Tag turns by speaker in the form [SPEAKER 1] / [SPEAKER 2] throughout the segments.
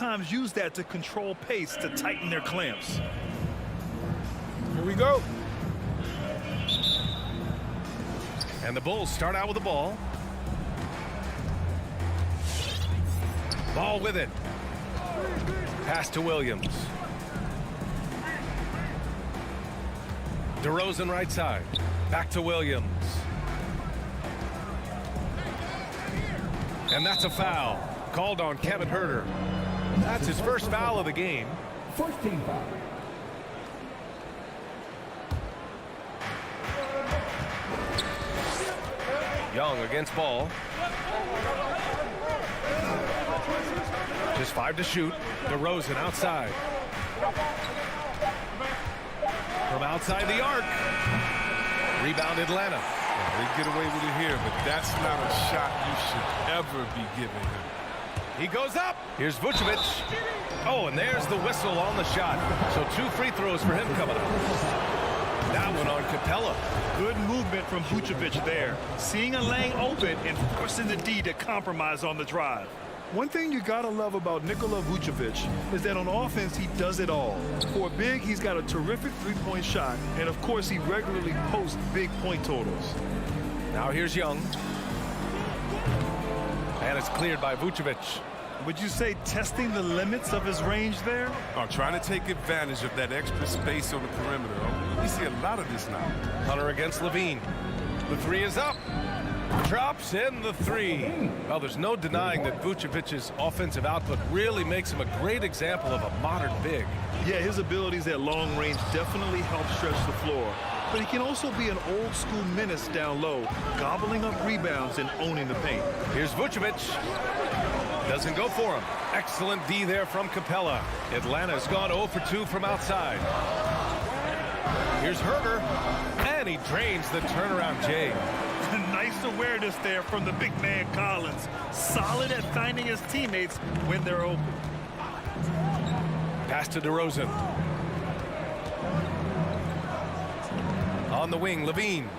[SPEAKER 1] sometimes use that to control pace to tighten their clamps.
[SPEAKER 2] Here we go.
[SPEAKER 3] And the Bulls start out with the ball. Ball with it. Pass to Williams. DeRozan right side. Back to Williams. And that's a foul. Called on Kevin Huerter. That's his first foul of the game.
[SPEAKER 4] First team foul.
[SPEAKER 3] Young against Ball. Just 5 to shoot. DeRozan outside. From outside the arc. Rebound Atlanta.
[SPEAKER 2] They get away with it here, but that's not a shot you should ever be giving him.
[SPEAKER 3] He goes up. Here's Vucevic. Oh, and there's the whistle on the shot. So 2 free throws for him coming up. That one on Capella.
[SPEAKER 1] Good movement from Vucevic there. Seeing a lane open and forcing the D to compromise on the drive. One thing you gotta love about Nikola Vucevic is that on offense he does it all. For a big, he's got a terrific three-point shot, and of course he regularly posts big point totals.
[SPEAKER 3] Now here's Young. And it's cleared by Vucevic.
[SPEAKER 1] Would you say testing the limits of his range there?
[SPEAKER 2] Trying to take advantage of that extra space on the perimeter. We see a lot of this now.
[SPEAKER 3] Hunter against Levine. The 3 is up. Drops in the 3. Well, there's no denying that Vucevic's offensive output really makes him a great example of a modern big.
[SPEAKER 1] Yeah, his abilities at long range definitely help stretch the floor. But he can also be an old-school menace down low, gobbling up rebounds and owning the paint.
[SPEAKER 3] Here's Vucevic. Doesn't go for him. Excellent D there from Capella. Atlanta's gone 0 for 2 from outside. Here's Huerter. And he drains the turnaround J.
[SPEAKER 1] Nice awareness there from the big man Collins. Solid at finding his teammates when they're open.
[SPEAKER 3] Pass to DeRozan. On the wing, Levine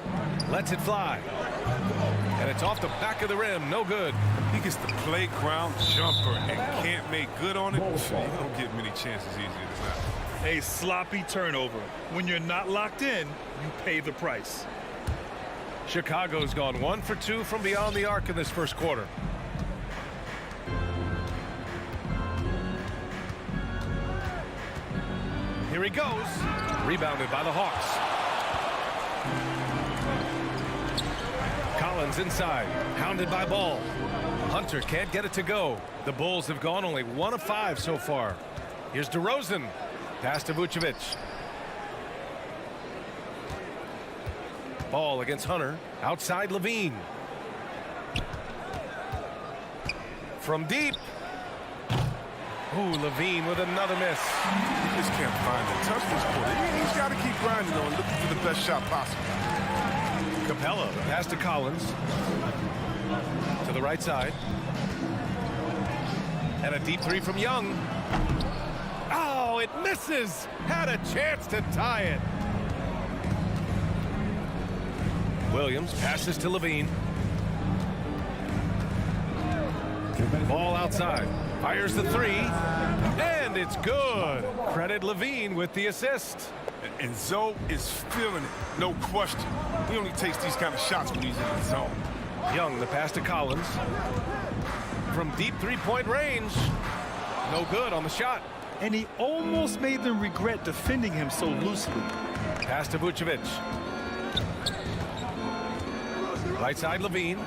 [SPEAKER 3] lets it fly. And it's off the back of the rim. No good.
[SPEAKER 2] He gets the playground jumper and can't make good on it. You don't get many chances easier than that.
[SPEAKER 1] A sloppy turnover. When you're not locked in, you pay the price.
[SPEAKER 3] Chicago's gone 1 for 2 from beyond the arc in this first quarter. Here he goes. Rebounded by the Hawks. Collins inside. Hounded by Ball. Hunter can't get it to go. The Bulls have gone only 1 of 5 so far. Here's DeRozan. Pass to Vucevic. Ball against Hunter. Outside Levine. From deep. Ooh, Levine with another miss.
[SPEAKER 2] He just can't find the toughness for it. He's got to keep grinding on, looking for the best shot possible.
[SPEAKER 3] Capella, pass to Collins. To the right side. And a deep 3 from Young. Oh, it misses. Had a chance to tie it. Williams passes to Levine. Ball outside. Fires the 3. And it's good. Credit Levine with the assist.
[SPEAKER 2] And Zoe is feeling it, no question. He only takes these kind of shots when he's in the zone.
[SPEAKER 3] Young, the pass to Collins. From deep three-point range. No good on the shot.
[SPEAKER 1] And he almost made them regret defending him so loosely.
[SPEAKER 3] Pass to Vucevic. Right side, Levine.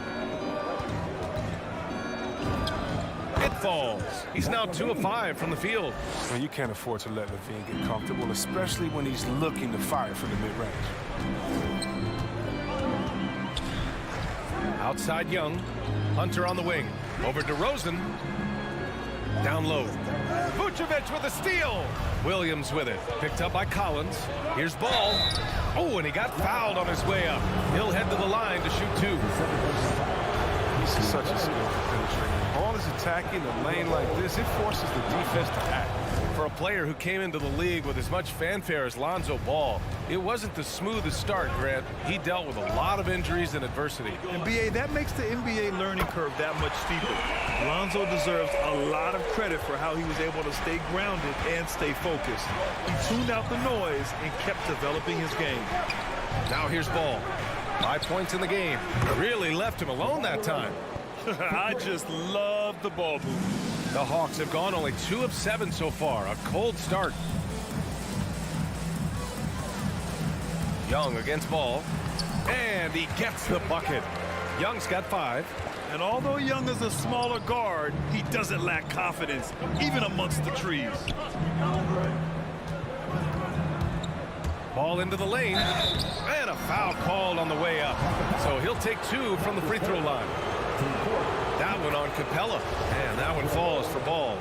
[SPEAKER 3] It falls. He's now 2 of 5 from the field.
[SPEAKER 2] Well, you can't afford to let Levine get comfortable, especially when he's looking to fire from the mid-range.
[SPEAKER 3] Outside Young. Hunter on the wing. Over DeRozan. Down low. Vucevic with a steal. Williams with it. Picked up by Collins. Here's Ball. Oh, and he got fouled on his way up. He'll head to the line to shoot 2.
[SPEAKER 2] He's such a skillful penetrator. Ball is attacking the lane like this. It forces the defense to act.
[SPEAKER 3] For a player who came into the league with as much fanfare as Lonzo Ball, it wasn't the smoothest start, Grant. He dealt with a lot of injuries and adversity.
[SPEAKER 1] And BA, that makes the NBA learning curve that much steeper. Lonzo deserves a lot of credit for how he was able to stay grounded and stay focused. He tuned out the noise and kept developing his game.
[SPEAKER 3] Now here's Ball. 5 points in the game. Really left him alone that time.
[SPEAKER 1] I just love the ball movement.
[SPEAKER 3] The Hawks have gone only 2 of 7 so far. A cold start. Young against Ball. And he gets the bucket. Young's got 5.
[SPEAKER 1] And although Young is a smaller guard, he doesn't lack confidence, even amongst the trees.
[SPEAKER 3] Ball into the lane. And a foul called on the way up. So he'll take 2 from the free throw line. That one on Capella. And that one falls for Ball.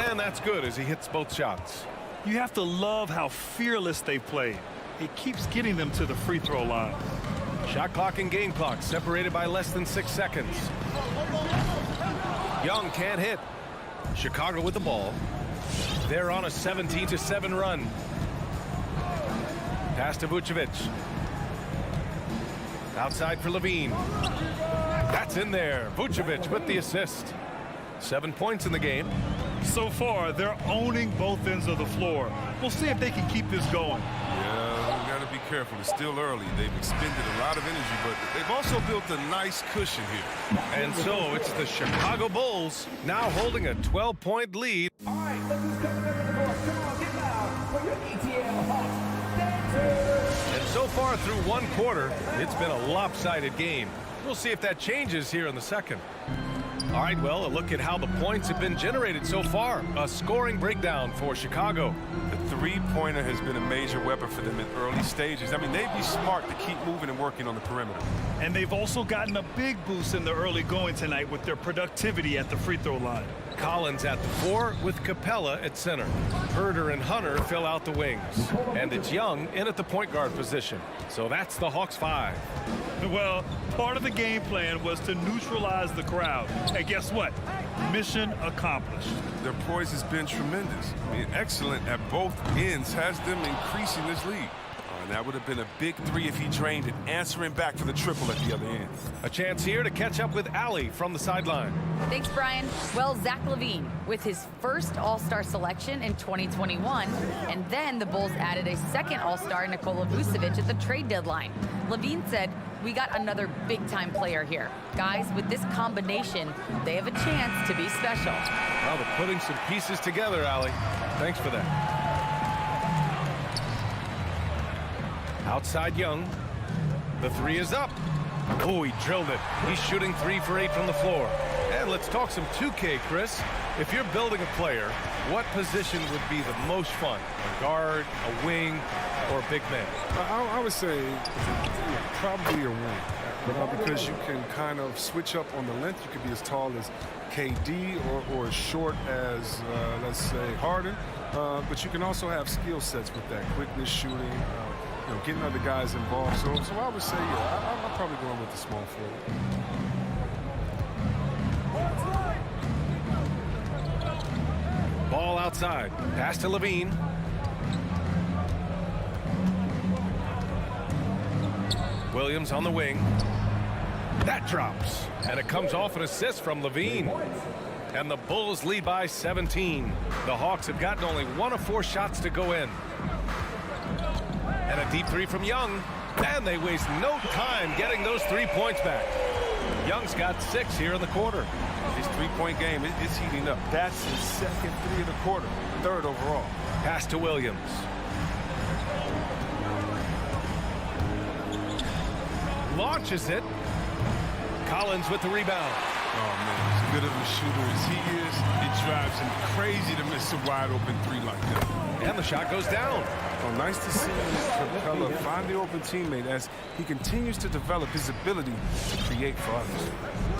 [SPEAKER 3] And that's good as he hits both shots.
[SPEAKER 1] You have to love how fearless they play. It keeps getting them to the free throw line.
[SPEAKER 3] Shot clock and game clock separated by less than 6 seconds. Young can't hit. Chicago with the ball. They're on a 17-7 run. Pass to Vucevic. Outside for Levine. That's in there. Vucevic with the assist. 7 points in the game.
[SPEAKER 1] So far, they're owning both ends of the floor. We'll see if they can keep this going.
[SPEAKER 2] Yeah, we got to be careful. It's still early. They've expended a lot of energy, but they've also built a nice cushion here.
[SPEAKER 3] And so it's the Chicago Bulls now holding a 12-point lead.
[SPEAKER 4] All right, let's just come to the floor. Come on, get loud for your ETL Hawks dancers.
[SPEAKER 3] And so far through one quarter, it's been a lopsided game. We'll see if that changes here in the second. All right, well, a look at how the points have been generated so far. A scoring breakdown for Chicago.
[SPEAKER 2] The three-pointer has been a major weapon for them in early stages. I mean, they'd be smart to keep moving and working on the perimeter.
[SPEAKER 1] And they've also gotten a big boost in the early going tonight with their productivity at the free throw line.
[SPEAKER 3] Collins at the 4 with Capella at center. Herder and Hunter fill out the wings. And it's Young in at the point guard position. So that's the Hawks 5.
[SPEAKER 1] Well, part of the game plan was to neutralize the crowd. And guess what? Mission accomplished.
[SPEAKER 2] Their poise has been tremendous. I mean, excellent at both ends, has them increasing this lead. And that would have been a big 3 if he drained it, answering back for the triple at the other end.
[SPEAKER 3] A chance here to catch up with Allie from the sideline.
[SPEAKER 5] Thanks, Brian. Well, Zach LaVine with his first All-Star selection in 2021, and then the Bulls added a second All-Star, Nikola Vucevic, at the trade deadline. LaVine said, "We got another big-time player here. Guys, with this combination, they have a chance to be special."
[SPEAKER 3] Well, they're putting some pieces together, Allie. Thanks for that. Outside Young. The 3 is up. Oh, he drilled it. He's shooting 3 for 8 from the floor. And let's talk some 2K, Chris. If you're building a player, what position would be the most fun? A guard, a wing, or a big man?
[SPEAKER 6] I would say probably a wing, because you can kind of switch up on the length. You could be as tall as KD or as short as, let's say, Harden. But you can also have skill sets with that, quickness, shooting, getting other guys involved. So I would say, yeah, I'm probably going with the small forward.
[SPEAKER 3] Ball outside. Pass to Levine. Williams on the wing. That drops. And it comes off an assist from Levine. And the Bulls lead by 17. The Hawks have gotten only 1 of 4 shots to go in. And a deep 3 from Young. And they waste no time getting those 3 points back. Young's got 6 here in the quarter.
[SPEAKER 2] His three-point game, it's heating up. That's his second 3 of the quarter, 3rd overall.
[SPEAKER 3] Pass to Williams. Launches it. Collins with the rebound.
[SPEAKER 2] Oh, man, as good of a shooter as he is, it drives him crazy to miss a wide-open 3 like that.
[SPEAKER 3] And the shot goes down.
[SPEAKER 6] Well, nice to see Capella find the open teammate as he continues to develop his ability to create for others.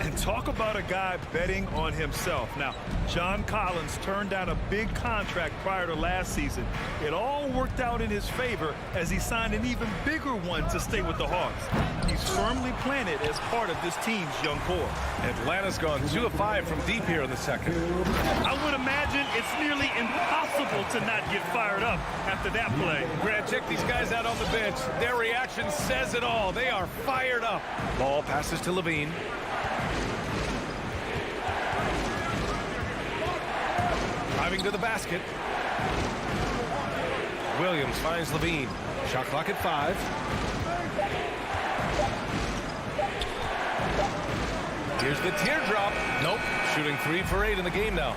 [SPEAKER 1] And talk about a guy betting on himself. Now, John Collins turned down a big contract prior to last season. It all worked out in his favor as he signed an even bigger one to stay with the Hawks. He's firmly planted as part of this team's young core.
[SPEAKER 3] Atlanta's gone 2 of 5 5 from deep here in the second.
[SPEAKER 1] I would imagine it's nearly impossible to not get fired up after that play.
[SPEAKER 3] Grant, check these guys out on the bench. Their reaction says it all. They are fired up. Ball passes to Levine. Driving to the basket. Williams finds Levine. Shot clock at 5. Here's the teardrop. Nope. Shooting 3 for 8 in the game now.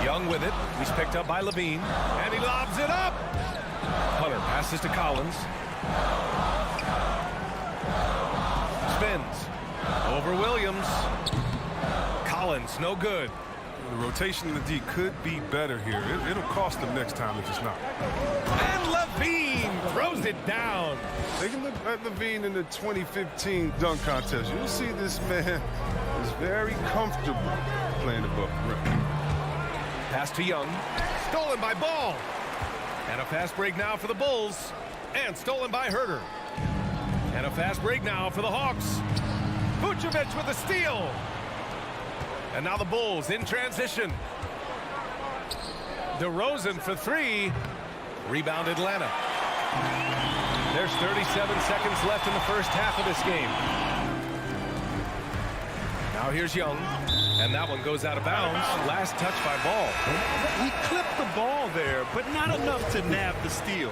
[SPEAKER 3] Young with it. He's picked up by Levine. And he lobs it up. Hunter passes to Collins. Spins. Over Williams. Collins, no good.
[SPEAKER 6] The rotation in the D could be better here. It'll cost them next time if it's not.
[SPEAKER 3] And Levine throws it down.
[SPEAKER 6] Take a look at Levine in the 2015 dunk contest. You'll see this man is very comfortable playing above the rim.
[SPEAKER 3] Pass to Young. Stolen by Ball. And a fast break now for the Bulls. And stolen by Herter. And a fast break now for the Hawks. Vucevic with a steal. And now the Bulls in transition. DeRozan for 3. Rebound Atlanta. There's 37 seconds left in the first half of this game. Now here's Young. And that one goes out of bounds. Last touch by Ball.
[SPEAKER 1] He clipped the ball there, but not enough to nab the steal.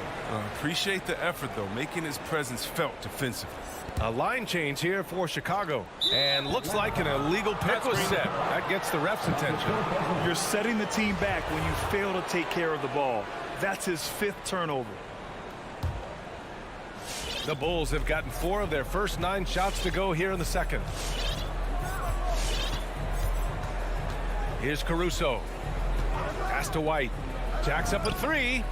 [SPEAKER 2] Appreciate the effort, though, making his presence felt defensively.
[SPEAKER 3] A line change here for Chicago. And looks like an illegal pick was set. That gets the ref's attention.
[SPEAKER 1] You're setting the team back when you fail to take care of the ball. That's his 5th turnover.
[SPEAKER 3] The Bulls have gotten 4 of their first 9 shots to go here in the second. Here's Caruso. Pass to White. Jacks up a 3.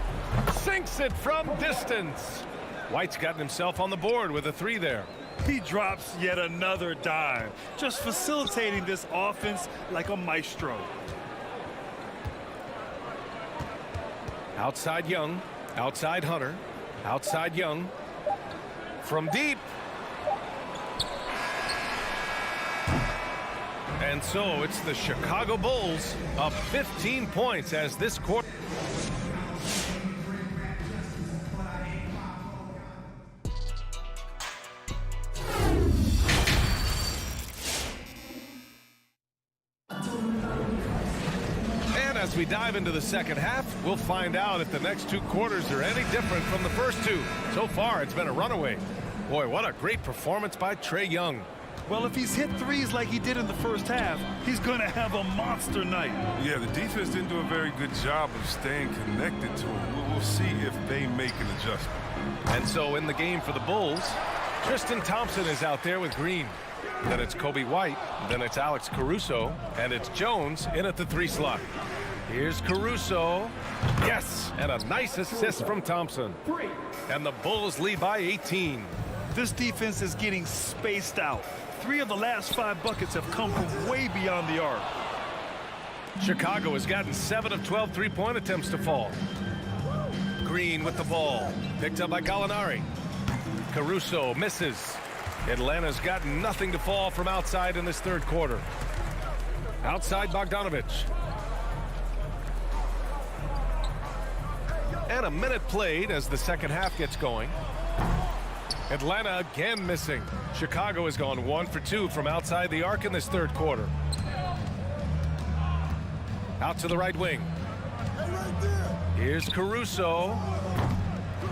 [SPEAKER 3] Sinks it from distance. White's gotten himself on the board with a 3 there.
[SPEAKER 1] He drops yet another dime, just facilitating this offense like a maestro.
[SPEAKER 3] Outside Young. Outside Hunter. Outside Young. From deep. And so it's the Chicago Bulls up 15 points as this quarter. As we dive into the second half, we'll find out if the next 2 quarters are any different from the first 2. So far, it's been a runaway. Boy, what a great performance by Trae Young.
[SPEAKER 1] Well, if he's hit 3s like he did in the first half, he's going to have a monster night.
[SPEAKER 6] Yeah, the defense didn't do a very good job of staying connected to him. We'll see if they make an adjustment.
[SPEAKER 3] And so in the game for the Bulls, Tristan Thompson is out there with Green. Then it's Kobe White. Then it's Alex Caruso. And it's Jones in at the 3 slot. Here's Caruso. Yes, and a nice assist from Thompson. And the Bulls lead by 18.
[SPEAKER 1] This defense is getting spaced out. 3 of the last 5 buckets have come from way beyond the arc.
[SPEAKER 3] Chicago has gotten 7 of 12 3-point attempts to fall. Green with the ball. Picked up by Gallinari. Caruso misses. Atlanta's gotten nothing to fall from outside in this third quarter. Outside Bogdanovich. And a minute played as the second half gets going. Atlanta again missing. Chicago has gone 1 for 2 from outside the arc in this third quarter. Out to the right wing. Here's Caruso.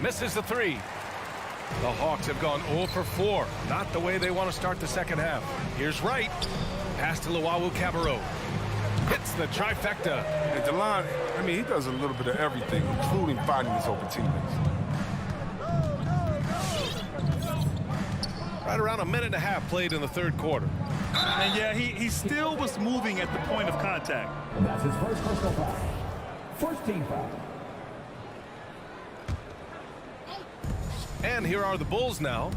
[SPEAKER 3] Misses the 3. The Hawks have gone 0 for 4. Not the way they want to start the second half. Here's Wright. Pass to Luwawu-Cabarrot. Hits the trifecta.
[SPEAKER 6] And DeLon, I mean, he does a little bit of everything, including finding his open teammates.
[SPEAKER 3] Right around a minute and a half played in the third quarter.
[SPEAKER 1] And yeah, he still was moving at the point of contact.
[SPEAKER 4] And that's his first personal foul. First team foul.
[SPEAKER 3] And here are the Bulls now.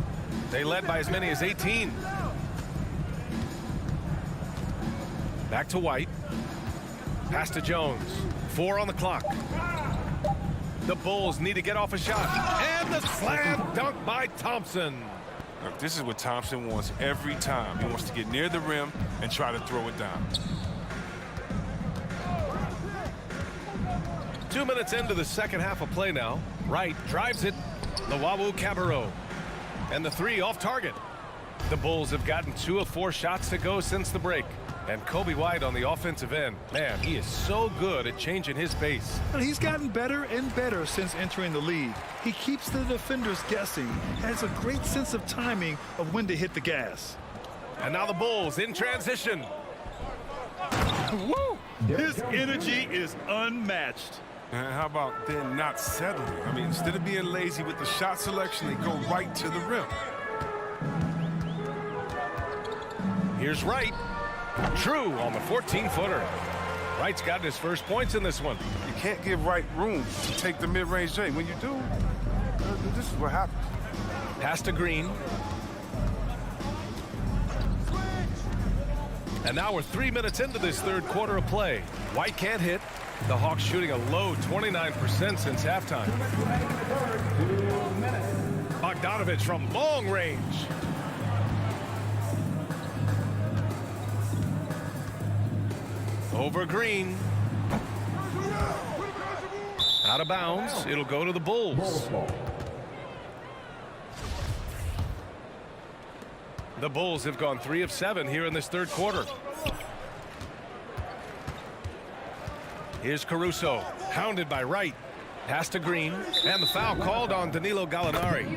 [SPEAKER 3] They led by as many as 18. Back to White. Pass to Jones. 4 on the clock. The Bulls need to get off a shot. And the slam dunk by Thompson.
[SPEAKER 2] Look, this is what Thompson wants every time. He wants to get near the rim and try to throw it down.
[SPEAKER 3] 2 minutes into the second half of play now. Wright drives it. Lawawu Cabarro. And the three off target. The Bulls have gotten 2 of 4 shots to go since the break. And Kobe White on the offensive end. Man, he is so good at changing his pace.
[SPEAKER 1] Well, he's gotten better and better since entering the league. He keeps the defenders guessing, has a great sense of timing of when to hit the gas.
[SPEAKER 3] And now the Bulls in transition.
[SPEAKER 1] Woo! His energy is unmatched.
[SPEAKER 2] And how about then not settling? I mean, instead of being lazy with the shot selection, they go right to the rim.
[SPEAKER 3] Here's Wright. True on the 14-footer. Wright's gotten his first points in this one.
[SPEAKER 2] You can't give Wright room to take the mid-range J. When you do, this is what happens.
[SPEAKER 3] Pass to Green. And now we're 3 minutes into this third quarter of play. White can't hit. The Hawks shooting a low 29% since halftime. Bogdanovich from long range. Over Green. Out of bounds. It'll go to the Bulls. The Bulls have gone 3 of 7 here in this third quarter. Here's Caruso, hounded by Wright. Pass to Green, and the foul called on Danilo Gallinari.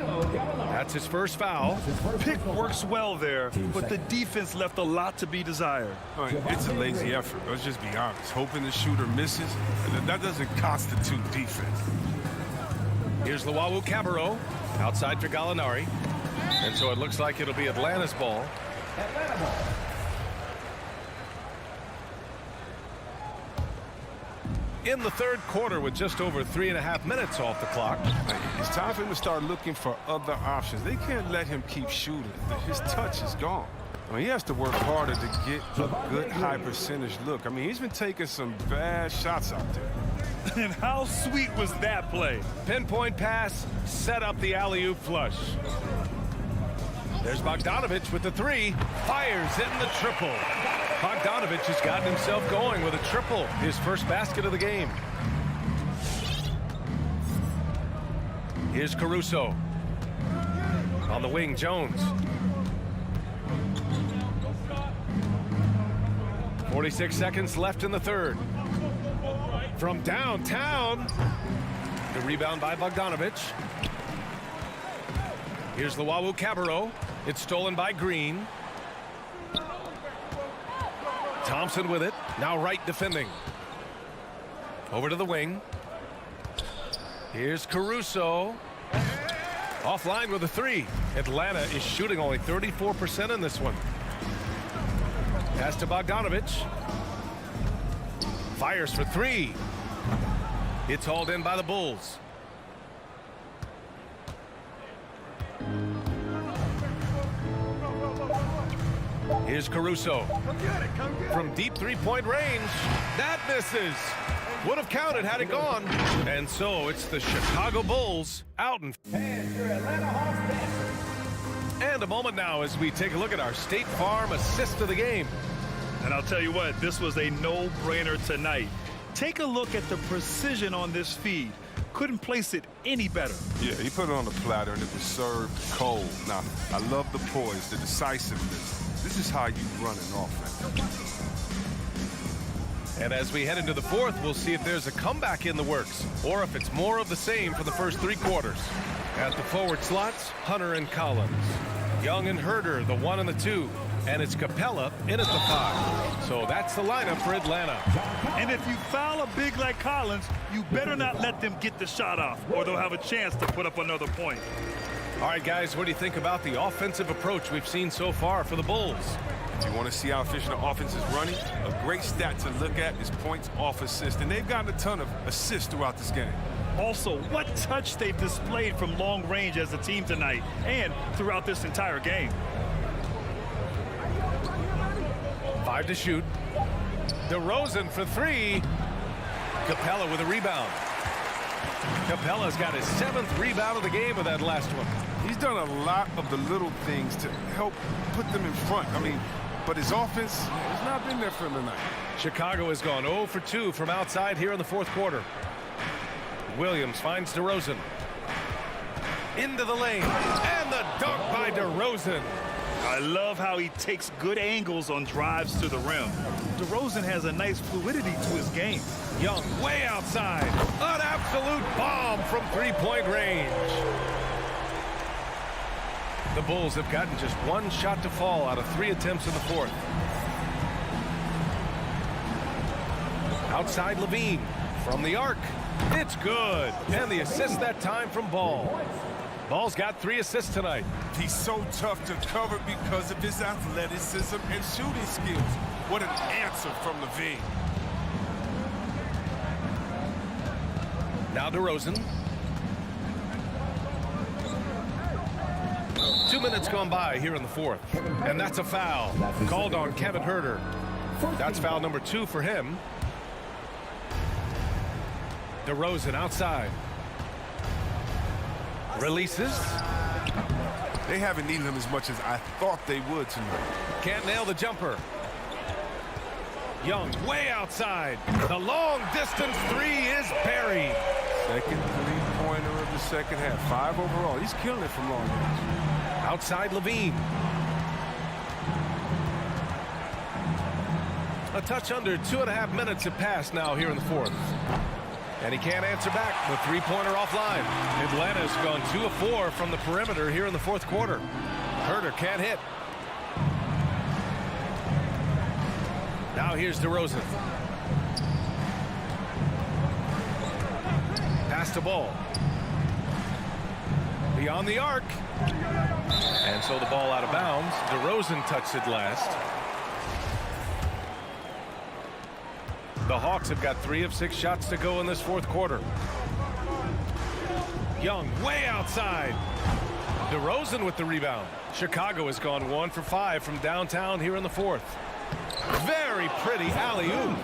[SPEAKER 3] That's his first foul.
[SPEAKER 1] Pick works well there, but the defense left a lot to be desired.
[SPEAKER 2] I mean, it's a lazy effort. Let's just be honest. Hoping the shooter misses, that doesn't constitute defense.
[SPEAKER 3] Here's Lawawu Cabarro, outside for Gallinari. And so it looks like it'll be Atlanta's ball.
[SPEAKER 4] Atlanta ball.
[SPEAKER 3] In the third quarter with just over 3.5 minutes off the clock.
[SPEAKER 2] It's time for him to start looking for other options. They can't let him keep shooting. His touch is gone. I mean, he has to work harder to get a good high percentage look. I mean, he's been taking some bad shots out there.
[SPEAKER 1] And how sweet was that play?
[SPEAKER 3] Pinpoint pass, set up the alley-oop flush. There's Bogdanovich with the three, fires in the triple. Bogdanovich has gotten himself going with a triple, his first basket of the game. Here's Caruso. On the wing, Jones. 46 seconds left in the third. From downtown, the rebound by Bogdanovich. Here's Lawawu Cabarro. It's stolen by Green. Thompson with it. Now Wright defending. Over to the wing. Here's Caruso. Offline with a three. Atlanta is shooting only 34% in this one. Pass to Bogdanovich. Fires for three. It's hauled in by the Bulls. Here's Caruso. From deep three-point range. That misses. Would have counted had it gone. And so it's the Chicago Bulls out in. And a moment now as we take a look at our State Farm assist of the game.
[SPEAKER 1] And I'll tell you what, this was a no-brainer tonight. Take a look at the precision on this feed. Couldn't place it any better.
[SPEAKER 2] Yeah, he put it on the platter and it was served cold. Now, I love the poise, the decisiveness. This is how you run an offense.
[SPEAKER 3] And as we head into the fourth, we'll see if there's a comeback in the works or if it's more of the same for the first three quarters. At the forward slots, Hunter and Collins. Young and Herder, the 1 and the 2. And it's Capella in at the 5. So that's the lineup for Atlanta.
[SPEAKER 1] And if you foul a big like Collins, you better not let them get the shot off, or they'll have a chance to put up another point.
[SPEAKER 3] All right, guys, what do you think about the offensive approach we've seen so far for the Bulls?
[SPEAKER 2] If you want to see how efficient the offense is running, a great stat to look at is points off assist. And they've gotten a ton of assists throughout this game.
[SPEAKER 1] Also, what touch they've displayed from long range as a team tonight and throughout this entire game.
[SPEAKER 3] 5 to shoot. DeRozan for 3. Capella with a rebound. Capella's got his 7th rebound of the game with that last one.
[SPEAKER 2] He's done a lot of the little things to help put them in front. I mean, but his offense has not been there for him tonight.
[SPEAKER 3] Chicago has gone 0 for 2 from outside here in the 4th quarter. Williams finds DeRozan. Into the lane. And the dunk by DeRozan.
[SPEAKER 1] I love how he takes good angles on drives to the rim. DeRozan has a nice fluidity to his game.
[SPEAKER 3] Young way outside. An absolute bomb from three-point range. The Bulls have gotten just one shot to fall out of 3 attempts in the 4th. Outside Levine from the arc. It's good. And the assist that time from Ball. Ball's got 3 assists tonight.
[SPEAKER 2] He's so tough to cover because of his athleticism and shooting skills. What an answer from Levine.
[SPEAKER 3] Now DeRozan. 2 minutes gone by here in the 4th. And that's a foul called on Kevin Huerter. That's foul number 2 for him. DeRozan outside. Releases.
[SPEAKER 2] They haven't needed him as much as I thought they would tonight.
[SPEAKER 3] Can't nail the jumper. Young way outside. The long distance 3 is buried.
[SPEAKER 2] Second three-pointer of the second half. 5 overall. He's killing it from long range.
[SPEAKER 3] Outside Levine. A touch under 2.5 minutes have passed now here in the 4th. And he can't answer back. The three-pointer offline. Atlanta's gone 2 of 4 from the perimeter here in the 4th quarter. Huerter can't hit. Now here's DeRozan. Pass to Ball. Beyond the arc. And so the ball out of bounds. DeRozan touched it last. The Hawks have got 3 of 6 shots to go in this 4th quarter. Young way outside. DeRozan with the rebound. Chicago has gone 1 for 5 from downtown here in the 4th. Very pretty alley-oop.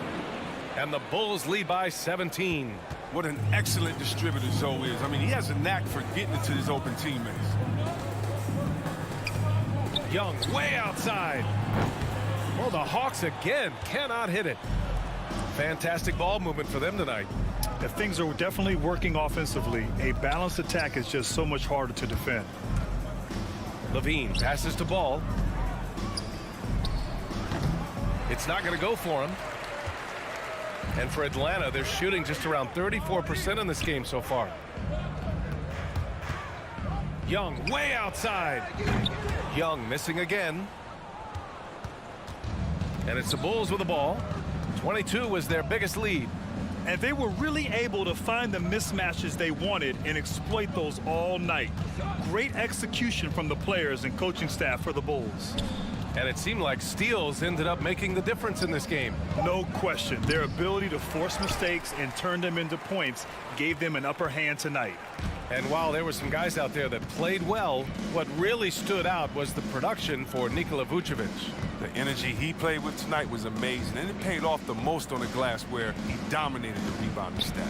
[SPEAKER 3] And the Bulls lead by 17.
[SPEAKER 2] What an excellent distributor Zoe is. I mean, he has a knack for getting it to his open teammates.
[SPEAKER 3] Young way outside. Well, the Hawks again cannot hit it. Fantastic ball movement for them tonight.
[SPEAKER 1] If things are definitely working offensively, a balanced attack is just so much harder to defend.
[SPEAKER 3] Levine passes to Ball. It's not going to go for him. And for Atlanta, they're shooting just around 34% in this game so far. Young way outside. Young missing again. And it's the Bulls with the ball. 22 was their biggest lead.
[SPEAKER 1] And they were really able to find the mismatches they wanted and exploit those all night. Great execution from the players and coaching staff for the Bulls.
[SPEAKER 3] And it seemed like steals ended up making the difference in this game.
[SPEAKER 1] No question. Their ability to force mistakes and turn them into points gave them an upper hand tonight.
[SPEAKER 3] And while there were some guys out there that played well, what really stood out was the production for Nikola Vucevic.
[SPEAKER 2] The energy he played with tonight was amazing, and it paid off the most on the glass where he dominated the rebounding stats.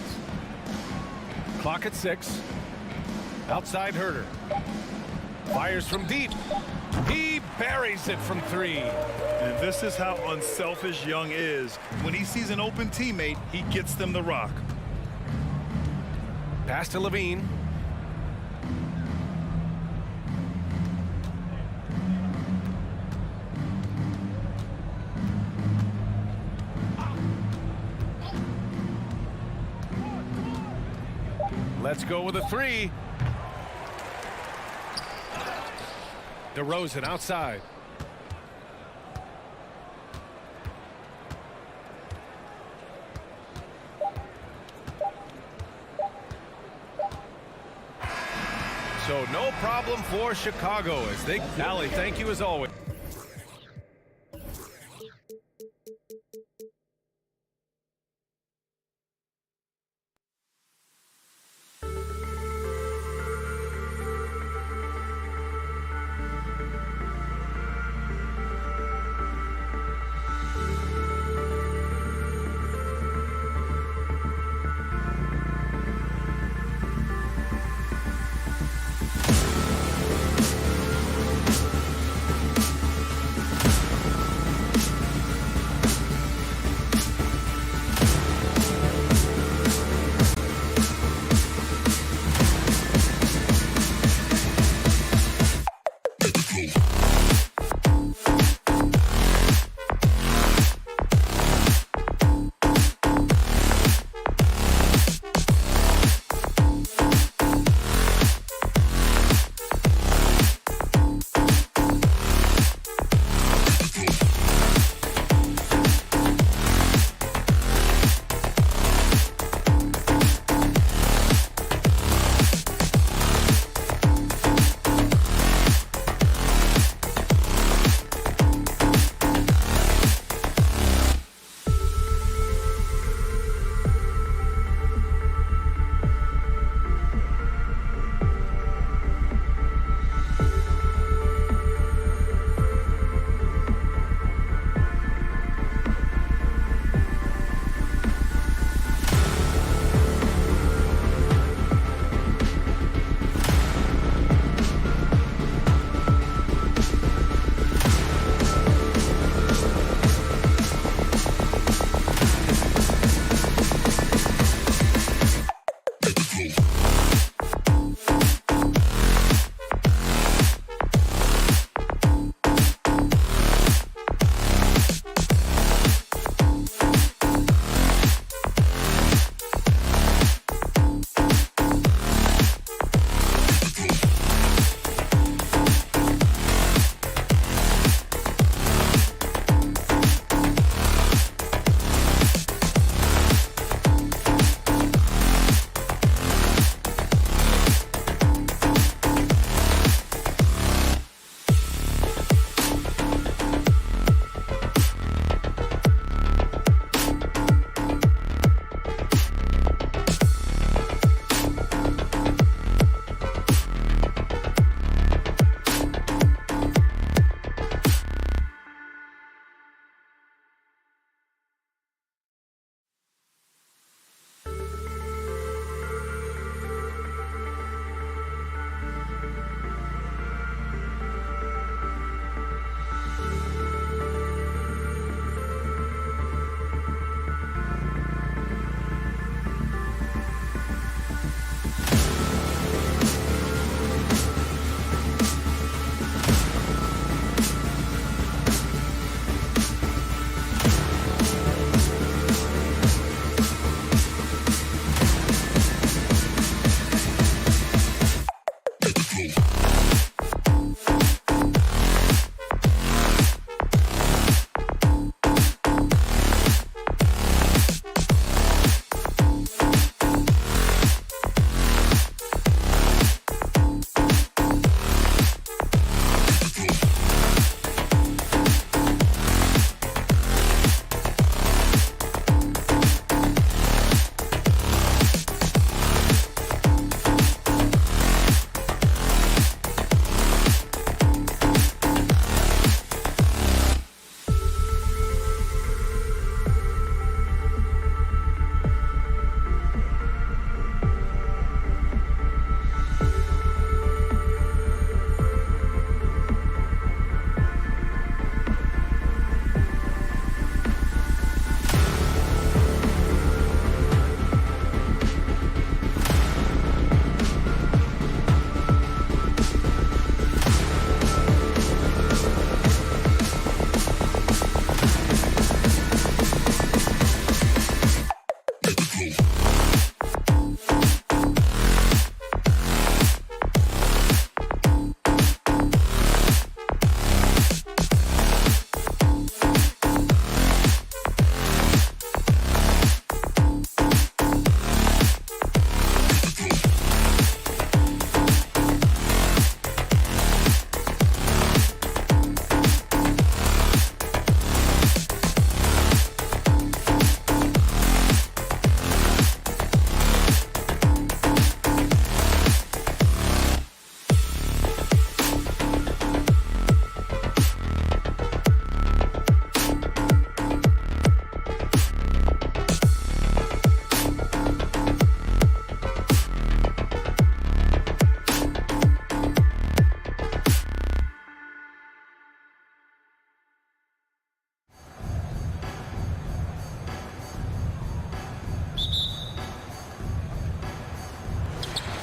[SPEAKER 3] Clock at 6. Outside Huerter. Fires from deep. He buries it from 3.
[SPEAKER 1] And this is how unselfish Young is. When he sees an open teammate, he gets them the rock.
[SPEAKER 3] Pass to Levine. Let's go with a 3. DeRozan outside. So no problem for Chicago as they Allie, thank you as always.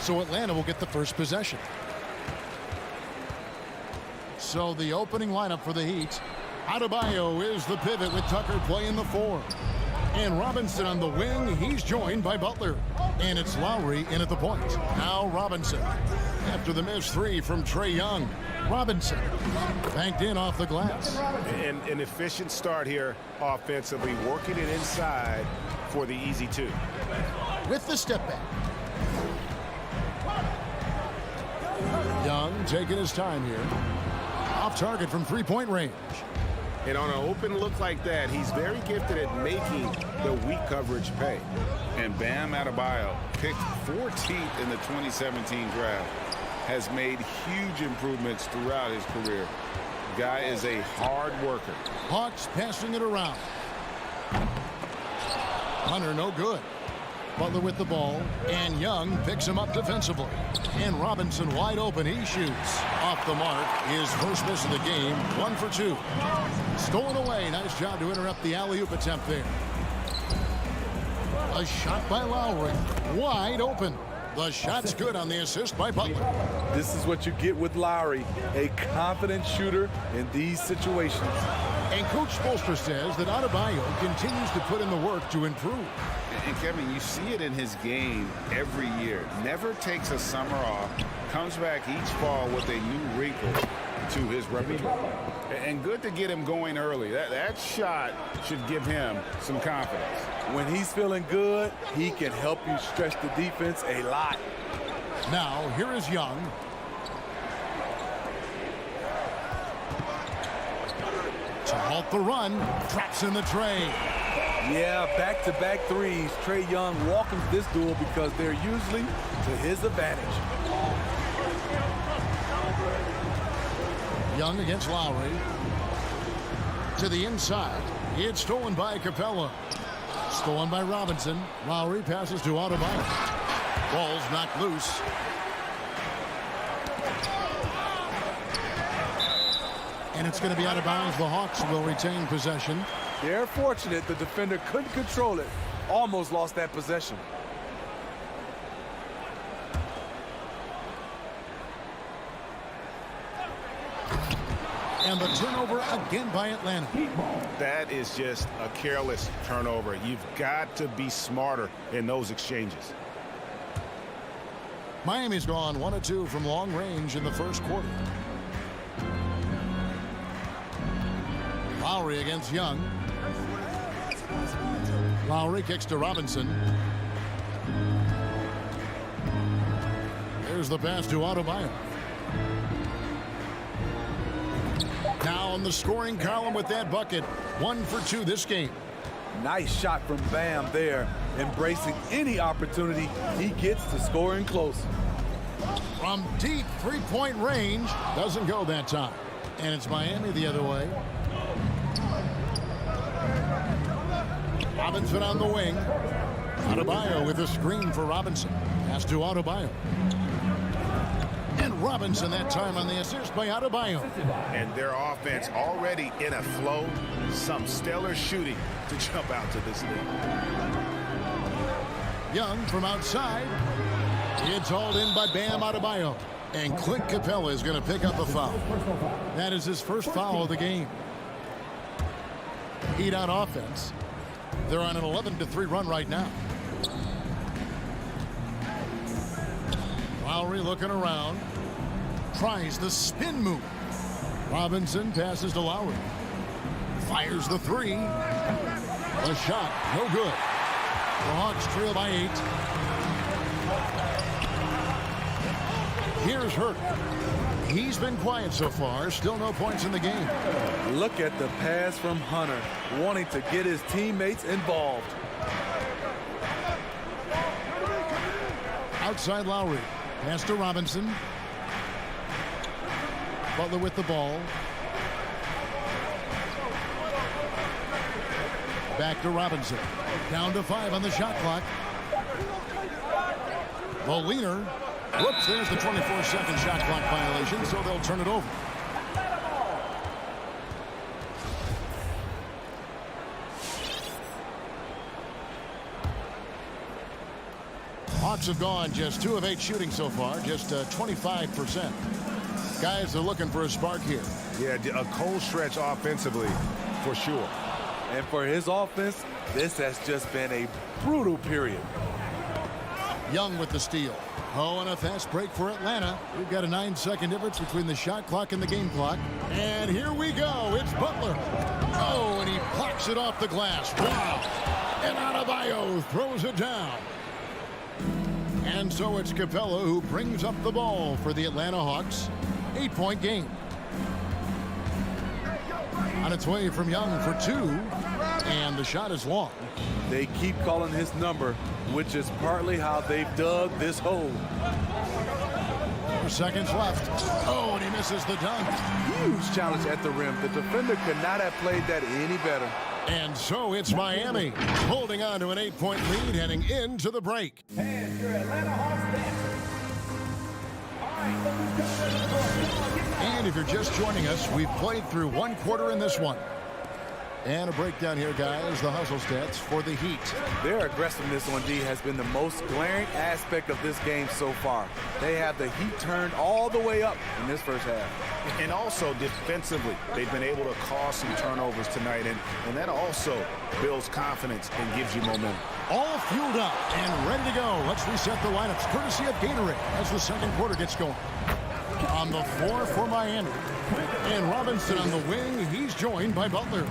[SPEAKER 7] So Atlanta will get the first possession. So the opening lineup for the Heat. Adebayo is the pivot with Tucker playing the 4. And Robinson on the wing. He's joined by Butler. And it's Lowry in at the point. Now Robinson. After the missed 3 from Trae Young. Robinson banked in off the glass.
[SPEAKER 8] And an efficient start here offensively, working it inside for the easy 2.
[SPEAKER 7] With the step back. Young taking his time here. Off target from three-point range.
[SPEAKER 8] And on an open look like that, he's very gifted at making the weak coverage pay.
[SPEAKER 9] And Bam Adebayo, picked 14th in the 2017 draft, has made huge improvements throughout his career. Guy is a hard worker.
[SPEAKER 7] Hawks passing it around. Hunter no good. Butler with the ball, and Young picks him up defensively. And Robinson wide open. He shoots off the mark. His first miss of the game. 1 for 2. Stolen away. Nice job to interrupt the alley-oop attempt there. A shot by Lowry. Wide open. The shot's good on the assist by Butler.
[SPEAKER 10] This is what you get with Lowry, a confident shooter in these situations.
[SPEAKER 7] And Coach Spoelstra says that Adebayo continues to put in the work to improve.
[SPEAKER 9] And Kevin, you see it in his game every year. Never takes a summer off, comes back each fall with a new wrinkle to his repertoire. And good to get him going early. That shot should give him some confidence.
[SPEAKER 10] When he's feeling good, he can help you stretch the defense a lot.
[SPEAKER 7] Now, here is Young. To halt the run, traps in the tray.
[SPEAKER 10] Yeah, back-to-back threes. Trae Young welcomes this duel because they're usually to his advantage.
[SPEAKER 7] Young against Lowry. To the inside. It's stolen by Capella. Stolen by Robinson. Lowry passes to Adebayo. Ball's knocked loose. And it's going to be out of bounds. The Hawks will retain possession.
[SPEAKER 10] They're fortunate the defender couldn't control it. Almost lost that possession.
[SPEAKER 7] And the turnover again by Atlanta.
[SPEAKER 8] That is just a careless turnover. You've got to be smarter in those exchanges.
[SPEAKER 7] Miami's gone 1 of 2 from long range in the first quarter. Lowry against Young. Lowry kicks to Robinson. There's the pass to Adebayo. Now in the scoring column with that bucket. 1 for 2 this game.
[SPEAKER 10] Nice shot from Bam there, embracing any opportunity he gets to scoring close.
[SPEAKER 7] From deep three-point range. Doesn't go that time. And it's Miami the other way. Robinson on the wing. Adebayo with a screen for Robinson. Pass to Adebayo. And Robinson that time on the assist by Adebayo.
[SPEAKER 8] And their offense already in a flow. Some stellar shooting to jump out to this lead.
[SPEAKER 7] Young from outside. It's hauled in by Bam Adebayo. And Clint Capella is going to pick up a foul. That is his first foul of the game. Heat on offense. They're on an 11-3 run right now. Lowry looking around. Tries the spin move. Robinson passes to Lowry. Fires the 3. The shot, no good. The Hawks trail by 8. Here's Hurt. He's been quiet so far. Still no points in the game.
[SPEAKER 10] Look at the pass from Hunter, wanting to get his teammates involved.
[SPEAKER 7] Outside Lowry. Pass to Robinson. Butler with the ball. Back to Robinson. Down to 5 on the shot clock. The leaner. Whoops, there's the 24-second shot clock violation, so they'll turn it over. Hawks have gone just 2 of 8 shooting so far, just 25%. Guys are looking for a spark here.
[SPEAKER 8] Yeah, a cold stretch offensively for sure.
[SPEAKER 10] And for his offense, this has just been a brutal period.
[SPEAKER 7] Young with the steal. Oh, and a fast break for Atlanta. We've got a 9-second difference between the shot clock and the game clock. And here we go. It's Butler. Oh, and he blocks it off the glass. Wow. And Adebayo throws it down. And so it's Capella who brings up the ball for the Atlanta Hawks. 8-point game. On its way from Young for 2. And the shot is long.
[SPEAKER 10] They keep calling his number, which is partly how they've dug this hole.
[SPEAKER 7] 4 seconds left. Oh, and he misses the dunk.
[SPEAKER 10] Huge challenge at the rim. The defender could not have played that any better.
[SPEAKER 7] And so it's Miami holding on to an 8-point lead heading into the break.
[SPEAKER 4] And your Atlanta Hawks dancers. All right, let's go.
[SPEAKER 7] And if you're just joining us, we've played through 1 quarter in this one. And a breakdown here, guys, the hustle stats for the Heat.
[SPEAKER 10] Their aggressiveness on D has been the most glaring aspect of this game so far. They have the Heat turned all the way up in this first half.
[SPEAKER 8] And also defensively, they've been able to cause some turnovers tonight, and that also builds confidence and gives you momentum.
[SPEAKER 7] All fueled up and ready to go. Let's reset the lineups courtesy of Gatorade as the second quarter gets going. On the floor for Miami. And Robinson on the wing. He's joined by Butler.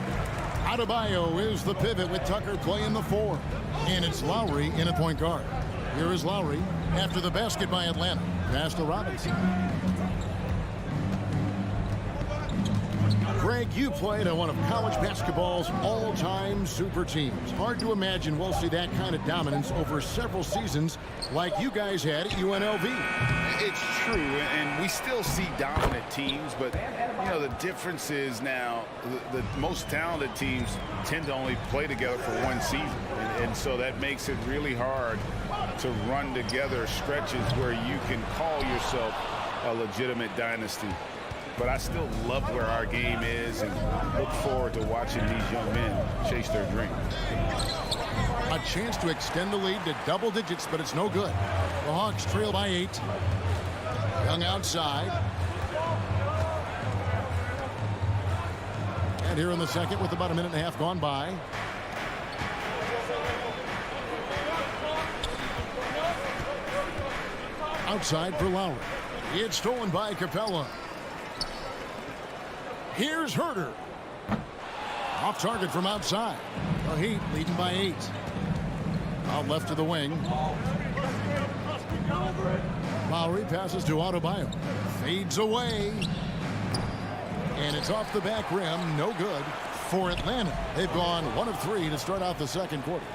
[SPEAKER 7] Adebayo is the pivot with Tucker playing the 4. And it's Lowry in at point guard. Here is Lowry after the basket by Atlanta. Pass to Robinson. Greg, you played on one of college basketball's all-time super teams. Hard to imagine we'll see that kind of dominance over several seasons like you guys had at UNLV.
[SPEAKER 9] It's true, and we still see dominant teams, but, you know, the difference is now the most talented teams tend to only play together for one season, and so that makes it really hard to run together stretches where you can call yourself a legitimate dynasty. But I still love where our game is and look forward to watching these young men chase their dreams.
[SPEAKER 7] A chance to extend the lead to double digits, but it's no good. The Hawks trail by 8. Young outside. And here in the second with about a minute and a half gone by. Outside for Lowry. It's stolen by Capella. Here's Herter. Off target from outside. The Heat leading by 8. Out left to the wing. Lowry passes to Adebayo. Fades away. And it's off the back rim. No good for Atlanta. They've gone 1 of 3 to start out the second quarter.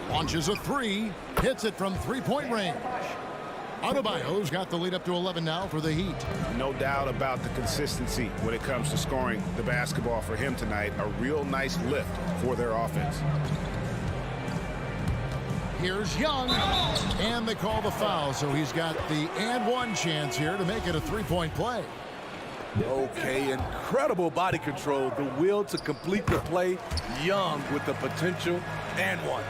[SPEAKER 7] Launches a 3. Hits it from 3-point range. Adebayo's got the lead up to 11 now for the Heat.
[SPEAKER 8] No doubt about the consistency when it comes to scoring the basketball for him tonight. A real nice lift for their offense.
[SPEAKER 7] Here's Young. And they call the foul, so he's got the and one chance here to make it a 3-point play.
[SPEAKER 10] Okay, incredible body control, the will to complete the play. Young with the potential and one.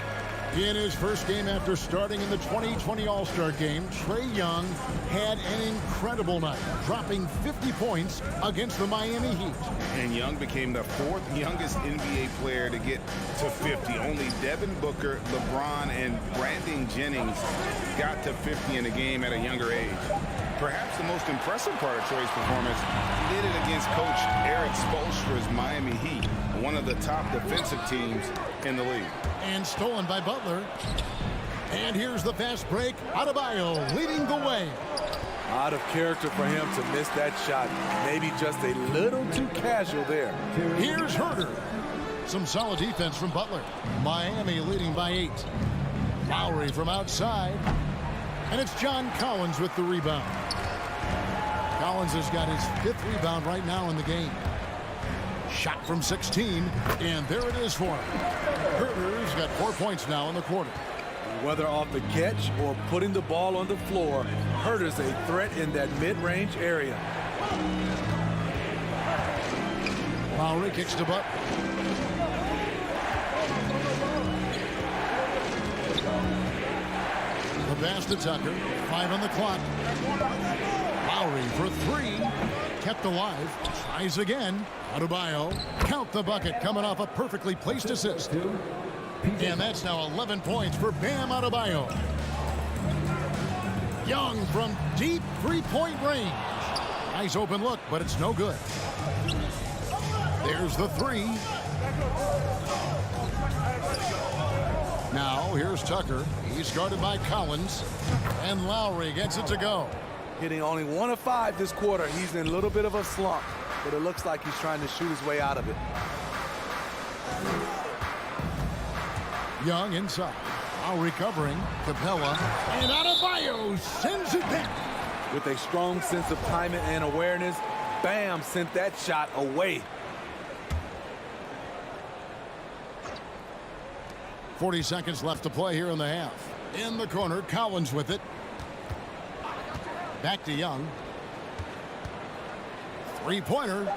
[SPEAKER 7] In his first game after starting in the 2020 All-Star Game, Trae Young had an incredible night, dropping 50 points against the Miami Heat.
[SPEAKER 9] And Young became the 4th youngest NBA player to get to 50. Only Devin Booker, LeBron, and Brandon Jennings got to 50 in a game at a younger age. Perhaps the most impressive part of Trae's performance, he did it against Coach Eric Spoelstra's Miami Heat, one of the top defensive teams in the league.
[SPEAKER 7] And stolen by Butler. And here's the fast break. Adebayo leading the way.
[SPEAKER 10] Out of character for him to miss that shot. Maybe just a little too casual there.
[SPEAKER 7] Here's Herter. Some solid defense from Butler. Miami leading by 8. Lowry from outside. And it's John Collins with the rebound. Collins has got his 5th rebound right now in the game. Shot from 16, and there it is for him. Herter's got 4 points now in the quarter.
[SPEAKER 10] Whether off the catch or putting the ball on the floor, Herter's a threat in that mid-range area.
[SPEAKER 7] Lowry kicks to Butler. pass to Tucker. 5 on the clock. Lowry for 3. Kept alive. Tries again. Adebayo. Count the bucket. Coming off a perfectly placed assist. And that's now 11 points for Bam Adebayo. Young from deep three-point range. Nice open look, but it's no good. There's the 3. Now, here's Tucker. He's guarded by Collins. And Lowry gets it to go.
[SPEAKER 10] Hitting only 1 of 5 this quarter. He's in a little bit of a slump, but it looks like he's trying to shoot his way out of it.
[SPEAKER 7] Young inside. Lowry covering. Capella. And Adebayo sends it back.
[SPEAKER 10] With a strong sense of timing and awareness, Bam sent that shot away.
[SPEAKER 7] 40 seconds left to play here in the half. In the corner, Collins with it. Back to Young. Three-pointer.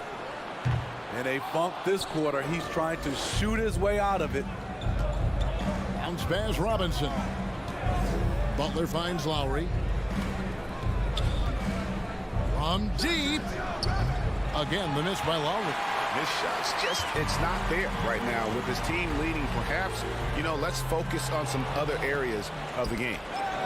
[SPEAKER 10] In a funk this quarter, he's trying to shoot his way out of it.
[SPEAKER 7] Bounce pass Robinson. Butler finds Lowry. From deep. Again, the miss by Lowry.
[SPEAKER 8] This shot's just, it's not there right now with his team leading. Perhaps, let's focus on some other areas of the game.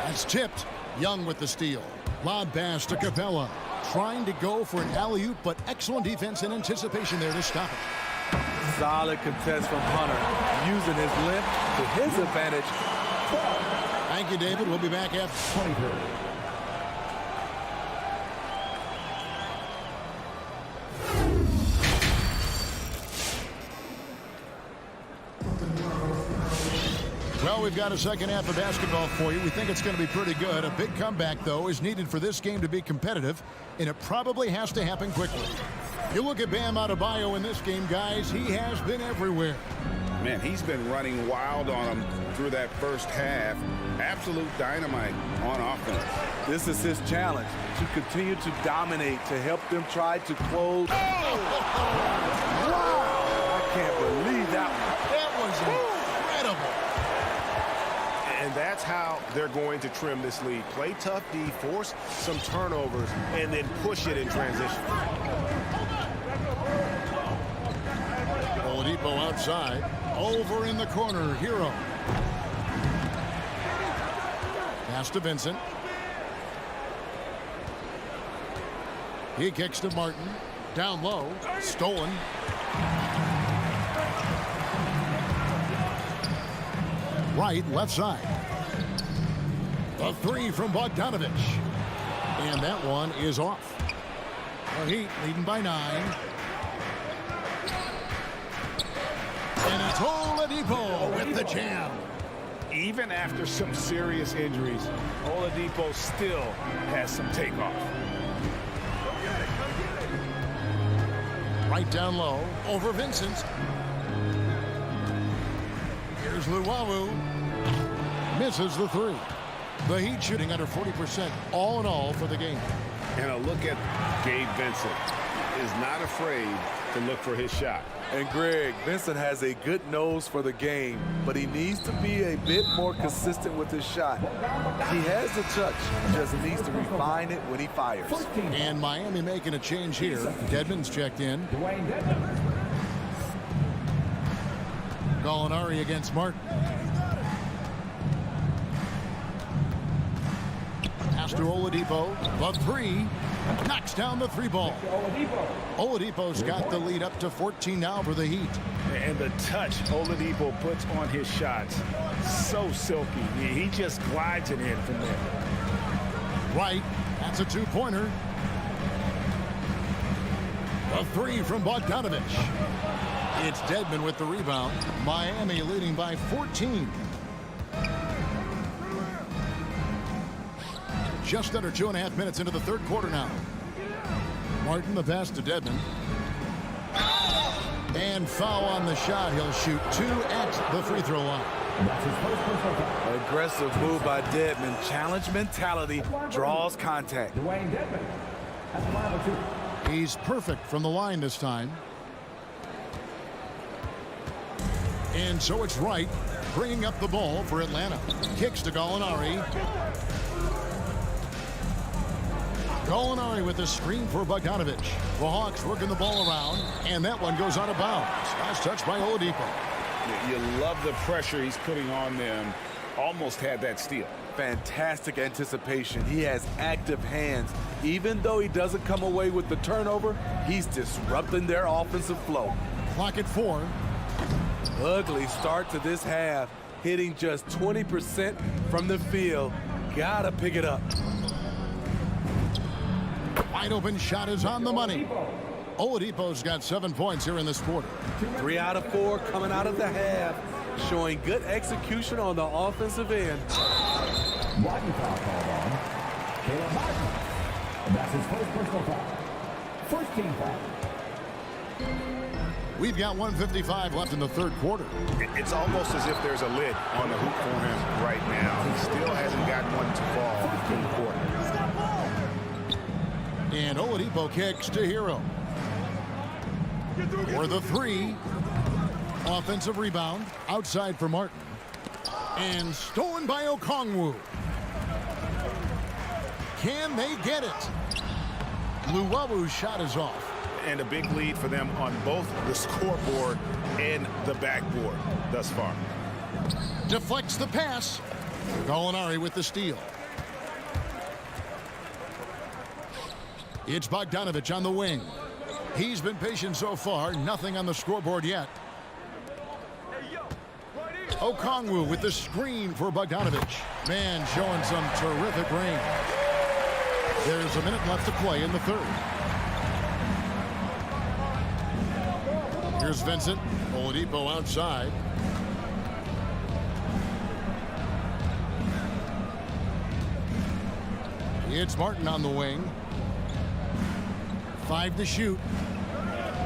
[SPEAKER 7] That's tipped. Young with the steal. Lob pass to Capella. Trying to go for an alley-oop, but excellent defense and anticipation there to stop it.
[SPEAKER 10] Solid contest from Hunter, using his length to his advantage.
[SPEAKER 7] Thank you, David. We'll be back after 23. Well, we've got a second half of basketball for you. We think it's going to be pretty good. A big comeback, though, is needed for this game to be competitive, and it probably has to happen quickly. You look at Bam Adebayo in this game, guys, he has been everywhere.
[SPEAKER 8] Man, he's been running wild on him through that first half. Absolute dynamite on offense.
[SPEAKER 10] This is his challenge, to continue to dominate, to help them try to close.
[SPEAKER 7] Oh!
[SPEAKER 10] Wow! I can't believe that one.
[SPEAKER 7] That was incredible.
[SPEAKER 8] And that's how they're going to trim this lead. Play tough D, force some turnovers, and then push it in transition.
[SPEAKER 7] Oladipo outside. Over in the corner, Hero. Pass to Vincent. He kicks to Martin. Down low. Stolen. Right, left side. The 3 from Bogdanovich. And that one is off. The Heat leading by 9. And it's Oladipo with the jam.
[SPEAKER 8] Even after some serious injuries, Oladipo still has some takeoff.
[SPEAKER 7] Right down low, over Vincent. Here's Luwawu. Misses the 3. The Heat shooting under 40% all in all for the game.
[SPEAKER 8] And a look at Gabe Vincent. Is not afraid to look for his shot.
[SPEAKER 10] And Greg, Vincent has a good nose for the game, but he needs to be a bit more consistent with his shot. He has the touch, just needs to refine it when he fires.
[SPEAKER 7] And Miami making a change here. Dedmon's checked in. Gallinari against Martin. Pass to Oladipo. The 3. Knocks down the 3 ball. Oladipo's got the lead up to 14 now for the Heat.
[SPEAKER 8] And the touch Oladipo puts on his shots, so silky. He just glides it in from there.
[SPEAKER 7] Right, that's a 2-pointer. The 3 from Bogdanovich. It's Dedmon with the rebound. Miami leading by 14. Just under 2.5 minutes into the third quarter now. Martin the pass to Dedmon. And foul on the shot. He'll shoot 2 at the free throw line.
[SPEAKER 10] Aggressive move by Dedmon. Challenge mentality draws contact.
[SPEAKER 7] He's perfect from the line this time. And so it's Wright. bringing up the ball for Atlanta. Kicks to Gallinari. Gallinari with a screen for Bogdanovic. The Hawks working the ball around, and that one goes out of bounds. Last touch by Oladipo.
[SPEAKER 9] You love the pressure he's putting on them. Almost had that steal.
[SPEAKER 10] Fantastic anticipation. He has active hands. Even though he doesn't come away with the turnover, he's disrupting their offensive flow.
[SPEAKER 7] Clock at 4.
[SPEAKER 10] Ugly start to this half. Hitting just 20% from the field. Gotta pick it up.
[SPEAKER 7] Wide open shot is on the money. Oladipo's got 7 points here in this quarter.
[SPEAKER 10] 3 out of 4 coming out of the half. Showing good execution on the offensive end.
[SPEAKER 4] Martin foul called on Caleb Martin. And that's his first personal foul. First team foul.
[SPEAKER 7] We've got 1:55 left in the third quarter.
[SPEAKER 8] It's almost as if there's a lid on the hoop for him right now. He still hasn't got one to fall in the quarter.
[SPEAKER 7] And Oladipo kicks to Hero. For the 3. Offensive rebound outside for Martin. And stolen by Okongwu. Can they get it? Luwabu's shot is off.
[SPEAKER 8] And a big lead for them on both the scoreboard and the backboard thus far.
[SPEAKER 7] Deflects the pass. Gallinari with the steal. It's Bogdanovic on the wing. He's been patient so far. Nothing on the scoreboard yet. Okongwu with the screen for Bogdanovic. Man showing some terrific range. There's a minute left to play in the third. Here's Vincent. Oladipo outside. It's Martin on the wing. 5 to shoot.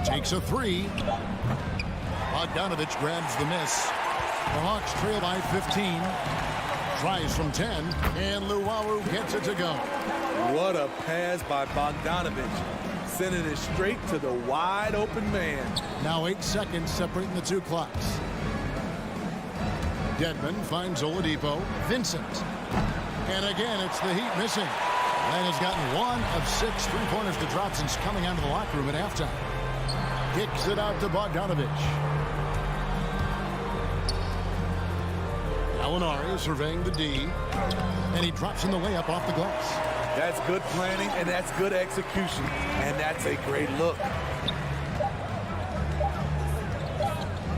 [SPEAKER 7] Takes a 3. Bogdanovic grabs the miss. The Hawks trail by 15. Tries from 10. And Luwawu gets it to go.
[SPEAKER 10] What a pass by Bogdanovic. Sending it straight to the wide open man.
[SPEAKER 7] Now 8 seconds separating the 2 clocks. Dedmon finds Oladipo. Vincent. And again, it's the Heat missing. And has gotten 1 of 6 3-pointers to drop since coming out of the locker room at halftime. Kicks it out to Bogdanovic. Gallinari surveying the D. And he drops in the layup off the glass.
[SPEAKER 10] That's good planning, and that's good execution. And that's a great look.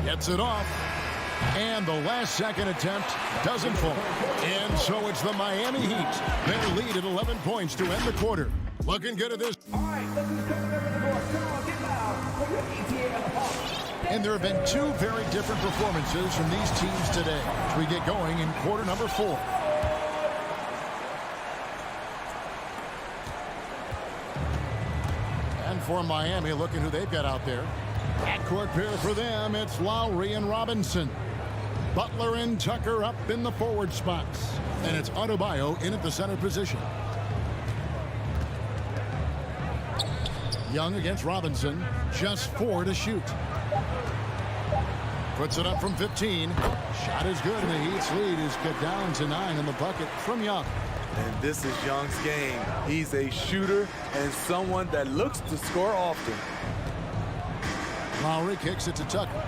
[SPEAKER 7] Gets it off. And the last second attempt doesn't fall. And so it's the Miami Heat. Their lead at 11 points to end the quarter. Looking good at this.
[SPEAKER 4] All right, let's just come to the door. Come on, get loud for your ETL Hawks.
[SPEAKER 7] And there have been 2 very different performances from these teams today as we get going in quarter number 4. And for Miami, looking who they've got out there. Backcourt pair for them, it's Lowry and Robinson. Butler and Tucker up in the forward spots. And it's Adebayo in at the center position. Young against Robinson. Just 4 to shoot. Puts it up from 15. Shot is good, and the Heat's lead is cut down to 9 in the bucket from Young.
[SPEAKER 10] And this is Young's game. He's a shooter and someone that looks to score often.
[SPEAKER 7] Lowry kicks it to Tucker.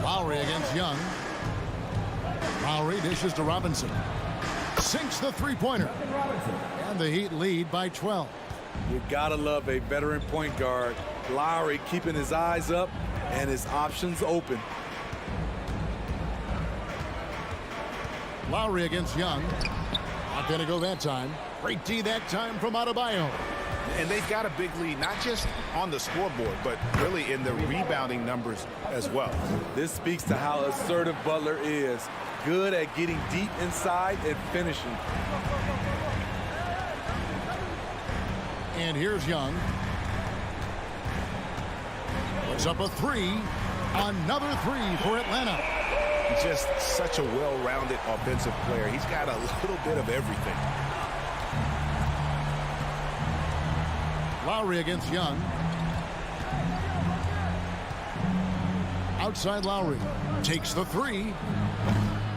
[SPEAKER 7] Lowry against Young. Lowry dishes to Robinson. Sinks the 3-pointer. And the Heat lead by 12.
[SPEAKER 10] You gotta love a veteran point guard. Lowry keeping his eyes up and his options open.
[SPEAKER 7] Lowry against Young. Not going to go that time. Great D that time from Adebayo.
[SPEAKER 8] And they've got a big lead, not just on the scoreboard, but really in the rebounding numbers as well.
[SPEAKER 10] This speaks to how assertive Butler is. Good at getting deep inside and finishing.
[SPEAKER 7] And here's Young. Puts up a 3. Another 3 for Atlanta.
[SPEAKER 8] Just such a well-rounded offensive player. He's got a little bit of everything. Lowry against Young.
[SPEAKER 7] Outside Lowry. Takes the three.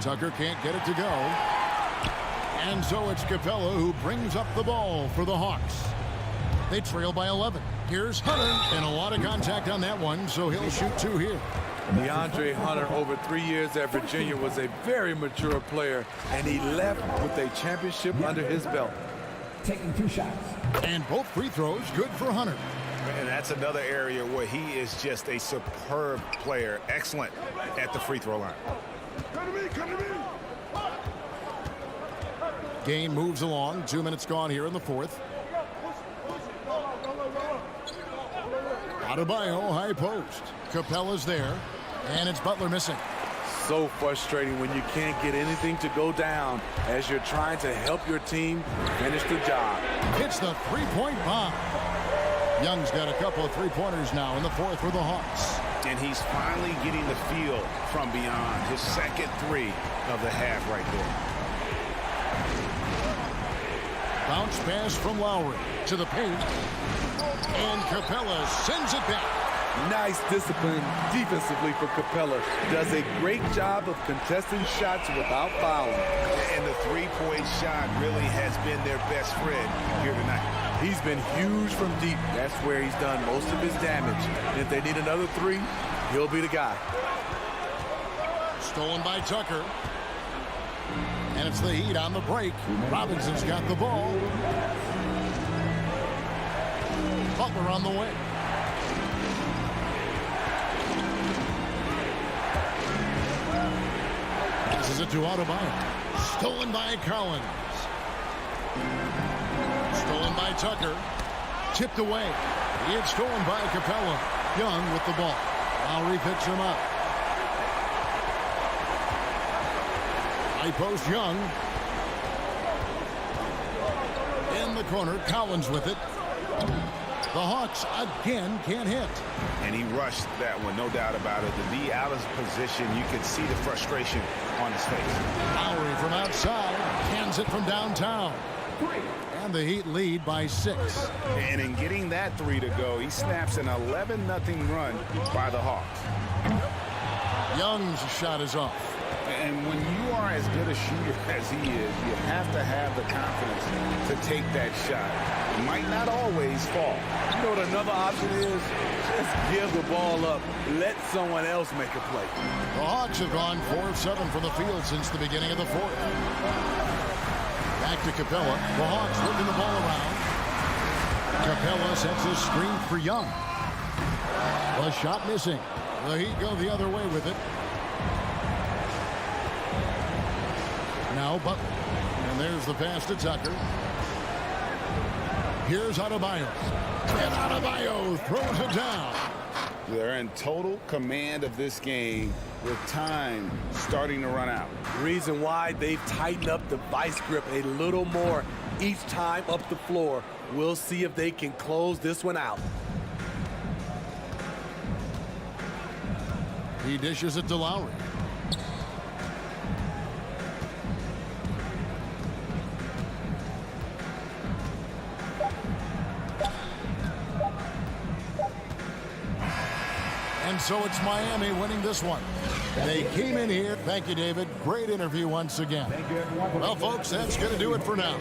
[SPEAKER 7] Tucker can't get it to go. And so it's Capella who brings up the ball for the Hawks. They trail by 11. Here's Hunter, and a lot of contact on that one, so he'll shoot two here.
[SPEAKER 10] DeAndre Hunter, over 3 years at Virginia, was a very mature player, and he left with a championship under his belt.
[SPEAKER 4] Taking 2 shots.
[SPEAKER 7] And both free throws good for Hunter.
[SPEAKER 8] And that's another area where he is just a superb player. Excellent at the free throw line.
[SPEAKER 7] Game moves along. 2 minutes gone here in the fourth. Adebayo, high post. Capella's there, and it's Butler missing.
[SPEAKER 10] So frustrating when you can't get anything to go down as you're trying to help your team finish the job.
[SPEAKER 7] Hits the three-point bomb. Young's got a couple of three-pointers now in the fourth for the Hawks.
[SPEAKER 8] And he's finally getting the feel from beyond. His second three of the half right there.
[SPEAKER 7] Bounce pass from Lowry to the paint. And Capella sends it back.
[SPEAKER 10] Nice discipline defensively for Capella. Does a great job of contesting shots without fouling.
[SPEAKER 8] And the three-point shot really has been their best friend here tonight.
[SPEAKER 10] He's been huge from deep. That's where he's done most of his damage. And if they need another three, he'll be the guy.
[SPEAKER 7] Stolen by Tucker. And it's the Heat on the break. Robinson's got the ball. Butler on the wing. This is it to Adebayo. Stolen by Collins. Stolen by Tucker. Tipped away. He had stolen by Capella. Young with the ball. Lowry picks him up. High post Young. In the corner, Collins with it. The Hawks again can't hit.
[SPEAKER 8] And he rushed that one, no doubt about it. To be out of position, you can see the frustration on his face.
[SPEAKER 7] Lowry from outside, cans it from downtown. And the Heat lead by 6.
[SPEAKER 8] And in getting that three to go, he snaps an 11-0 run by the Hawks.
[SPEAKER 7] Young's shot is off.
[SPEAKER 8] And when you are as good a shooter as he is, you have to have the confidence to take that shot. It might not always fall.
[SPEAKER 10] You know what another option is? Just give the ball up. Let someone else make a play.
[SPEAKER 7] The Hawks have gone 4 of 7 from the field since the beginning of the fourth. Back to Capella. The Hawks working the ball around. Capella sets his screen for Young. The shot missing. The Heat go the other way with it. Now Butler. And there's the pass to Tucker. Here's Adebayo. And Adebayo throws it down.
[SPEAKER 8] They're in total command of this game with time starting to run out.
[SPEAKER 10] Reason why they've tightened up the vice grip a little more each time up the floor. We'll see if they can close this one out.
[SPEAKER 7] He dishes it to Lowry. And so it's Miami winning this one. They came in here. Thank you, David. Great interview once again. Well, folks, that's going to do it for now.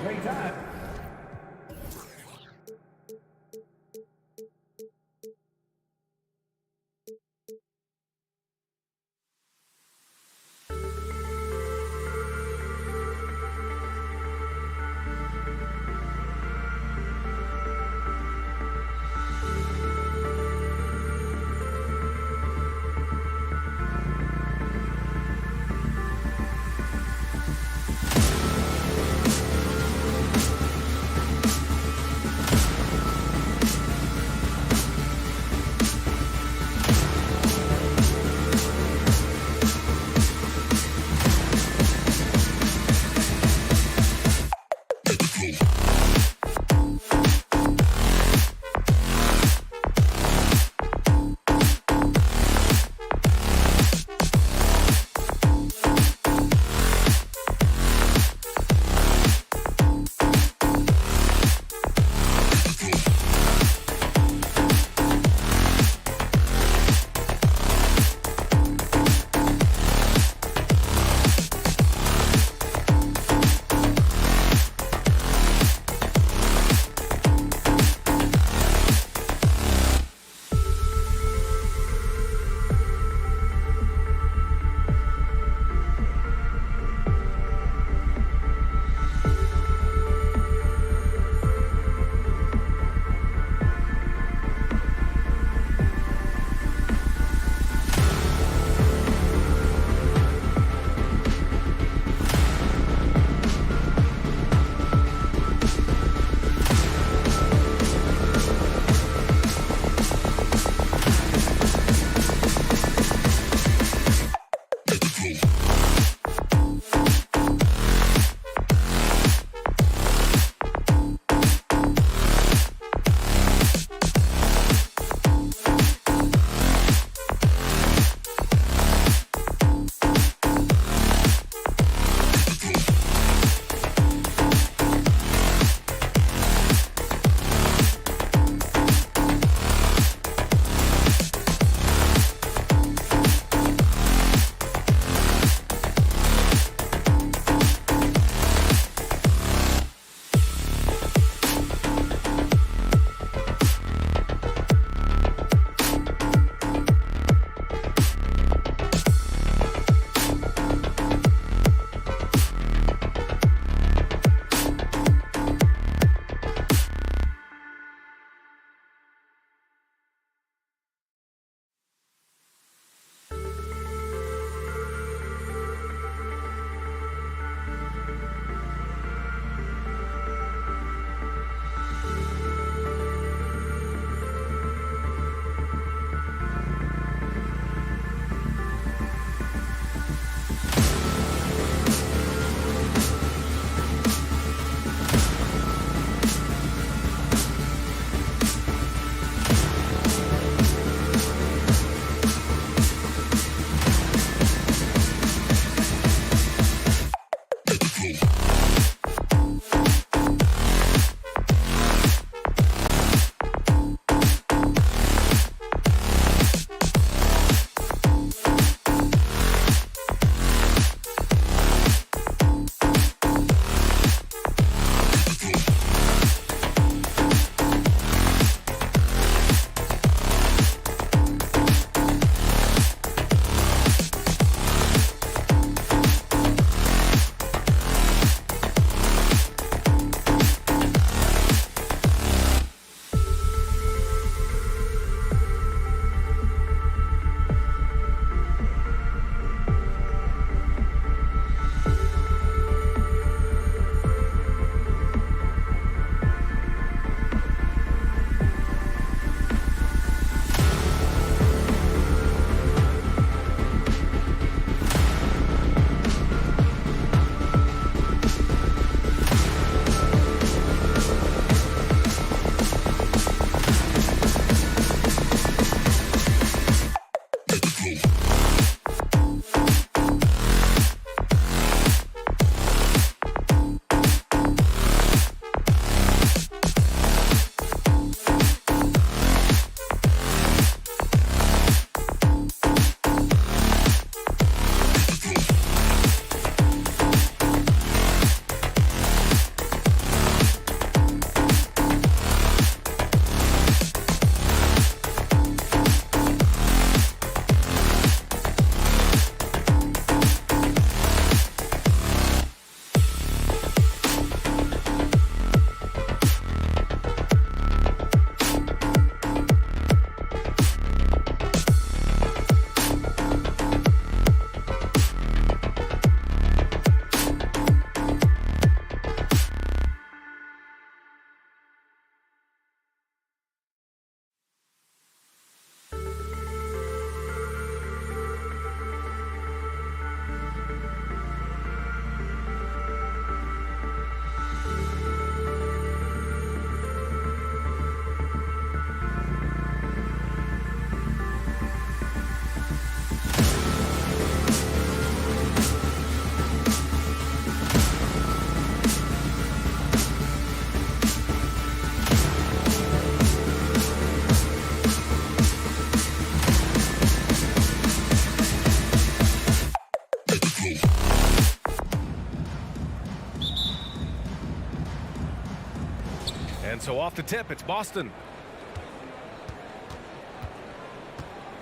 [SPEAKER 3] And so off the tip, it's Boston.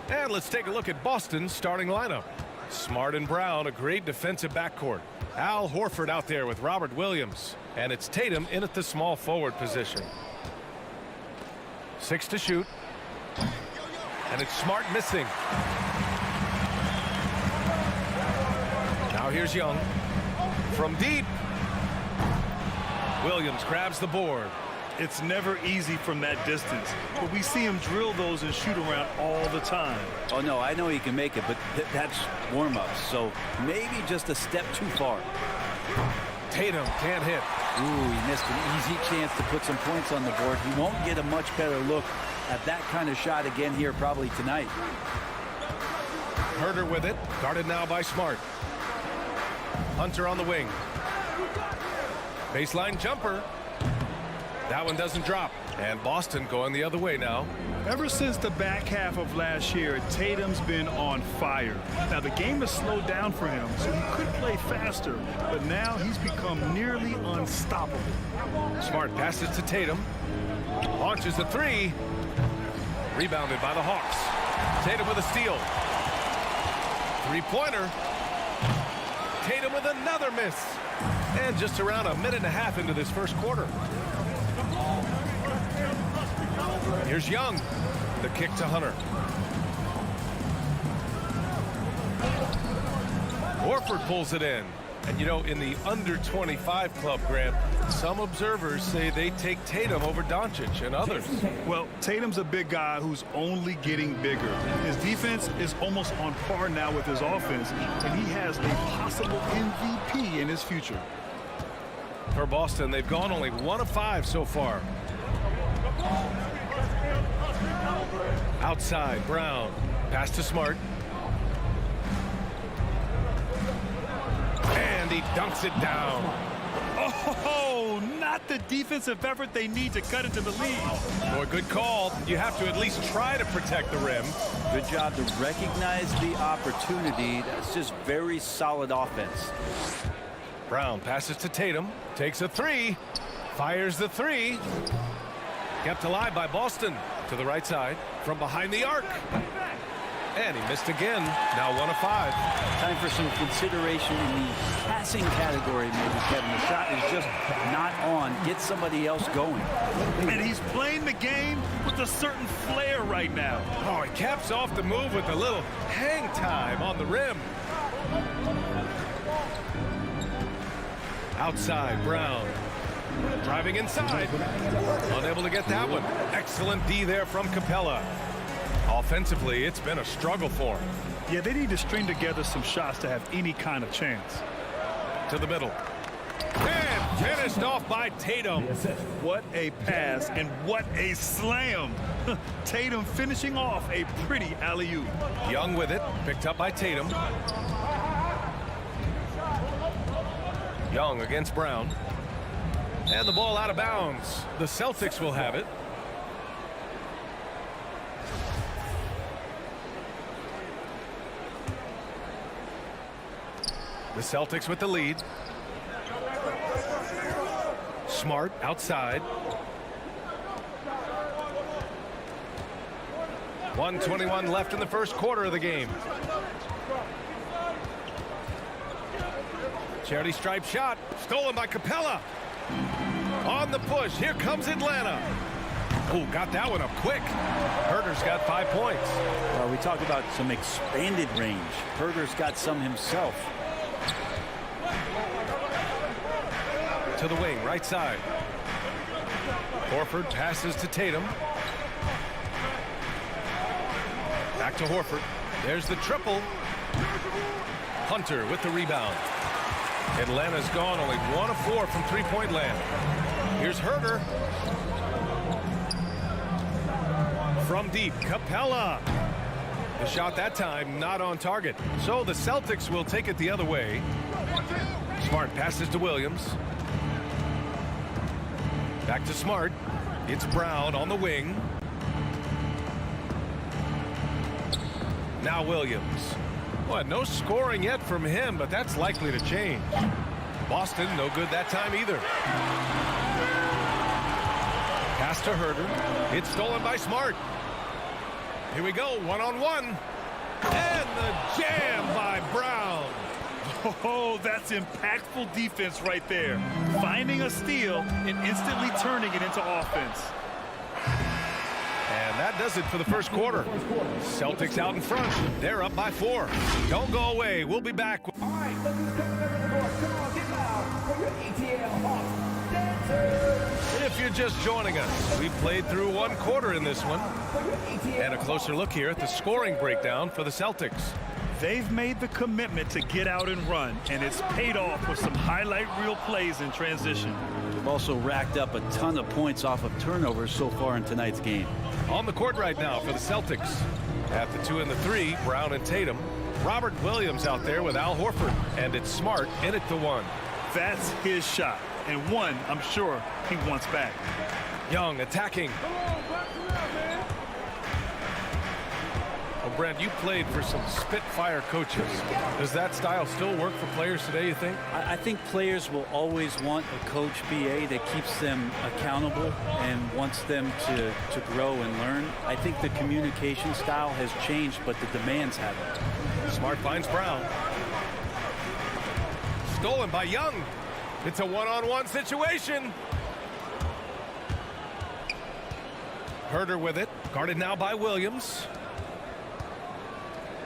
[SPEAKER 3] And let's take a look at Boston's starting lineup. Smart and Brown, a great defensive backcourt. Al Horford out there with Robert Williams. And it's Tatum in at the small forward position. 6 to shoot. And it's Smart missing. Now here's Young. From deep. Williams grabs the board.
[SPEAKER 1] It's never easy from that distance, but we see him drill those and shoot around all the time.
[SPEAKER 11] Oh, no, I know he can make it, but that's warm-ups, so maybe just a step too far.
[SPEAKER 3] Tatum can't hit.
[SPEAKER 11] Ooh, he missed an easy chance to put some points on the board. He won't get a much better look at that kind of shot again here probably tonight.
[SPEAKER 3] Herder with it, guarded now by Smart. Hunter on the wing. Baseline jumper. That one doesn't drop. And Boston going the other way now.
[SPEAKER 1] Ever since the back half of last year, Tatum's been on fire. Now, the game has slowed down for him, so he could play faster, but now he's become nearly unstoppable.
[SPEAKER 3] Smart passes to Tatum. Launches the three. Rebounded by the Hawks. Tatum with a steal. Three-pointer. Tatum with another miss. And just around a minute and a half into this first quarter. Here's Young. The kick to Hunter. Horford pulls it in. And, you know, in the under-25 club, Grant, some observers say they take Tatum over Doncic and others.
[SPEAKER 1] Well, Tatum's a big guy who's only getting bigger. His defense is almost on par now with his offense, and he has a possible MVP in his future.
[SPEAKER 3] For Boston, they've gone only 1 of 5 so far. Outside, Brown. Pass to Smart. And he dunks it down.
[SPEAKER 1] Oh, not the defensive effort they need to cut into the lead.
[SPEAKER 3] Boy, good call. You have to at least try to protect the rim.
[SPEAKER 11] Good job to recognize the opportunity. That's just very solid offense.
[SPEAKER 3] Brown passes to Tatum. Takes a three. Fires the three. Kept alive by Boston. To the right side. From behind the arc. And he missed again. Now 1 of 5.
[SPEAKER 11] Time for some consideration in the passing category, maybe, Kevin. The shot is just not on. Get somebody else going.
[SPEAKER 1] And he's playing the game with a certain flair right now.
[SPEAKER 3] Oh, he caps off the move with a little hang time on the rim. Outside, Brown. Driving inside. Unable to get that one. Excellent D there from Capella. Offensively, it's been a struggle for him.
[SPEAKER 1] Yeah, they need to string together some shots to have any kind of chance.
[SPEAKER 3] To the middle. And finished off by Tatum.
[SPEAKER 1] What a pass and what a slam. Tatum finishing off a pretty alley-oop.
[SPEAKER 3] Young with it. Picked up by Tatum. Young against Brown. And the ball out of bounds. The Celtics will have it. The Celtics with the lead. Smart outside. 1:21 left in the first quarter of the game. Charity stripe shot. Stolen by Capella. On the push. Here comes Atlanta. Oh, got that one up quick. Herder's got 5 points.
[SPEAKER 11] We talk about some expanded range. Herder's got some himself.
[SPEAKER 3] To the wing, right side. Horford passes to Tatum. Back to Horford. There's the triple. Hunter with the rebound. Atlanta's gone only 1 of 4 from three-point land. Here's Herder. From deep, Capella. The shot that time not on target. So the Celtics will take it the other way. Smart passes to Williams. Back to Smart. It's Brown on the wing. Now Williams. Well, no scoring yet from him, but that's likely to change. Boston, no good that time either. Pass to Herder. It's stolen by Smart. Here we go, one-on-one. And the jam by Brown.
[SPEAKER 1] Oh, that's impactful defense right there. Finding a steal and instantly turning it into offense.
[SPEAKER 3] And that does it for the first quarter. Celtics out in front. They're up by 4. Don't go away. We'll be back.
[SPEAKER 4] All right, look who's coming in the door. Come on, get loud for your ETL Hawks dancers.
[SPEAKER 3] If you're just joining us, we've played through one quarter in this one. And a closer look here at the scoring breakdown for the Celtics.
[SPEAKER 1] They've made the commitment to get out and run, and it's paid off with some highlight reel plays in transition.
[SPEAKER 11] They've also racked up a ton of points off of turnovers so far in tonight's game.
[SPEAKER 3] On the court right now for the Celtics. At the 2 and the 3, Brown and Tatum. Robert Williams out there with Al Horford. And it's Smart in at the 1.
[SPEAKER 1] That's his shot, and one I'm sure he wants back.
[SPEAKER 3] Young attacking. Well, Brent, you played for some Spitfire coaches. Does that style still work for players today, you think?
[SPEAKER 11] I think players will always want a coach, BA, that keeps them accountable and wants them to grow and learn. I think the communication style has changed, but the demands haven't.
[SPEAKER 3] Smart finds Brown. Stolen by Young. It's a one-on-one situation. Herder with it. Guarded now by Williams.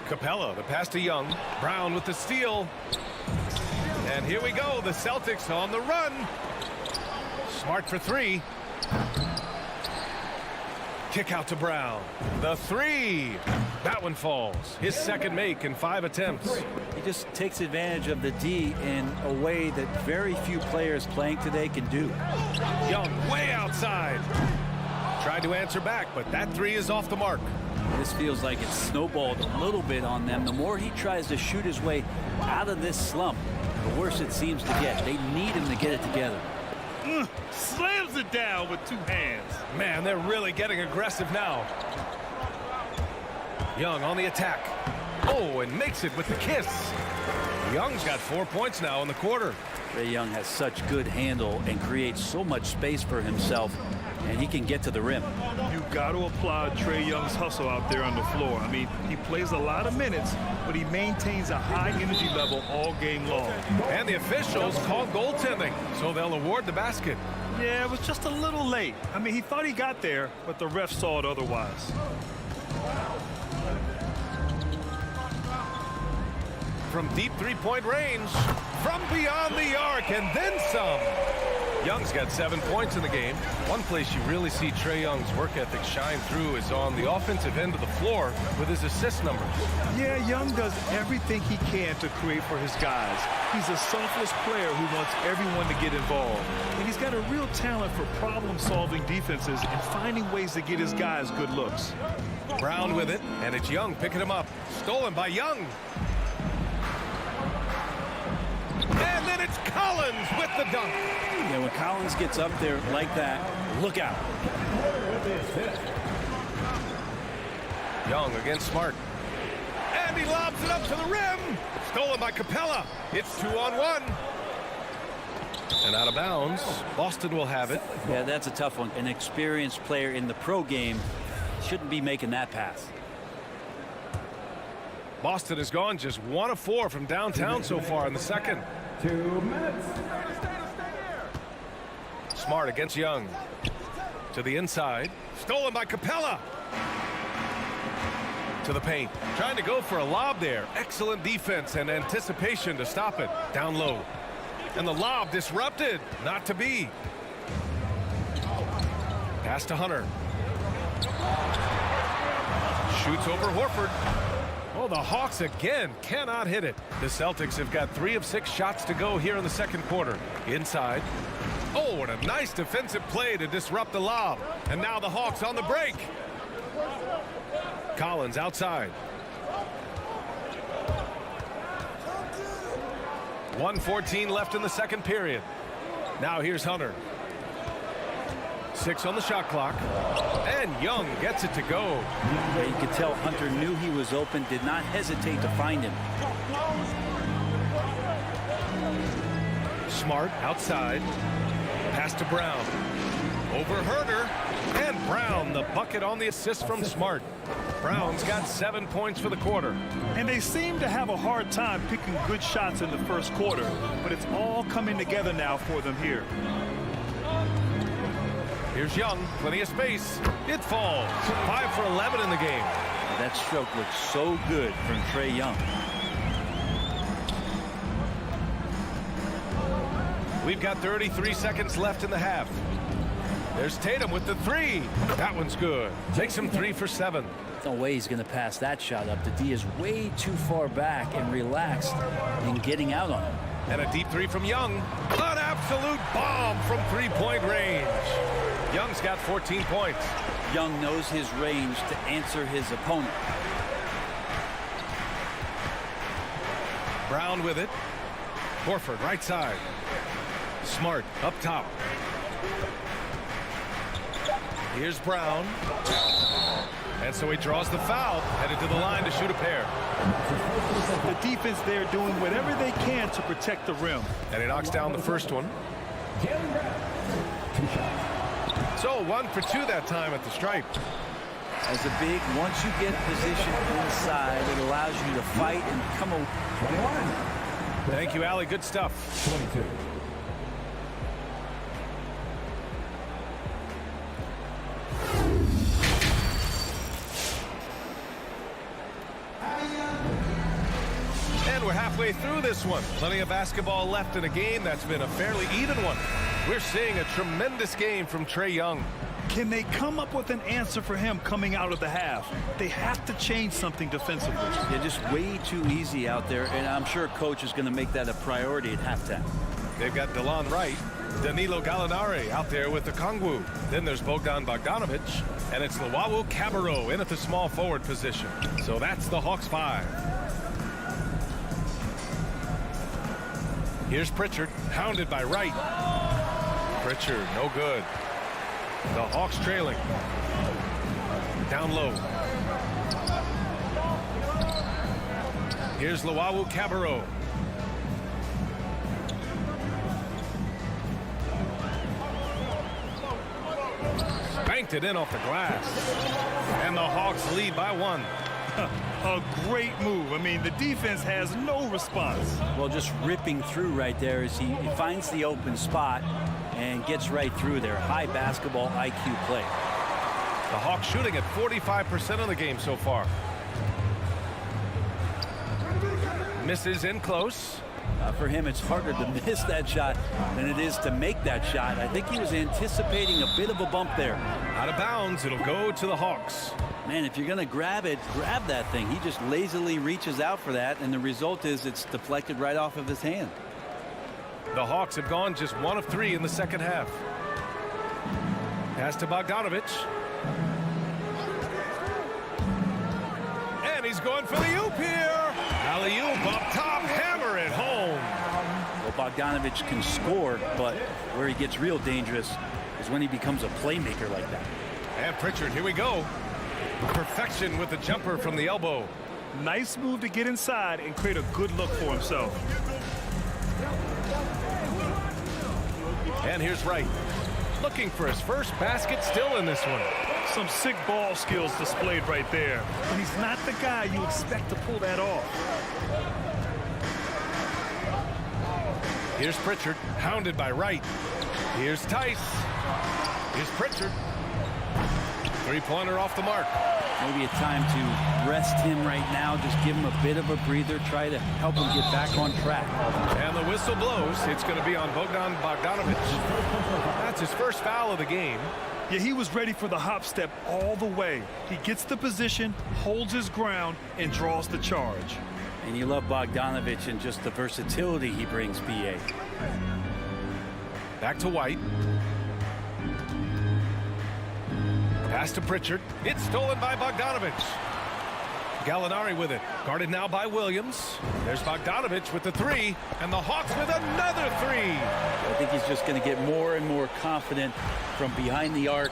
[SPEAKER 3] Capella, the pass to Young. Brown with the steal. And here we go. The Celtics on the run. Smart for 3. Kick out to Brown. The 3. That one falls. His second make in 5 attempts.
[SPEAKER 11] He just takes advantage of the D in a way that very few players playing today can do.
[SPEAKER 3] Young way outside. Tried to answer back, but that 3 is off the mark.
[SPEAKER 11] This feels like it's snowballed a little bit on them. The more he tries to shoot his way out of this slump, the worse it seems to get. They need him to get it together.
[SPEAKER 1] Slams it down with 2 hands.
[SPEAKER 3] Man, they're really getting aggressive now. Young on the attack. Oh, and makes it with the kiss. Young's got 4 points now in the quarter.
[SPEAKER 11] Trae Young has such good handle and creates so much space for himself, and he can get to the rim.
[SPEAKER 1] You got to applaud Trae Young's hustle out there on the floor. I mean, he plays a lot of minutes, but he maintains a high energy level all game long.
[SPEAKER 3] And the officials called goaltending, so they'll award the basket.
[SPEAKER 1] Yeah, it was just a little late. I mean, he thought he got there, but the ref saw it otherwise.
[SPEAKER 3] From deep three-point range, from beyond the arc, and then some. Young's got 7 points in the game. One place you really see Trae Young's work ethic shine through is on the offensive end of the floor with his assist numbers.
[SPEAKER 1] Yeah, Young does everything he can to create for his guys. He's a selfless player who wants everyone to get involved. And he's got a real talent for problem-solving defenses and finding ways to get his guys good looks.
[SPEAKER 3] Brown with it, and it's Young picking him up. Stolen by Young. And then it's Collins with the dunk.
[SPEAKER 11] Yeah, when Collins gets up there like that, look out.
[SPEAKER 3] Young against Smart. And he lobs it up to the rim. Stolen by Capella. It's 2-on-1. And out of bounds. Boston will have it.
[SPEAKER 11] Yeah, that's a tough one. An experienced player in the pro game shouldn't be making that pass.
[SPEAKER 3] Boston has gone just 1 of 4 from downtown so far in the second.
[SPEAKER 4] 2 minutes.
[SPEAKER 3] Smart against Young. To the inside. Stolen by Capella. To the paint. Trying to go for a lob there. Excellent defense and anticipation to stop it. Down low. And the lob disrupted. Not to be. Pass to Hunter. Shoots over Horford. Oh, the Hawks again cannot hit it. The Celtics have got 3 of 6 shots to go here in the second quarter. Inside. Oh, and a nice defensive play to disrupt the lob. And now the Hawks on the break. Collins outside. 1:14 left in the second period. Now here's Hunter. 6 on the shot clock. And Young gets it to go.
[SPEAKER 11] Yeah, you could tell Hunter knew he was open, did not hesitate to find him.
[SPEAKER 3] Smart outside. Pass to Brown. Over Herder. And Brown, the bucket on the assist from Smart. Brown's got 7 points for the quarter.
[SPEAKER 1] And they seem to have a hard time picking good shots in the first quarter, but it's all coming together now for them here.
[SPEAKER 3] Here's Young, plenty of space. It falls. 5 for 11 in the game.
[SPEAKER 11] That stroke looks so good from Trae Young.
[SPEAKER 3] We've got 33 seconds left in the half. There's Tatum with the three. That one's good. Takes him 3 for 7.
[SPEAKER 11] No way he's going to pass that shot up. The D is way too far back and relaxed in getting out on him.
[SPEAKER 3] And a deep three from Young. An absolute bomb from three-point range. Young's got 14 points.
[SPEAKER 11] Young knows his range to answer his opponent.
[SPEAKER 3] Brown with it. Horford right side. Smart up top. Here's Brown. And so he draws the foul, headed to the line to shoot a pair.
[SPEAKER 1] The defense there doing whatever they can to protect the rim.
[SPEAKER 3] And he knocks down the first one. So 1 for 2 that time at the stripe.
[SPEAKER 11] As a big, once you get positioned inside, it allows you to fight and come over.
[SPEAKER 3] Thank you, Allie. Good stuff.
[SPEAKER 4] 22.
[SPEAKER 3] And we're halfway through this one. Plenty of basketball left in a game that's been a fairly even one. We're seeing a tremendous game from Trae Young.
[SPEAKER 1] Can they come up with an answer for him coming out of the half? They have to change something defensively.
[SPEAKER 11] They're just way too easy out there, and I'm sure coach is going to make that a priority at halftime.
[SPEAKER 3] They've got DeLon Wright, Danilo Gallinari out there with the Kongwu. Then there's Bogdan Bogdanovic, and it's Luwawu Cabarrot in at the small forward position. So that's the Hawks 5. Here's Pritchard, hounded by Wright. Pritchard, no good. The Hawks trailing. Down low. Here's Luwawu Cabarrot. Banked it in off the glass. And the Hawks lead by 1.
[SPEAKER 1] A great move. I mean, the defense has no response.
[SPEAKER 11] Well, just ripping through right there as he finds the open spot and gets right through there. High basketball IQ play.
[SPEAKER 3] The Hawks shooting at 45% of the game so far. Misses in close.
[SPEAKER 11] For him, it's harder to miss that shot than it is to make that shot. I think he was anticipating a bit of a bump there.
[SPEAKER 3] Out of bounds, it'll go to the Hawks.
[SPEAKER 11] Man, if you're going to grab it, grab that thing. He just lazily reaches out for that, and the result is it's deflected right off of his hand.
[SPEAKER 3] The Hawks have gone just 1 of 3 in the second half. Pass to Bogdanovic. And he's going for the oop here. Alley-oop up top, hammer it home.
[SPEAKER 11] Well, Bogdanovic can score, but where he gets real dangerous is when he becomes a playmaker like that.
[SPEAKER 3] And Pritchard, here we go. Perfection with the jumper from the elbow.
[SPEAKER 1] Nice move to get inside and create a good look for himself.
[SPEAKER 3] And here's Wright. Looking for his first basket still in this one.
[SPEAKER 1] Some sick ball skills displayed right there. And he's not the guy you expect to pull that off.
[SPEAKER 3] Here's Pritchard, hounded by Wright. Here's Tice. Here's Pritchard. Three-pointer off the mark.
[SPEAKER 11] Maybe a time to rest him right now. Just give him a bit of a breather. Try to help him get back on track.
[SPEAKER 3] And the whistle blows. It's going to be on Bogdan Bogdanovic. That's his first foul of the game.
[SPEAKER 1] Yeah, he was ready for the hop step all the way. He gets the position, holds his ground, and draws the charge.
[SPEAKER 11] And you love Bogdanovic and just the versatility he brings, BA.
[SPEAKER 3] Back to White. Pass to Pritchard. It's stolen by Bogdanovic. Gallinari with it. Guarded now by Williams. There's Bogdanovic with the three. And the Hawks with another three.
[SPEAKER 11] I think he's just going to get more and more confident from behind the arc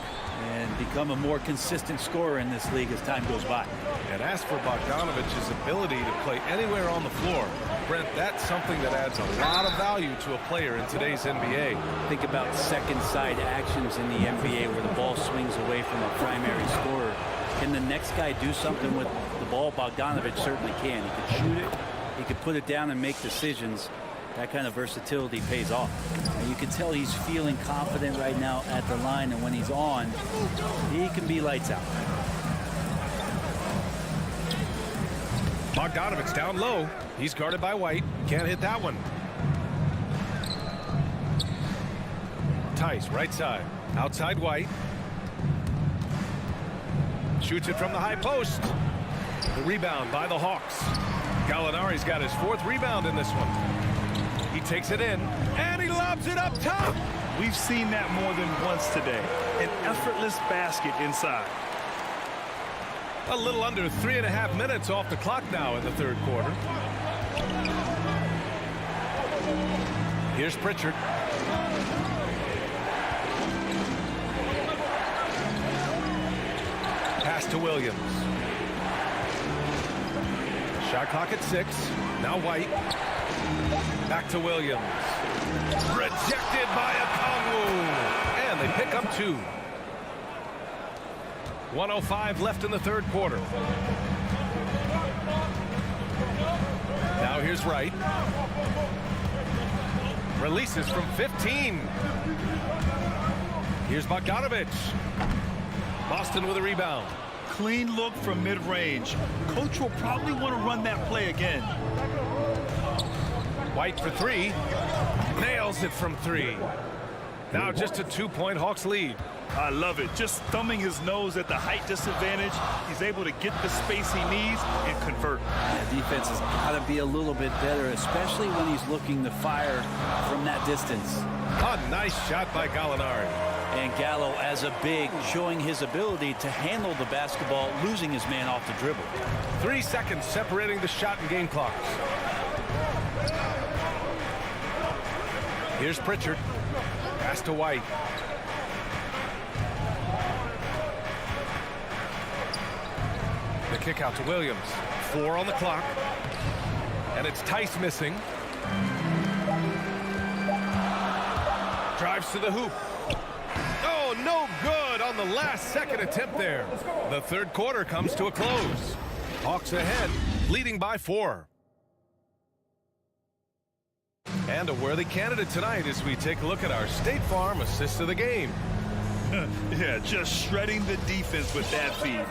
[SPEAKER 11] and become a more consistent scorer in this league as time goes by.
[SPEAKER 3] And as for Bogdanovic's ability to play anywhere on the floor, Brent, that's something that adds a lot of value to a player in today's NBA.
[SPEAKER 11] Think about second side actions in the NBA where the ball swings away from a primary scorer. Can the next guy do something with the ball? Bogdanovic certainly can. He could shoot it, he could put it down and make decisions. That kind of versatility pays off. And you can tell he's feeling confident right now at the line, and when he's on, he can be lights out.
[SPEAKER 3] Bogdanovic down low. He's guarded by White. Can't hit that one. Tice, right side. Outside White. Shoots it from the high post. The rebound by the Hawks. Gallinari's got his 4th rebound in this one. He takes it in, and he lobs it up top.
[SPEAKER 1] We've seen that more than once today. An effortless basket inside.
[SPEAKER 3] A little under 3.5 minutes off the clock now in the 3rd quarter. Here's Pritchard. Pass to Williams. Shot clock at 6. Now White. Back to Williams. Rejected by Okongwu. And they pick up 2. 1:05 left in the 3rd quarter. Now here's Wright. Releases from 15. Here's Bogdanovic. Boston with a rebound.
[SPEAKER 1] Clean look from mid-range. Coach will probably want to run that play again.
[SPEAKER 3] White for 3. Nails it from 3. Now just a 2-point Hawks lead.
[SPEAKER 1] I love it. Just thumbing his nose at the height disadvantage. He's able to get the space he needs and convert.
[SPEAKER 11] Yeah, defense has got to be a little bit better, especially when he's looking to fire from that distance.
[SPEAKER 3] A nice shot by Gallinari.
[SPEAKER 11] And Gallo, as a big, showing his ability to handle the basketball, losing his man off the dribble.
[SPEAKER 3] 3 seconds separating the shot and game clocks. Here's Pritchard. Pass to White. The kick out to Williams. 4 on the clock. And it's Tice missing. Drives to the hoop. Oh, no good on the last second attempt there. The 3rd quarter comes to a close. Hawks ahead, leading by 4. And a worthy candidate tonight as we take a look at our State Farm assist of the game.
[SPEAKER 1] Yeah, just shredding the defense with that feed.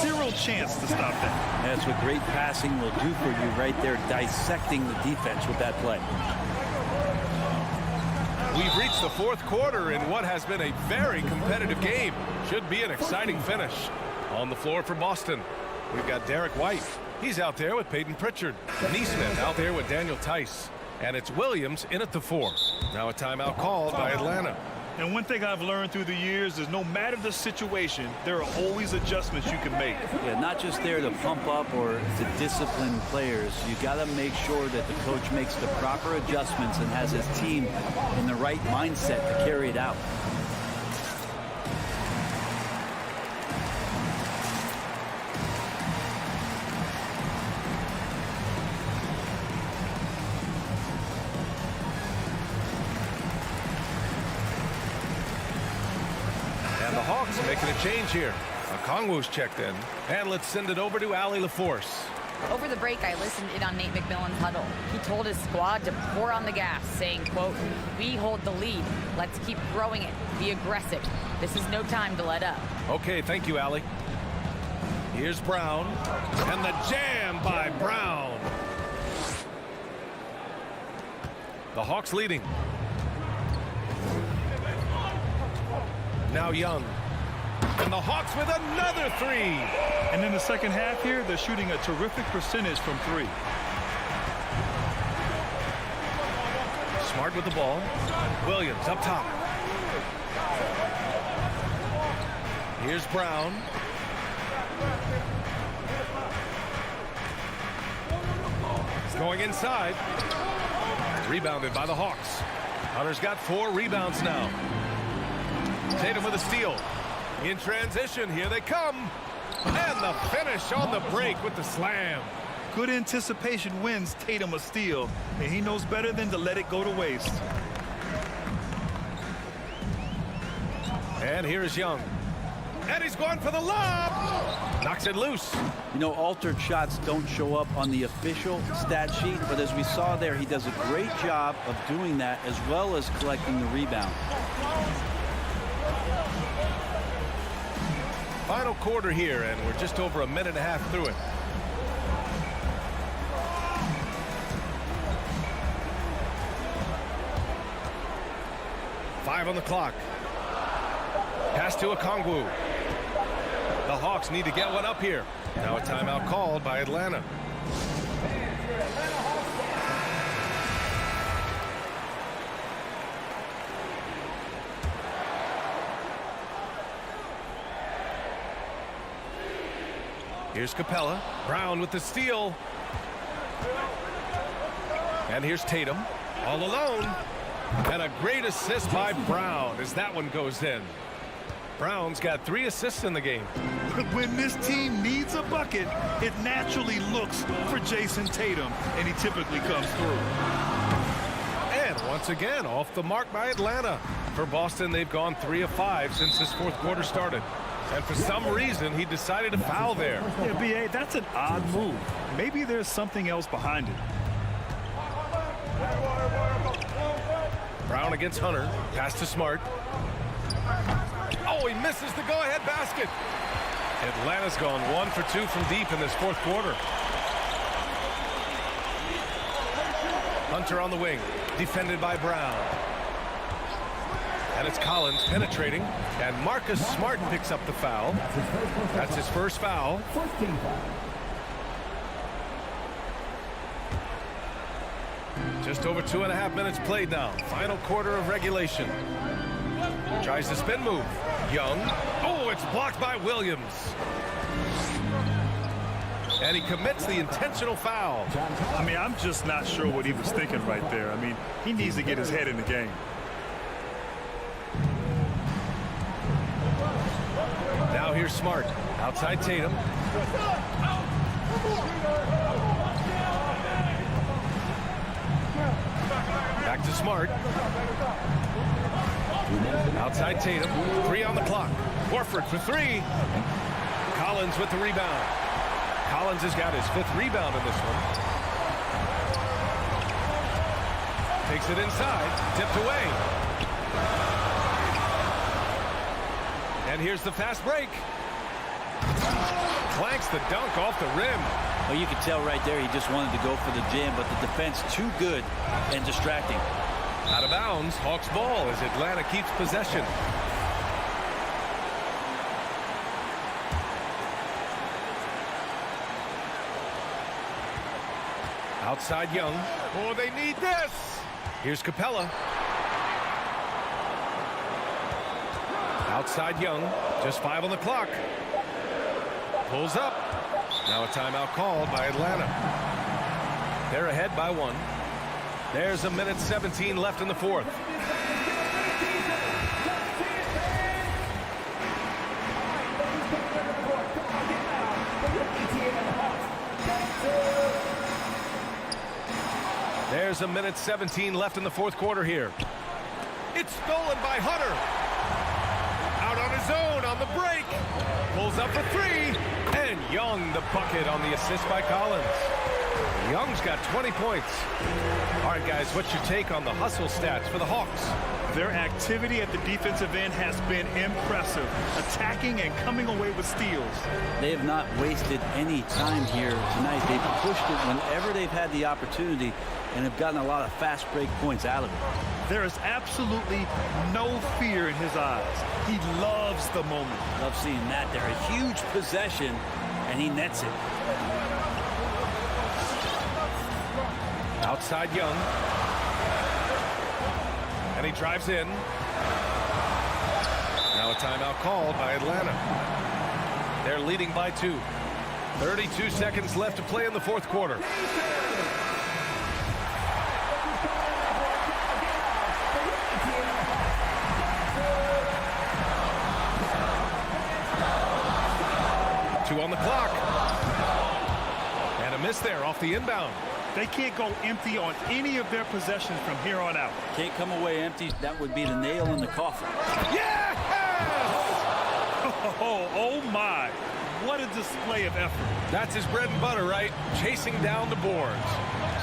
[SPEAKER 1] Zero chance to stop that.
[SPEAKER 11] That's what great passing will do for you right there, dissecting the defense with that play.
[SPEAKER 3] We've reached the 4th quarter in what has been a very competitive game. Should be an exciting finish. On the floor for Boston, we've got Derek White. He's out there with Peyton Pritchard. Neesmith out there with Daniel Tice. And it's Williams in at the 4. Now a timeout called by Atlanta.
[SPEAKER 1] And one thing I've learned through the years is no matter the situation, there are always adjustments you can make.
[SPEAKER 11] Yeah, not just there to pump up or to discipline players. You got to make sure that the coach makes the proper adjustments and has his team in the right mindset to carry it out.
[SPEAKER 3] Making a change here. Okongwu's checked in. And let's send it over to Allie LaForce.
[SPEAKER 5] Over the break, I listened in on Nate McMillan's huddle. He told his squad to pour on the gas, saying, quote, "We hold the lead. Let's keep growing it. Be aggressive. This is no time to let up."
[SPEAKER 3] Okay, thank you, Allie. Here's Brown. And the jam by Brown. The Hawks leading. Now Young. And the Hawks with another 3.
[SPEAKER 1] And in the second half here, they're shooting a terrific percentage from 3.
[SPEAKER 3] Smart with the ball. Williams up top. Here's Brown. Going inside. Rebounded by the Hawks. Hunter's got 4 rebounds now. Tatum with a steal. In transition, here they come. And the finish on the break with the slam.
[SPEAKER 1] Good anticipation wins Tatum a steal, and he knows better than to let it go to waste.
[SPEAKER 3] And here's Young. And he's going for the lob. Knocks it loose.
[SPEAKER 11] You know, altered shots don't show up on the official stat sheet, but as we saw there, he does a great job of doing that as well as collecting the rebound.
[SPEAKER 3] Final quarter here, and we're just over a minute and a half through it. Five on the clock. Pass to Okongwu. The Hawks need to get one up here. Now a timeout called by Atlanta. Here's Capella. Brown with the steal. And here's Tatum. All alone. And a great assist by Brown as that one goes in. Brown's got 3 assists in the game.
[SPEAKER 1] When this team needs a bucket, it naturally looks for Jason Tatum, and he typically comes through.
[SPEAKER 3] And once again, off the mark by Atlanta. For Boston, they've gone 3 of 5 since this fourth quarter started. And for some reason, he decided to foul there.
[SPEAKER 1] Yeah, B.A., that's an odd move. Maybe there's something else behind it.
[SPEAKER 3] Brown against Hunter. Pass to Smart. Oh, he misses the go-ahead basket. Atlanta's gone 1 for 2 from deep in this fourth quarter. Hunter on the wing, defended by Brown. And it's Collins penetrating, and Marcus Smart picks up the foul. That's his first foul. Just over 2.5 minutes played now. Final quarter of regulation. Tries the spin move. Young. Oh, it's blocked by Williams. And he commits the intentional foul.
[SPEAKER 1] I mean, I'm just not sure what he was thinking right there. I mean, he needs to get his head in the game.
[SPEAKER 3] Now here's Smart. Outside Tatum. Back to Smart. Outside Tatum. 3 on the clock. Horford for 3. Collins with the rebound. Collins has got his 5th rebound in this one. Takes it inside. Tipped away. And here's the fast break. Clanks the dunk off the rim.
[SPEAKER 11] Well, you could tell right there he just wanted to go for the jam, but the defense too good and distracting.
[SPEAKER 3] Out of bounds, Hawks ball as Atlanta keeps possession. Outside Young. Oh, they need this. Here's Capella. Outside Young. Just 5 on the clock. Pulls up. Now a timeout called by Atlanta. They're ahead by 1. There's a minute 17 left in the fourth. There's a minute 17 left in the fourth quarter here. It's stolen by Hunter. Out on his own on the break. Pulls up for 3. And Young the bucket on the assist by Collins. Young's got 20 points. All right, guys, what's your take on the hustle stats for the Hawks?
[SPEAKER 1] Their activity at the defensive end has been impressive, attacking and coming away with steals.
[SPEAKER 11] They have not wasted any time here tonight. They've pushed it whenever they've had the opportunity and have gotten a lot of fast break points out of it.
[SPEAKER 1] There is absolutely no fear in his eyes. He loves the moment.
[SPEAKER 11] Love seeing that there. A huge possession, and he nets it.
[SPEAKER 3] Outside Young. And he drives in. Now a timeout called by Atlanta. They're leading by 2. 32 seconds left to play in the fourth quarter. Two on the clock. And a miss miss there off the inbound.
[SPEAKER 1] They can't go empty on any of their possessions from here on out.
[SPEAKER 11] Can't come away empty. That would be the nail in the coffin.
[SPEAKER 3] Yes!
[SPEAKER 1] Oh my. What a display of effort.
[SPEAKER 3] That's his bread and butter, right? Chasing down the boards.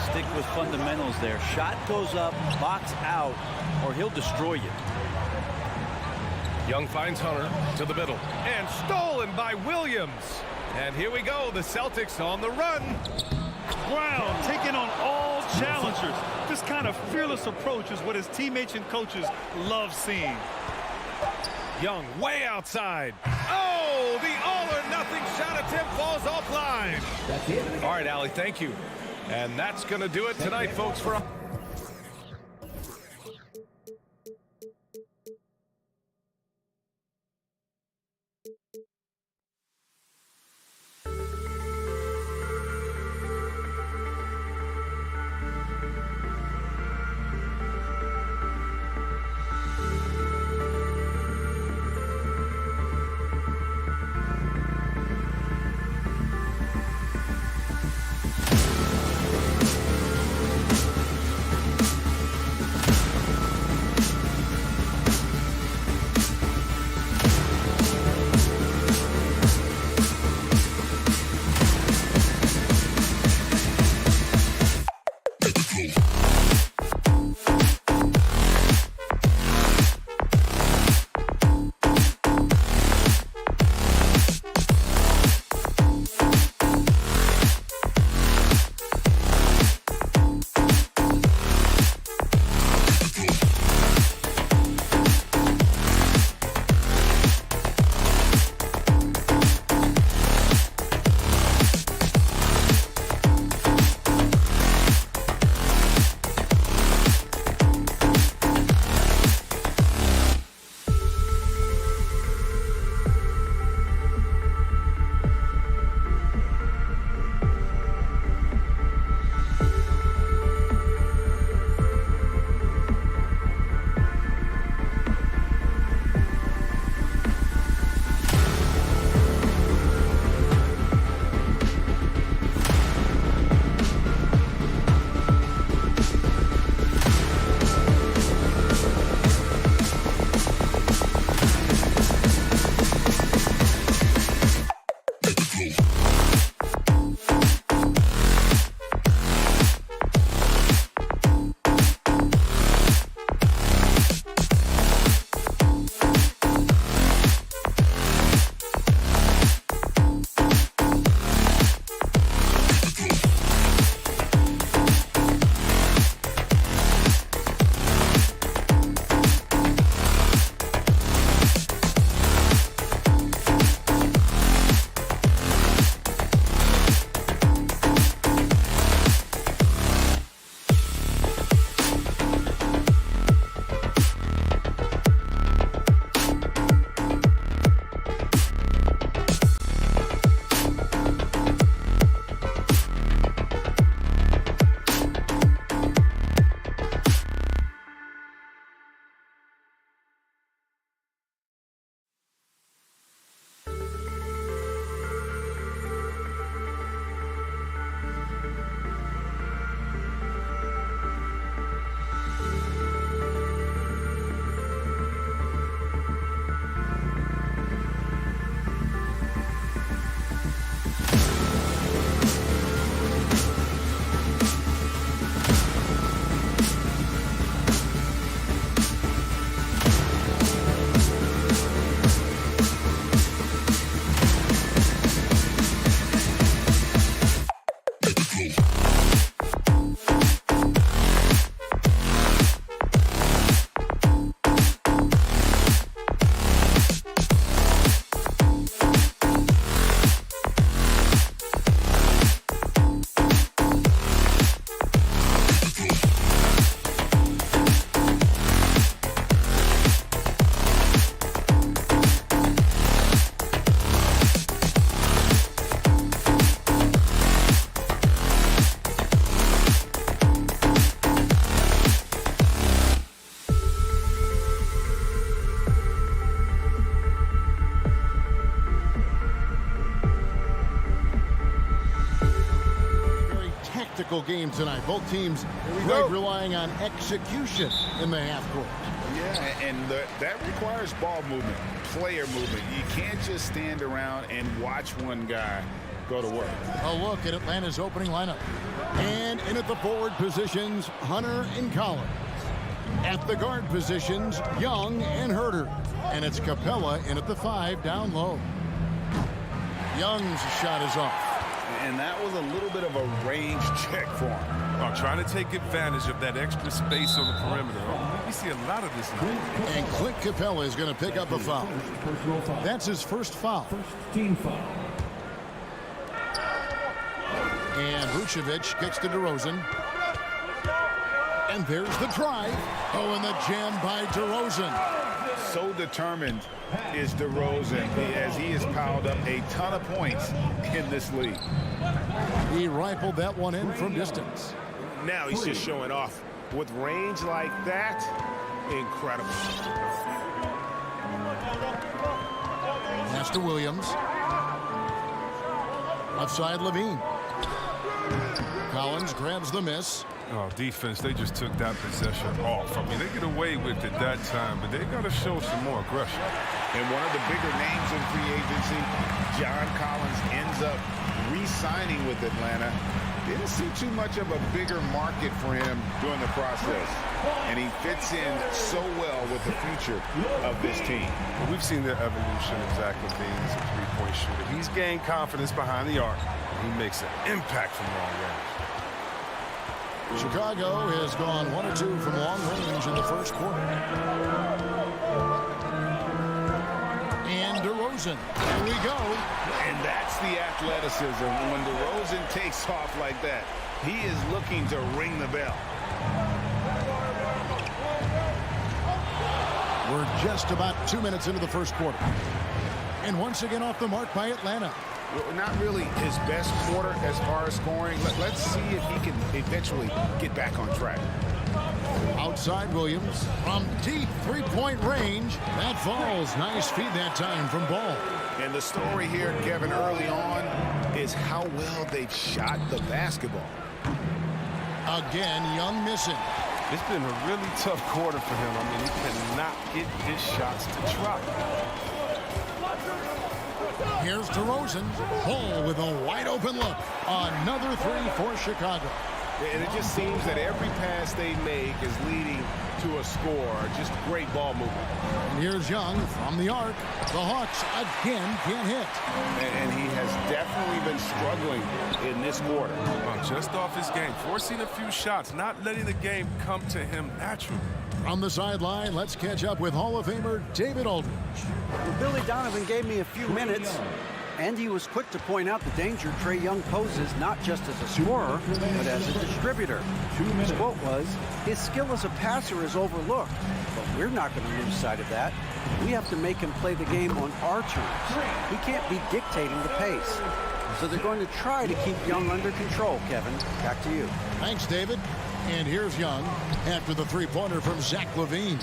[SPEAKER 11] Stick with fundamentals there. Shot goes up, box out, or he'll destroy you.
[SPEAKER 3] Young finds Hunter to the middle. And stolen by Williams. And here we go. The Celtics on the run.
[SPEAKER 1] Brown taking on all challengers. This kind of fearless approach is what his teammates and coaches love seeing.
[SPEAKER 3] Young way outside. Oh, the all-or-nothing shot attempt falls offline.
[SPEAKER 4] That's it.
[SPEAKER 3] All right, Allie, thank you. And that's going to do it tonight, folks, for
[SPEAKER 7] physical game tonight. Both teams relying on execution in the half court.
[SPEAKER 9] Yeah, and that requires ball movement, player movement. You can't just stand around and watch one guy go to work.
[SPEAKER 7] A look at Atlanta's opening lineup. And in at the forward positions, Hunter and Collins. At the guard positions, Young and Herter. And it's Capella in at the 5 down low. Young's shot is off.
[SPEAKER 9] And that was a little bit of a range check for him.
[SPEAKER 2] Trying to take advantage of that extra space on the perimeter. We see a lot of this now.
[SPEAKER 7] And Clint Capella is going to pick up a foul. That's his first foul.
[SPEAKER 4] First team foul.
[SPEAKER 7] And Vucevic kicks to DeRozan. And there's the drive. Oh, and the jam by DeRozan.
[SPEAKER 9] So determined is DeRozan as he has piled up a ton of points in this league.
[SPEAKER 7] He rifled that one in from distance.
[SPEAKER 8] Now he's just showing off. With range like that, incredible.
[SPEAKER 7] Pass to Williams. Left side, Levine. Collins grabs the miss.
[SPEAKER 2] Oh, defense, they just took that possession off. I mean, they get away with it that time, but they got to show some more aggression.
[SPEAKER 9] And one of the bigger names in free agency, John Collins, ends up re-signing with Atlanta. Didn't see too much of a bigger market for him during the process. And he fits in so well with the future of this team.
[SPEAKER 2] Well, we've seen the evolution of Zach LaVine as a three-point shooter. He's gained confidence behind the arc. He makes an impact from long range.
[SPEAKER 7] Chicago has gone 1 or 2 from long range in the first quarter. And DeRozan. Here we go.
[SPEAKER 9] And that's the athleticism. When DeRozan takes off like that, he is looking to ring the bell.
[SPEAKER 7] We're just about 2 minutes into the first quarter. And once again off the mark by Atlanta.
[SPEAKER 9] Not really his best quarter as far as scoring. Let's see if he can eventually get back on track.
[SPEAKER 7] Outside Williams from deep three-point range. That falls. Nice feed that time from Ball.
[SPEAKER 9] And the story here, Kevin, early on is how well they've shot the basketball.
[SPEAKER 7] Again, Young missing.
[SPEAKER 2] It's been a really tough quarter for him. I mean, he cannot get his shots to drop.
[SPEAKER 7] Here's DeRozan. Ball with a wide-open look. Another 3 for Chicago.
[SPEAKER 8] And it just seems that every pass they make is leading to a score. Just great ball movement.
[SPEAKER 7] And here's Young from the arc. The Hawks again can't hit.
[SPEAKER 9] And he has definitely been struggling in this quarter.
[SPEAKER 2] Just off his game, forcing a few shots, not letting the game come to him naturally.
[SPEAKER 7] From the sideline, let's catch up with Hall of Famer David Aldridge.
[SPEAKER 12] Well, Billy Donovan gave me a few minutes, and he was quick to point out the danger Trae Young poses not just as a scorer, but as a distributor. His quote was, "His skill as a passer is overlooked, but we're not going to lose sight of that. We have to make him play the game on our terms. He can't be dictating the pace." So they're going to try to keep Young under control, Kevin. Back to you.
[SPEAKER 7] Thanks, David. And here's Young after the three-pointer from Zach LaVine.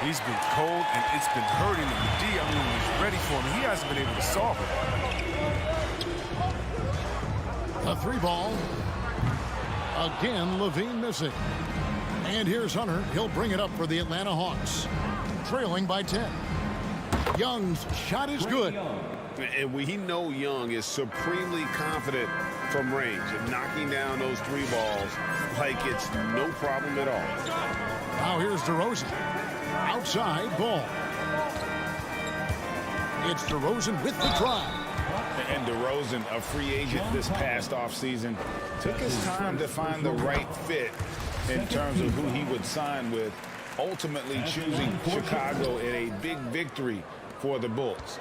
[SPEAKER 2] He's been cold, and it's been hurting him. D, I mean, he's ready for him. He hasn't been able to solve it.
[SPEAKER 7] A 3-ball. Again, LaVine missing. And here's Hunter. He'll bring it up for the Atlanta Hawks. Trailing by 10. Young's shot is good.
[SPEAKER 9] And we know Young is supremely confident from range and knocking down those 3 balls like it's no problem at all.
[SPEAKER 7] Now here's DeRozan. Outside Ball. It's DeRozan with the drive.
[SPEAKER 9] And DeRozan, a free agent this past offseason, took his time to find the right fit in terms of who he would sign with, ultimately choosing Chicago in a big victory for the Bulls.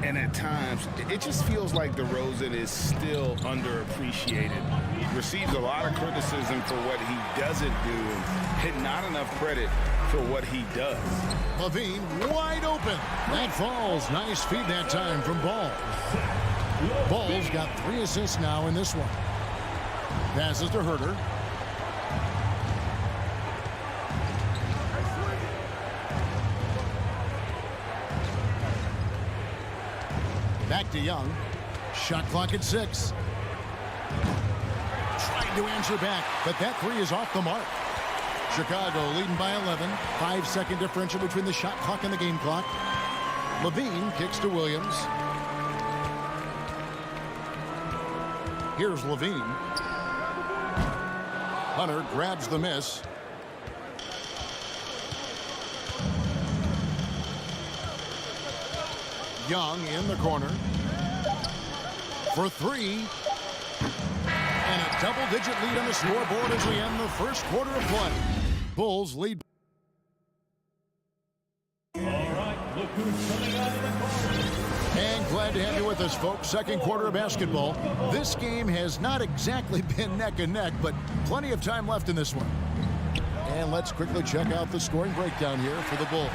[SPEAKER 9] And at times, it just feels like DeRozan is still underappreciated. He receives a lot of criticism for what he doesn't do and not enough credit for what he does.
[SPEAKER 7] LaVine wide open. That falls. Nice feed that time from Ball. Ball's got 3 assists now in this one. Passes to Herter. Back to Young. Shot clock at 6. Tried to answer back, but that three is off the mark. Chicago leading by 11. 5-second differential between the shot clock and the game clock. Levine kicks to Williams. Here's Levine. Hunter grabs the miss. Young in the corner for three. And a double-digit lead on the scoreboard as we end the first quarter of play. Bulls lead. And glad to have you with us, folks. Second quarter of basketball. This game has not exactly been neck and neck, but plenty of time left in this one. And let's quickly check out the scoring breakdown here for the Bulls.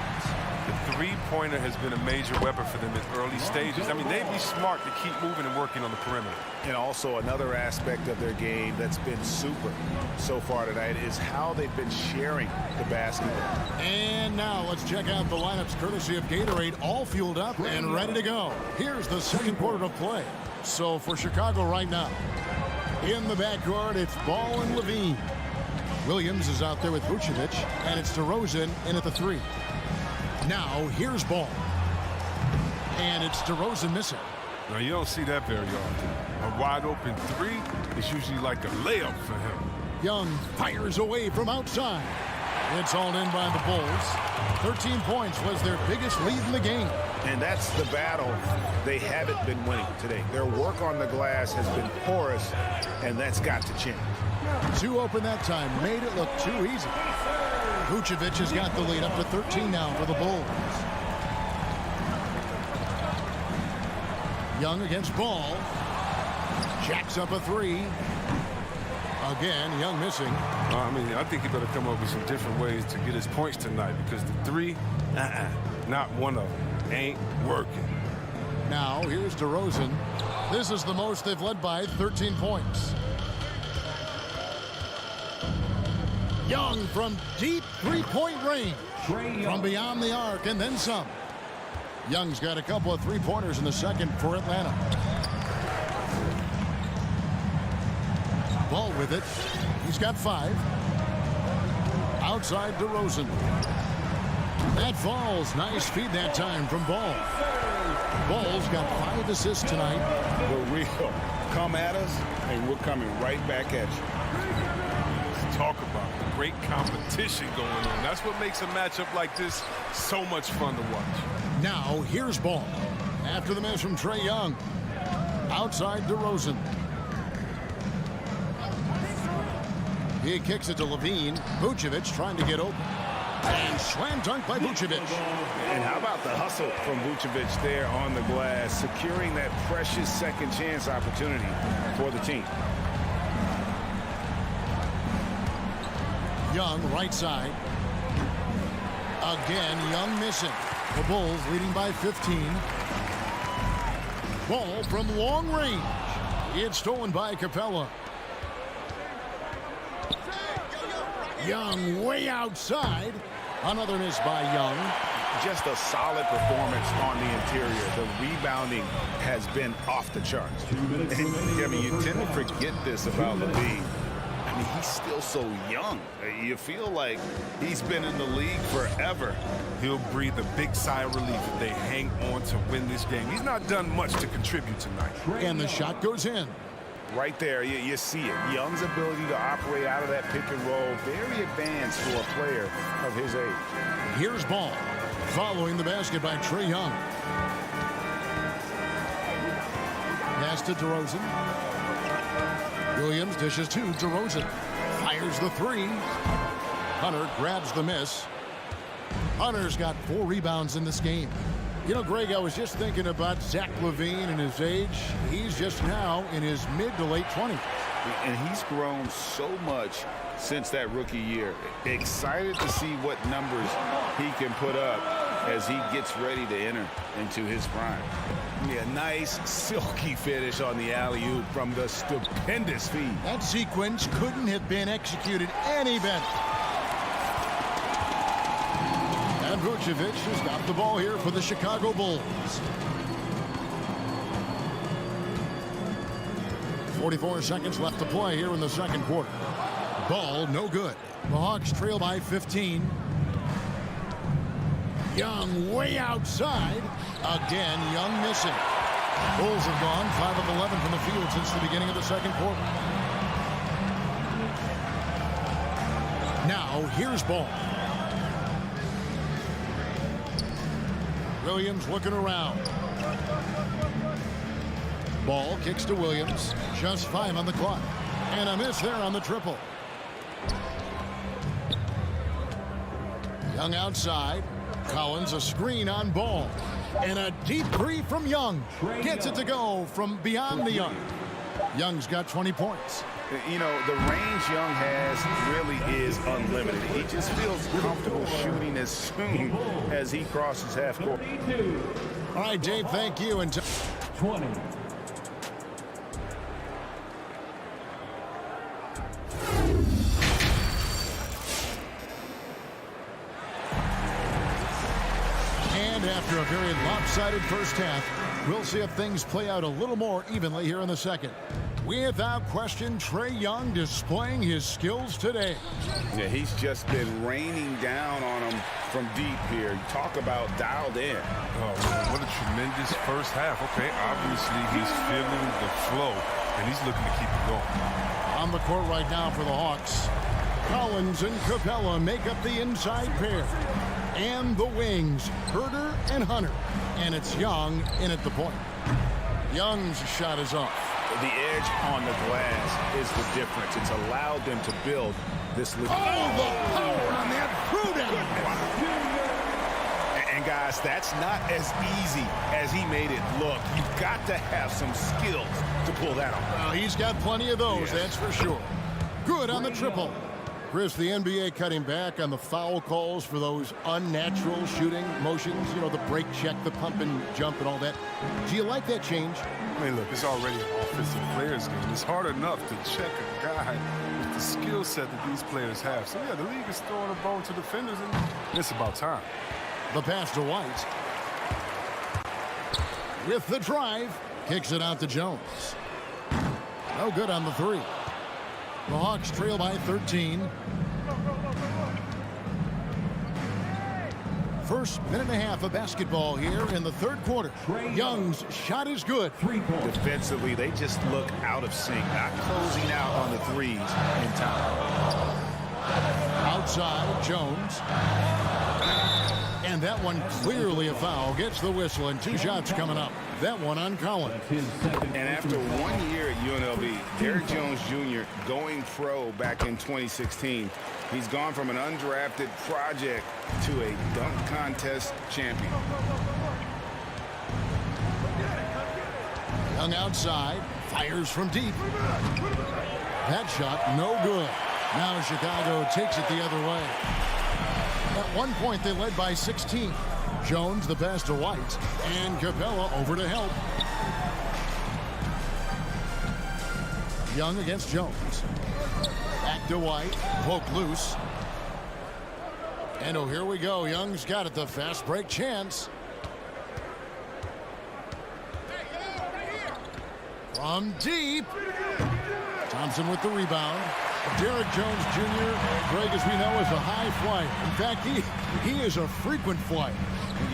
[SPEAKER 2] The three-pointer has been a major weapon for them at early stages. I mean, they'd be smart to keep moving and working on the perimeter.
[SPEAKER 8] And also another aspect of their game that's been super so far tonight is how they've been sharing the basketball.
[SPEAKER 7] And now let's check out the lineups courtesy of Gatorade, all fueled up and ready to go. Here's the second quarter of play. So for Chicago right now, in the backcourt, it's Ball and Levine. Williams is out there with Vucevic, and it's DeRozan in at the three. Now, here's Ball. And it's DeRozan missing.
[SPEAKER 2] Now, you don't see that very often. A wide-open three is usually like a layup for him.
[SPEAKER 7] Young fires away from outside. It's all in by the Bulls. 13 points was their biggest lead in the game.
[SPEAKER 8] And that's the battle they haven't been winning today. Their work on the glass has been porous, and that's got to change.
[SPEAKER 7] Two open that time, made it look too easy. Vucevic has got the lead up to 13 now for the Bulls. Young against Ball. Jacks up a three. Again, Young missing.
[SPEAKER 2] I mean, I think he better come up with some different ways to get his points tonight because the three, not one of them, ain't working.
[SPEAKER 7] Now, here's DeRozan. This is the most they've led by, 13 points. Young from deep three-point range. From beyond the arc and then some. Young's got a couple of three-pointers in the second for Atlanta. Ball with it. He's got 5. Outside DeRozan. That falls. Nice feed that time from Ball. Ball's got 5 assists tonight.
[SPEAKER 9] For real. Come at us, and we're coming right back at you.
[SPEAKER 2] Let's talk about the great competition going on. That's what makes a matchup like this so much fun to watch.
[SPEAKER 7] Now, here's Ball. After the miss from Trae Young. Outside DeRozan. He kicks it to Levine. Vucevic trying to get open. And slam dunk by Vucevic.
[SPEAKER 8] And how about the hustle from Vucevic there on the glass, securing that precious second chance opportunity for the team.
[SPEAKER 7] Young, right side. Again, Young missing. The Bulls leading by 15. Ball from long range. It's stolen by Capella. Young way outside. Another miss by Young.
[SPEAKER 8] Just a solid performance on the interior. The rebounding has been off the charts. And, I mean, you tend to forget this about Levine. I mean, he's still so young. You feel like he's been in the league forever.
[SPEAKER 2] He'll breathe a big sigh of relief if they hang on to win this game. He's not done much to contribute tonight.
[SPEAKER 7] And the shot goes in.
[SPEAKER 8] Right there, you see it. Young's ability to operate out of that pick and roll, very advanced for a player of his age.
[SPEAKER 7] Here's Ball, following the basket by Trae Young. Pass to DeRozan. Williams dishes to DeRozan. Fires the three. Hunter grabs the miss. Hunter's got 4 rebounds in this game. You know, Greg, I was just thinking about Zach LaVine and his age. He's just now in his mid to late 20s.
[SPEAKER 9] And he's grown so much since that rookie year. Excited to see what numbers he can put up as he gets ready to enter into his prime.
[SPEAKER 8] Yeah, nice silky finish on the alley-oop from the stupendous feed.
[SPEAKER 7] That sequence couldn't have been executed any better. And Vucevic has got the ball here for the Chicago Bulls. 44 seconds left to play here in the second quarter. Ball no good. The Hawks trail by 15. Young way outside. Again, Young missing. Bulls have gone 5 of 11 from the field since the beginning of the second quarter. Now, here's Ball. Williams looking around. Ball kicks to Williams. Just 5 on the clock. And a miss there on the triple. Young outside. Collins a screen on Ball. And a deep three from Young. Gets it to go from beyond the Young. Young's got 20 points.
[SPEAKER 9] You know, the range Young has really is unlimited. He just feels comfortable shooting as soon as he crosses half court.
[SPEAKER 7] All right, Dave, thank you. And
[SPEAKER 4] 20.
[SPEAKER 7] And after a very lopsided first half, we'll see if things play out a little more evenly here in the second. Without question, Trae Young displaying his skills today.
[SPEAKER 9] Yeah, he's just been raining down on him from deep here. Talk about dialed in.
[SPEAKER 2] Oh, man, what a tremendous first half. Okay, obviously he's feeling the flow, and he's looking to keep it going.
[SPEAKER 7] On the court right now for the Hawks, Collins and Capella make up the inside pair. And the wings, Herter and Hunter. And it's Young in at the point. Young's shot is off.
[SPEAKER 9] The edge on the glass is the difference. It's allowed them to build this.
[SPEAKER 7] Oh, the power on that throw-down.
[SPEAKER 9] And guys, that's not as easy as he made it look. You've got to have some skills to pull that off.
[SPEAKER 7] He's got plenty of those, that's for sure. Good on the triple. Chris, the NBA cutting back on the foul calls for those unnatural shooting motions. You know, the break check, the pump and jump and all that. Do you like that change?
[SPEAKER 2] I mean, look, it's already an offensive players game. It's hard enough to check a guy with the skill set that these players have. So, yeah, the league is throwing a bone to defenders, and it's about time.
[SPEAKER 7] The pass to White. With the drive, kicks it out to Jones. No good on the three. The Hawks trail by 13. First minute and a half of basketball here in the third quarter. Young's shot is good.
[SPEAKER 9] Defensively, they just look out of sync, not closing out on the threes in time.
[SPEAKER 7] Outside, Jones. And that one clearly a foul. Gets the whistle, and 2 shots coming up. That one on Collins.
[SPEAKER 9] And after 1 year at UNLV, Derrick Jones Jr. going pro back in 2016, he's gone from an undrafted project to a dunk contest champion.
[SPEAKER 7] Young outside, fires from deep. That shot, no good. Now Chicago takes it the other way. At one point, they led by 16. Jones, the pass to White, and Capella over to help. Young against Jones. Back to White, poke loose. And oh, here we go. Young's got it, the fast break chance. From deep. Thompson with the rebound. Derrick Jones Jr., Greg, as we know, is a high flyer. In fact, he is a frequent flyer.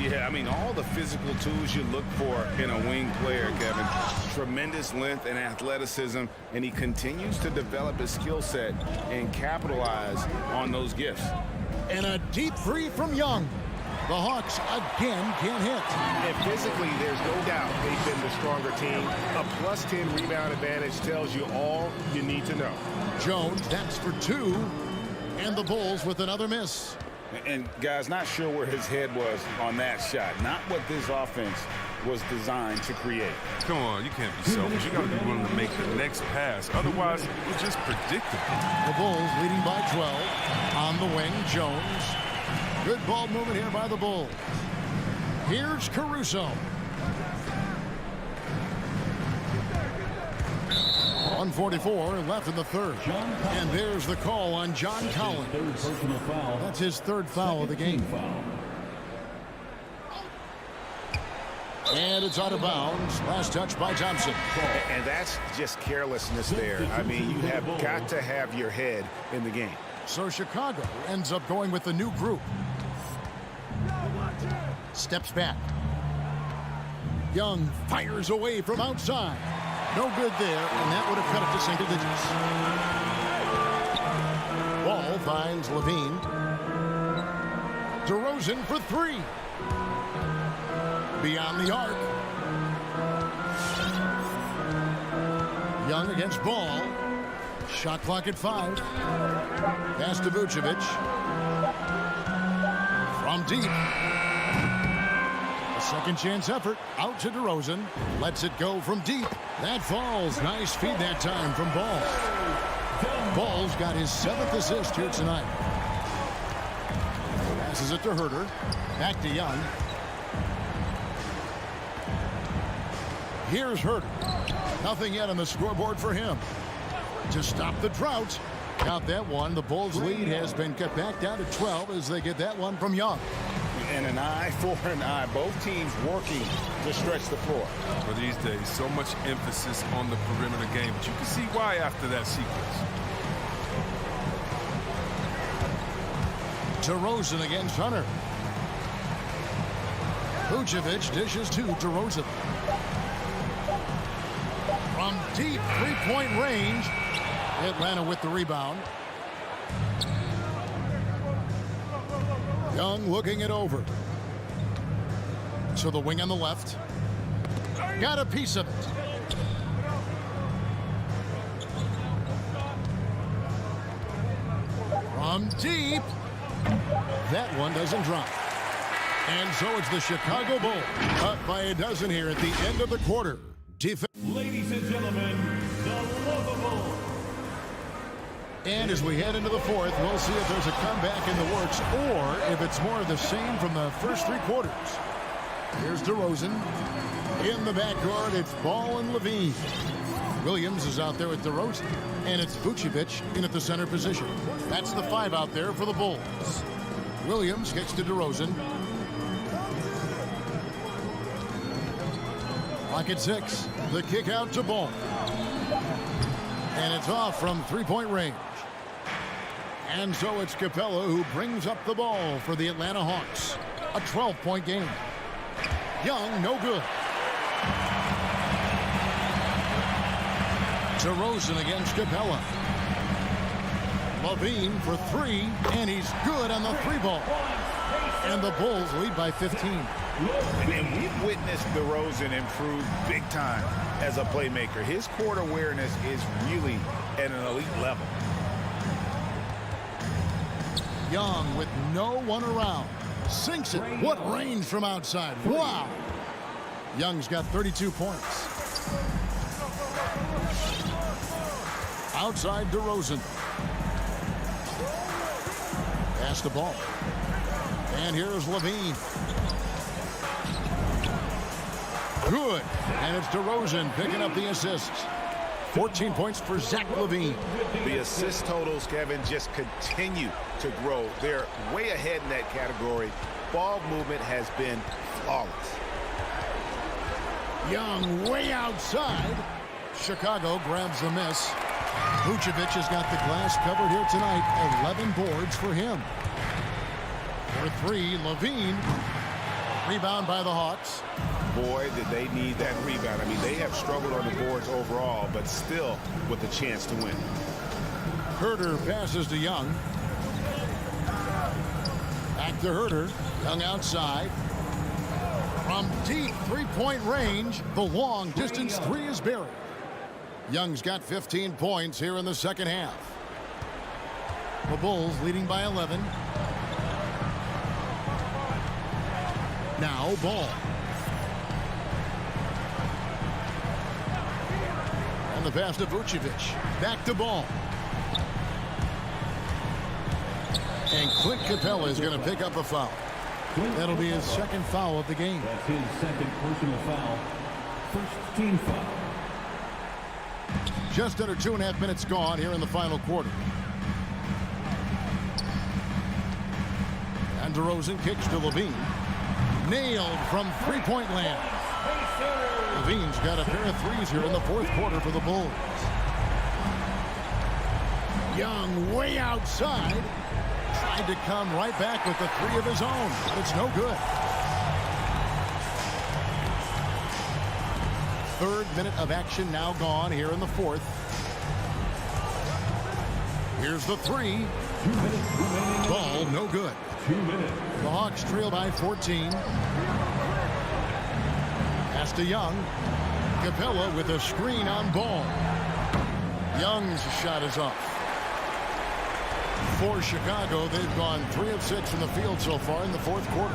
[SPEAKER 9] Yeah, I mean, all the physical tools you look for in a wing player, Kevin. Tremendous length and athleticism, and he continues to develop his skill set and capitalize on those gifts.
[SPEAKER 7] And a deep three from Young. The Hawks again can't hit.
[SPEAKER 3] And physically, there's no doubt they've been the stronger team. A +10 rebound advantage tells you all you need to know.
[SPEAKER 7] Jones, that's for 2. And the Bulls with another miss.
[SPEAKER 9] And guys, not sure where his head was on that shot. Not what this offense was designed to create.
[SPEAKER 2] Come on, you can't be selfish. You got to be willing to make the next pass. Otherwise, it's just predictable.
[SPEAKER 7] The Bulls leading by 12. On the wing, Jones. Good ball movement here by the Bulls. Here's Caruso. 1:44 left in the third. And there's the call on John Collins. That's his third foul of the game. And it's out of bounds. Last touch by Thompson.
[SPEAKER 9] And that's just carelessness there. I mean, you have got to have your head in the game.
[SPEAKER 7] So Chicago ends up going with the new group. Steps back. Young fires away from outside. No good there, and that would have cut it to single digits. Ball finds Levine. DeRozan for three. Beyond the arc. Young against Ball. Shot clock at 5. Pass to Vucevic. From deep. A second chance effort. Out to DeRozan. Lets it go from deep. That falls. Nice feed that time from Ball. Ball's got his 7th assist here tonight. Passes it to Herter. Back to Young. Here's Herter. Nothing yet on the scoreboard for him. To stop the drought. Got that one. The Bulls' lead has been cut back down to 12 as they get that one from Young.
[SPEAKER 9] And an eye for an eye. Both teams working to stretch the floor.
[SPEAKER 2] For these days, so much emphasis on the perimeter game, but you can see why after that sequence.
[SPEAKER 7] DeRozan against Hunter. Vucevic dishes to DeRozan. From deep three-point range. Atlanta with the rebound. Young looking it over. So the wing on the left. Got a piece of it. From deep. That one doesn't drop. And so it's the Chicago Bulls up by a dozen here at the end of the quarter.
[SPEAKER 4] Ladies and gentlemen, the lovable.
[SPEAKER 7] And as we head into the fourth, we'll see if there's a comeback in the works or if it's more of the same from the first 3 quarters. Here's DeRozan. In the backcourt, it's Ball and Levine. Williams is out there with DeRozan. And it's Vucevic in at the center position. That's the 5 out there for the Bulls. Williams gets to DeRozan. Clock at 6. The kick out to Ball. And it's off from three-point range. And so it's Capella who brings up the ball for the Atlanta Hawks. A 12-point game. Young, no good. DeRozan against Capella. Levine for 3, and he's good on the 3-ball. And the Bulls lead by 15.
[SPEAKER 9] And we've witnessed DeRozan improve big time as a playmaker. His court awareness is really at an elite level.
[SPEAKER 7] Young with no one around. Sinks it. What range from outside. Wow. Young's got 32 points. Outside DeRozan. Pass the ball. And here's Levine. Good. And it's DeRozan picking up the assists. 14 points for Zach LaVine.
[SPEAKER 9] The assist totals, Kevin, just continue to grow. They're way ahead in that category. Ball movement has been flawless.
[SPEAKER 7] Young way outside. Chicago grabs the miss. Vucevic has got the glass covered here tonight. 11 boards for him. For 3, Levine. Rebound by the Hawks.
[SPEAKER 9] Boy, did they need that rebound. I mean, they have struggled on the boards overall, but still with a chance to win.
[SPEAKER 7] Herter passes to Young. Back to Herter. Young outside. From deep three-point range, the long distance 3 is buried. Young's got 15 points here in the second half. The Bulls leading by 11. Now Ball. And the pass to Vucevic. Back to Ball. And Clint Capella is going to pick up a foul. That'll be his second foul of the game.
[SPEAKER 4] That's his second personal foul. First team foul.
[SPEAKER 7] Just under 2.5 minutes gone here in the final quarter. And DeRozan kicks to Levine. Nailed from three-point land. Levine's got a pair of threes here in the fourth quarter for the Bulls. Young way outside. Tried to come right back with the three of his own, but it's no good. Third minute of action now gone here in the fourth. Here's the three. Ball no good. The Hawks trail by 14. Pass to Young. Capella with a screen on Ball. Young's shot is off. For Chicago, they've gone 3 of 6 from the field so far in the fourth quarter.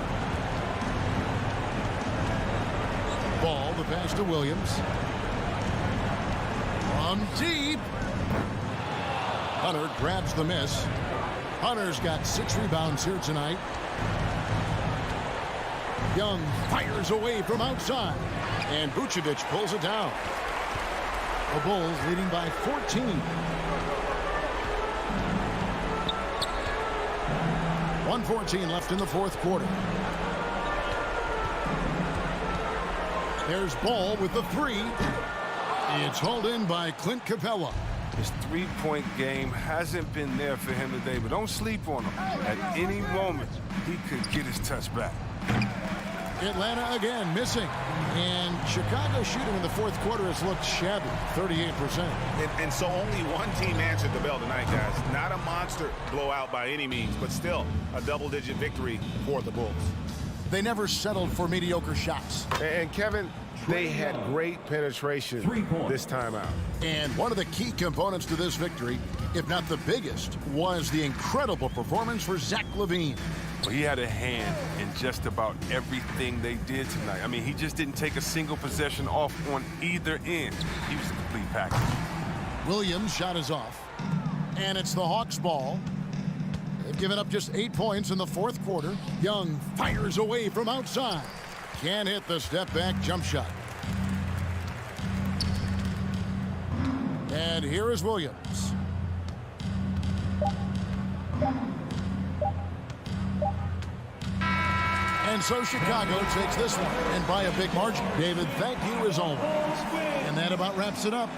[SPEAKER 7] Ball, the pass to Williams. From deep. Hunter grabs the miss. Hunter's got 6 rebounds here tonight. Young fires away from outside. And Vucevic pulls it down. The Bulls leading by 14. 1:14 left in the fourth quarter. There's Ball with the three. It's hauled in by Clint Capella.
[SPEAKER 2] His three-point game hasn't been there for him today, but don't sleep on him. At any moment, he could get his touch back.
[SPEAKER 7] Atlanta again missing. And Chicago's shooting in the fourth quarter has looked shabby, 38%.
[SPEAKER 9] And so only one team answered the bell tonight, guys. Not a monster blowout by any means, but still a double-digit victory for the Bulls.
[SPEAKER 7] They never settled for mediocre shots.
[SPEAKER 2] And Kevin, they had great penetration this time out.
[SPEAKER 7] And one of the key components to this victory, if not the biggest, was the incredible performance for Zach LaVine.
[SPEAKER 2] Well, he had a hand in just about everything they did tonight. I mean, he just didn't take a single possession off on either end. He was a complete package.
[SPEAKER 7] Williams' shot is off. And it's the Hawks' ball. They've given up just 8 points in the fourth quarter. Young fires away from outside. Can't hit the step-back jump shot. And here is Williams. And so Chicago takes this one, and by a big margin. David, thank you as always. And that about wraps it up.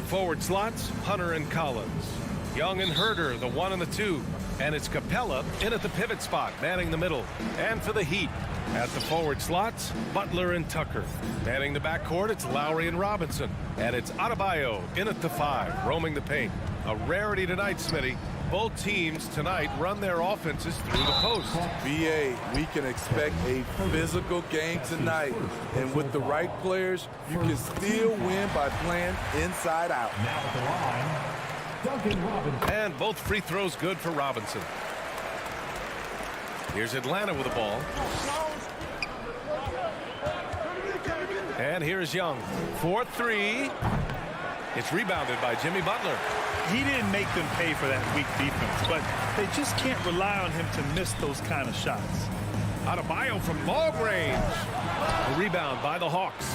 [SPEAKER 3] Forward slots, Hunter and Collins. Young and Herder, the 1 and the 2. And it's Capella in at the pivot spot, manning the middle. And for the Heat, at the forward slots, Butler and Tucker. Manning the backcourt, it's Lowry and Robinson. And it's Adebayo in at the 5, roaming the paint. A rarity tonight, Smitty. Both teams tonight run their offenses through the post.
[SPEAKER 10] BA, we can expect a physical game tonight. And with the right players, you can still win by playing inside out.
[SPEAKER 4] Now at the line, Duncan Robinson.
[SPEAKER 3] And both free throws good for Robinson. Here's Atlanta with the ball. And here's Young. 4-3. It's rebounded by Jimmy Butler.
[SPEAKER 1] He didn't make them pay for that weak defense, but they just can't rely on him to miss those kind of shots.
[SPEAKER 3] Adebayo from long range. A rebound by the Hawks.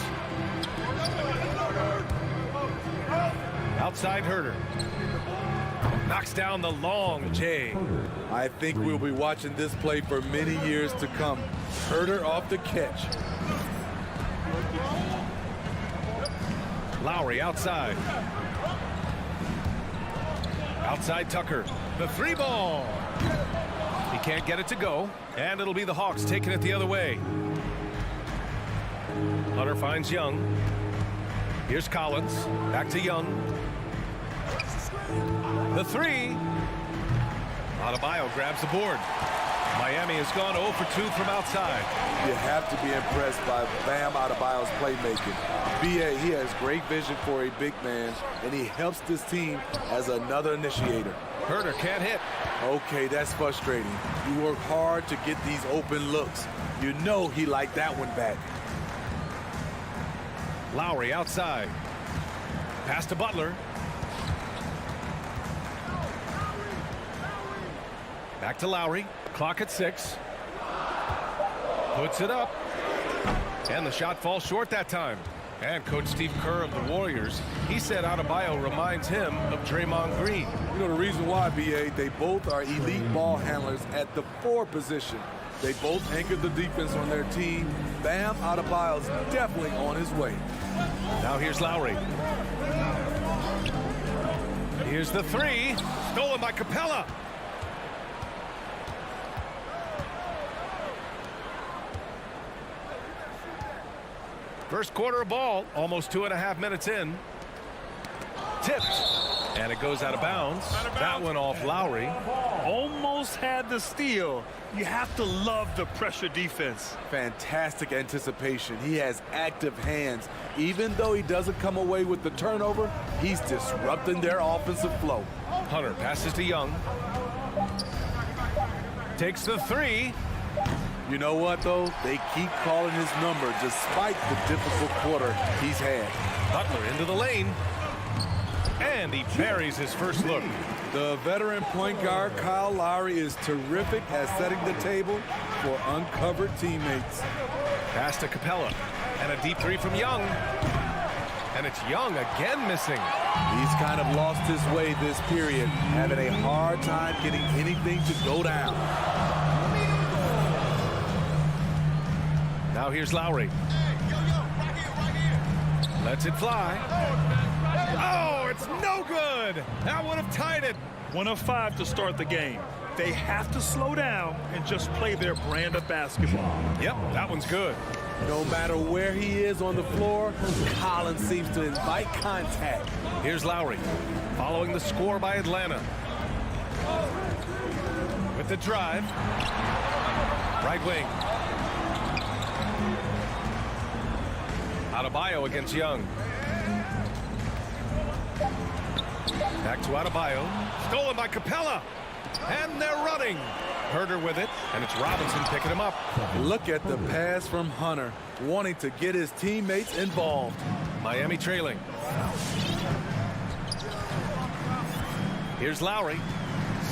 [SPEAKER 3] Outside Herder. Knocks down the long J.
[SPEAKER 10] I think we'll be watching this play for many years to come. Herder off the catch.
[SPEAKER 3] Lowry outside. Outside Tucker. The 3 ball. He can't get it to go. And it'll be the Hawks taking it the other way. Hunter finds Young. Here's Collins. Back to Young. The 3. Adebayo grabs the board. Miami has gone 0 for 2 from outside.
[SPEAKER 10] You have to be impressed by Bam Adebayo's playmaking. BA, he has great vision for a big man, and he helps this team as another initiator.
[SPEAKER 3] Herder can't hit.
[SPEAKER 10] Okay, that's frustrating. You work hard to get these open looks. You know he liked that one back.
[SPEAKER 3] Lowry outside. Pass to Butler. Back to Lowry. Clock at 6. Puts it up. And the shot falls short that time. And Coach Steve Kerr of the Warriors, he said Adebayo reminds him of Draymond Green.
[SPEAKER 10] You know the reason why, B.A., they both are elite ball handlers at the 4 position. They both anchored the defense on their team. Bam Adebayo's definitely on his way.
[SPEAKER 3] Now here's Lowry. Here's the 3. Stolen by Capella. First quarter of ball, almost 2.5 minutes in. Tipped. And it goes out of bounds. That one off Lowry.
[SPEAKER 1] Almost had the steal. You have to love the pressure defense.
[SPEAKER 10] Fantastic anticipation. He has active hands. Even though he doesn't come away with the turnover, he's disrupting their offensive flow.
[SPEAKER 3] Hunter passes to Young. Takes the 3.
[SPEAKER 10] You know what, though? They keep calling his number despite the difficult quarter he's had.
[SPEAKER 3] Butler into the lane. And he buries his first look.
[SPEAKER 10] The veteran point guard, Kyle Lowry, is terrific at setting the table for uncovered teammates.
[SPEAKER 3] Pass to Capella. And a deep 3 from Young. And it's Young again missing.
[SPEAKER 10] He's kind of lost his way this period, having a hard time getting anything to go down.
[SPEAKER 3] Now here's Lowry. Lets it fly. Oh, it's no good. That would have tied it.
[SPEAKER 1] 1 of 5 to start the game. They have to slow down and just play their brand of basketball.
[SPEAKER 3] Yep, that one's good.
[SPEAKER 10] No matter where he is on the floor, Collins seems to invite contact.
[SPEAKER 3] Here's Lowry, following the score by Atlanta. With the drive. Right wing. Adebayo against Young. Back to Adebayo. Stolen by Capella. And they're running. Herter with it, and it's Robinson picking him up.
[SPEAKER 10] Look at the pass from Hunter, wanting to get his teammates involved.
[SPEAKER 3] Miami trailing. Here's Lowry.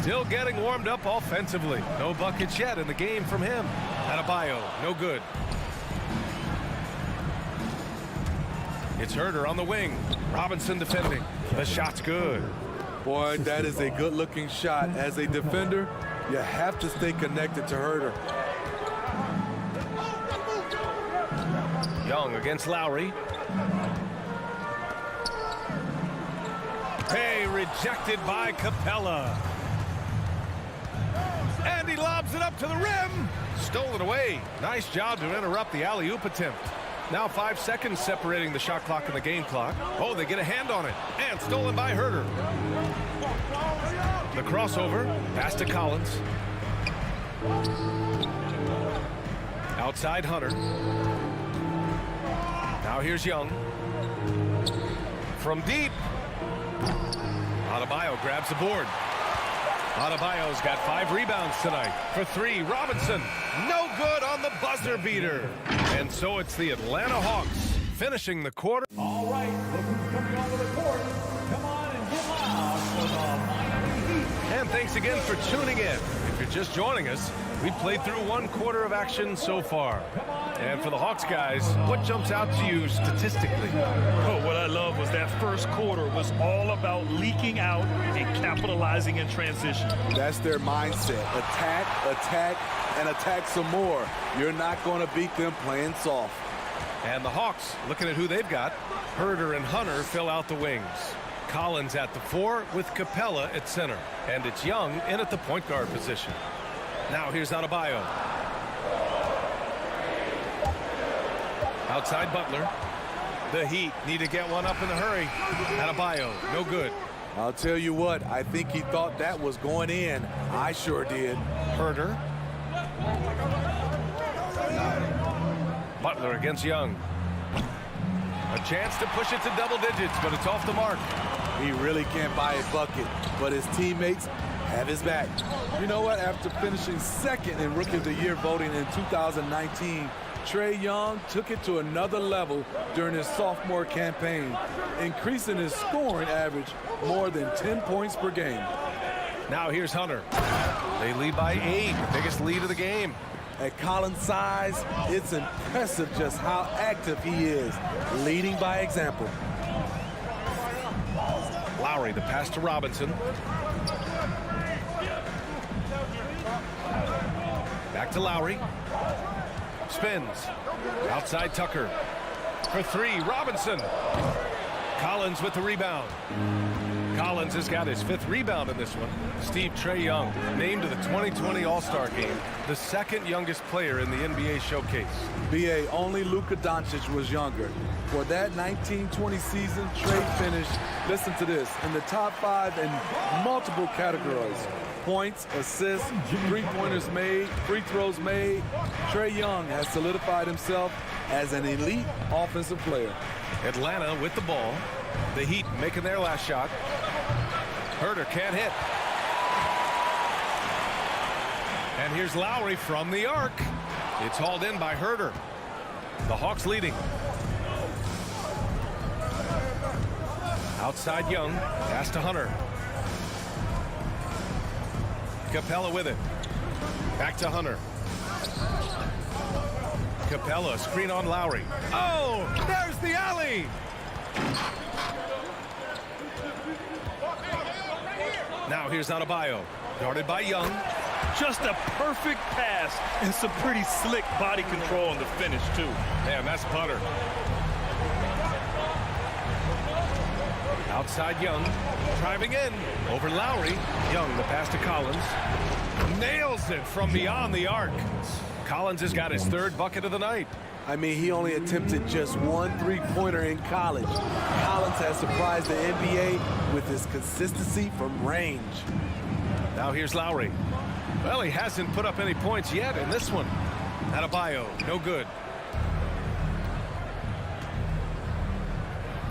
[SPEAKER 3] Still getting warmed up offensively. No buckets yet in the game from him. Adebayo, no good. It's Herter on the wing. Robinson defending. The shot's good.
[SPEAKER 10] Boy, that is a good-looking shot. As a defender, you have to stay connected to Herter.
[SPEAKER 3] Young against Lowry. Hey, rejected by Capella. And he lobs it up to the rim. Stolen away. Nice job to interrupt the alley-oop attempt. Now 5 seconds separating the shot clock and the game clock. Oh, they get a hand on it. And stolen by Herter. The crossover. Pass to Collins. Outside Hunter. Now here's Young. From deep. Adebayo grabs the board. Adebayo's got 5 rebounds tonight. For 3, Robinson. No good on the buzzer beater. And so it's the Atlanta Hawks finishing the quarter.
[SPEAKER 4] All right, look who's coming onto the court. Come on and get loud for the Miami Heat.
[SPEAKER 3] And thanks again for tuning in. If you're just joining us, we've played through 1 quarter of action so far. And for the Hawks guys, what jumps out to you statistically?
[SPEAKER 1] Oh, what I love was that first quarter was all about leaking out and capitalizing in transition.
[SPEAKER 10] That's their mindset. Attack, attack, and attack some more. You're not going to beat them playing soft.
[SPEAKER 3] And the Hawks, looking at who they've got, Herter and Hunter fill out the wings. Collins at the 4 with Capella at center. And it's Young in at the point guard position. Now here's Adebayo. Outside Butler. The Heat need to get one up in a hurry. Adebayo, no good.
[SPEAKER 10] I'll tell you what, I think he thought that was going in. I sure did.
[SPEAKER 3] Herter. Butler against Young. A chance to push it to double digits, but it's off the mark.
[SPEAKER 10] He really can't buy a bucket, but his teammates have his back. You know what? After finishing second in Rookie of the Year voting in 2019, Trae Young took it to another level during his sophomore campaign, increasing his scoring average more than 10 points per game.
[SPEAKER 3] Now here's Hunter. They lead by 8, the biggest lead of the game.
[SPEAKER 10] At Collins' size, it's impressive just how active he is, leading by example.
[SPEAKER 3] Lowry, the pass to Robinson. Back to Lowry. Spins. Outside Tucker. For 3, Robinson. Collins with the rebound. Collins has got his 5th rebound in this one. Steve Trae Young, named to the 2020 All-Star game, the 2nd youngest player in the NBA showcase.
[SPEAKER 10] BA, only Luka Doncic was younger. For that 1920 season, Trae finished, listen to this, in the top 5 in multiple categories. Points, assists, three-pointers made, free throws made. Trae Young has solidified himself as an elite offensive player.
[SPEAKER 3] Atlanta with the ball. The Heat making their last shot. Herter can't hit. And here's Lowry from the arc. It's hauled in by Herter. The Hawks leading. Outside Young. Pass to Hunter. Capella with it. Back to Hunter. Capella, screen on Lowry. Oh, there's the alley. Now here's Adebayo, guarded by Young.
[SPEAKER 1] Just a perfect pass and some pretty slick body control on the finish, too.
[SPEAKER 3] Man, that's butter. Outside Young, driving in, over Lowry. Young, the pass to Collins. Nails it from beyond the arc. Collins has got his 3rd bucket of the night.
[SPEAKER 10] I mean, he only attempted just 1 3-pointer in college. Collins has surprised the NBA with his consistency from range.
[SPEAKER 3] Now here's Lowry. Well, he hasn't put up any points yet in this one. Adebayo, no good.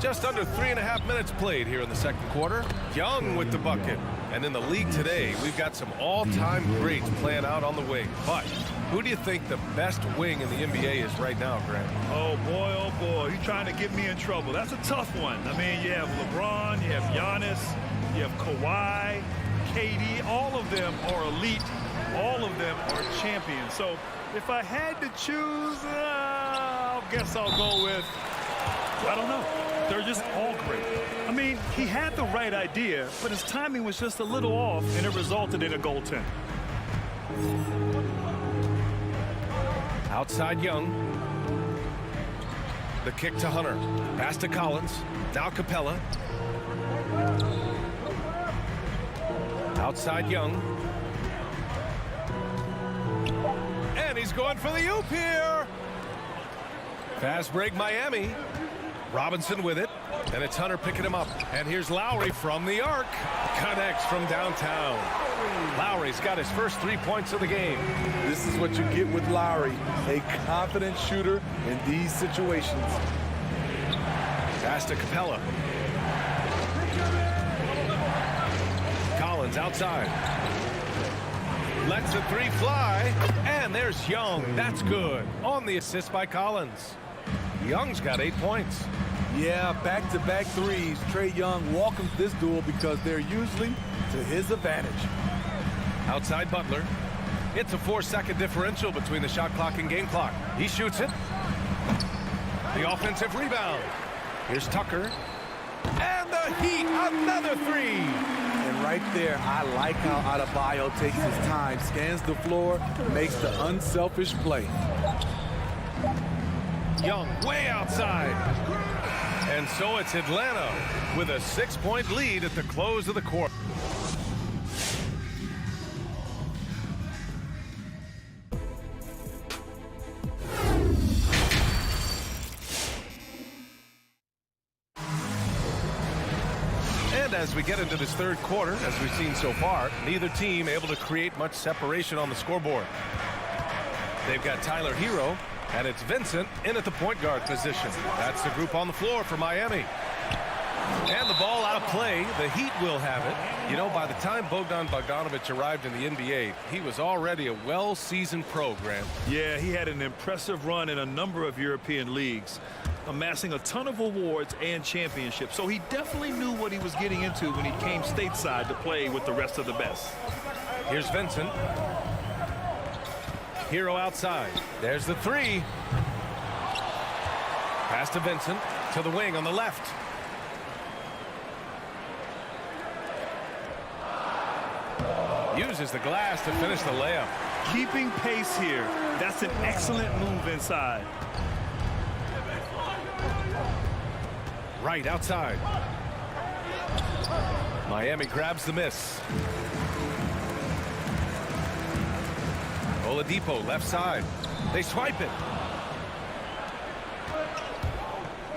[SPEAKER 3] Just under 3.5 minutes played here in the 2nd quarter. Young with the bucket. And in the league today, we've got some all-time greats playing out on the wing. But who do you think the best wing in the NBA is right now, Grant?
[SPEAKER 1] Oh, boy, you're trying to get me in trouble. That's a tough one. I mean, you have LeBron, you have Giannis, you have Kawhi, KD. All of them are elite. All of them are champions. So if I had to choose, I guess I'll go with, I don't know. They're just all great. I mean, he had the right idea, but his timing was just a little off, and it resulted in a goaltend.
[SPEAKER 3] Outside Young. The kick to Hunter. Pass to Collins. Now Capella. Outside Young. And he's going for the oop here. Fast break Miami. Robinson with it. And it's Hunter picking him up. And here's Lowry from the arc. Connects from downtown. Lowry's got his first 3 points of the game.
[SPEAKER 10] This is what you get with Lowry, a confident shooter in these situations.
[SPEAKER 3] Pass to Capella. Collins outside. Lets the 3 fly. And there's Young. That's good. On the assist by Collins. Young's got 8 points.
[SPEAKER 10] Yeah, back-to-back threes. Trae Young welcomes this duel because they're usually to his advantage.
[SPEAKER 3] Outside Butler. It's a 4-second differential between the shot clock and game clock. He shoots it. The offensive rebound. Here's Tucker. And the Heat, another 3.
[SPEAKER 10] And right there, I like how Adebayo takes his time, scans the floor, makes the unselfish play.
[SPEAKER 3] Young way outside. And so it's Atlanta with a 6-point lead at the close of the quarter. And as we get into this 3rd quarter, as we've seen so far, neither team able to create much separation on the scoreboard. They've got Tyler Hero, and it's Vincent in at the point guard position. That's the group on the floor for Miami. And the ball out of play. The Heat will have it. You know, by the time Bogdan Bogdanovic arrived in the NBA, he was already a well-seasoned pro, Grant.
[SPEAKER 1] Yeah, he had an impressive run in a number of European leagues, amassing a ton of awards and championships. So he definitely knew what he was getting into when he came stateside to play with the rest of the best.
[SPEAKER 3] Here's Vincent. Hero outside. There's the three. Pass to Vincent. To the wing on the left. Uses the glass to finish the layup.
[SPEAKER 1] Keeping pace here. That's an excellent move inside.
[SPEAKER 3] Right outside. Miami grabs the miss. Oladipo left side. They swipe it.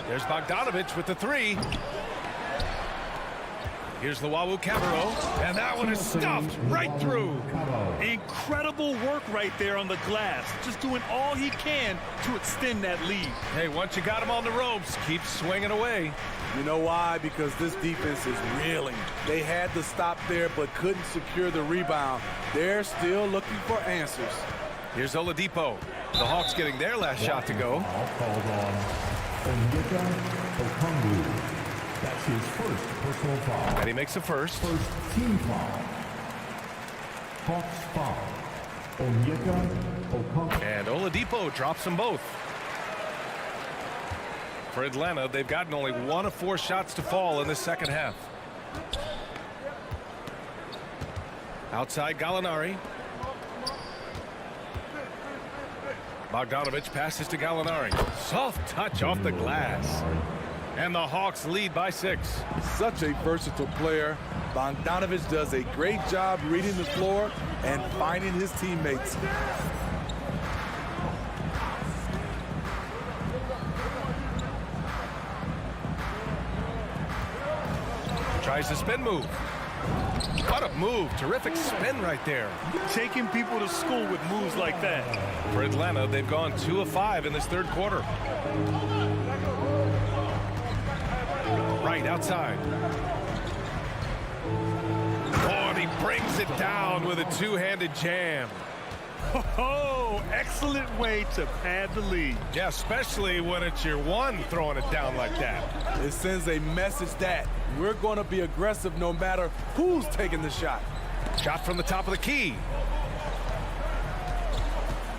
[SPEAKER 3] There's Bogdanovich with the three. Here's Luwawu-Cabarrot, and that one is stuffed right through.
[SPEAKER 1] Incredible work right there on the glass. Just doing all he can to extend that lead.
[SPEAKER 3] Hey, once you got him on the ropes, keep swinging away.
[SPEAKER 10] You know why? Because this defense is reeling. They had to stop there but couldn't secure the rebound. They're still looking for answers.
[SPEAKER 3] Here's Oladipo. The Hawks getting their last shot to go.
[SPEAKER 4] Called on Onyeka Okongwu. That's his first personal foul.
[SPEAKER 3] And he makes a first.
[SPEAKER 4] First team foul. Hawks foul. Onyeka Okongwu.
[SPEAKER 3] And Oladipo drops them both. For Atlanta, they've gotten only 1 of 4 shots to fall in the second half. Outside Gallinari. Bogdanovich passes to Gallinari. Soft touch off the glass. And the Hawks lead by 6.
[SPEAKER 10] Such a versatile player. Bogdanovich does a great job reading the floor and finding his teammates.
[SPEAKER 3] Tries the spin move. What a move. Terrific spin right there.
[SPEAKER 1] Taking people to school with moves like that.
[SPEAKER 3] For Atlanta, they've gone 2 of 5 in this third quarter. Right outside. Oh, and he brings it down with a two-handed jam.
[SPEAKER 1] Oh, excellent way to pad the lead.
[SPEAKER 3] Yeah, especially when it's your one throwing it down like that.
[SPEAKER 10] It sends a message that we're going to be aggressive no matter who's taking the shot.
[SPEAKER 3] Shot from the top of the key.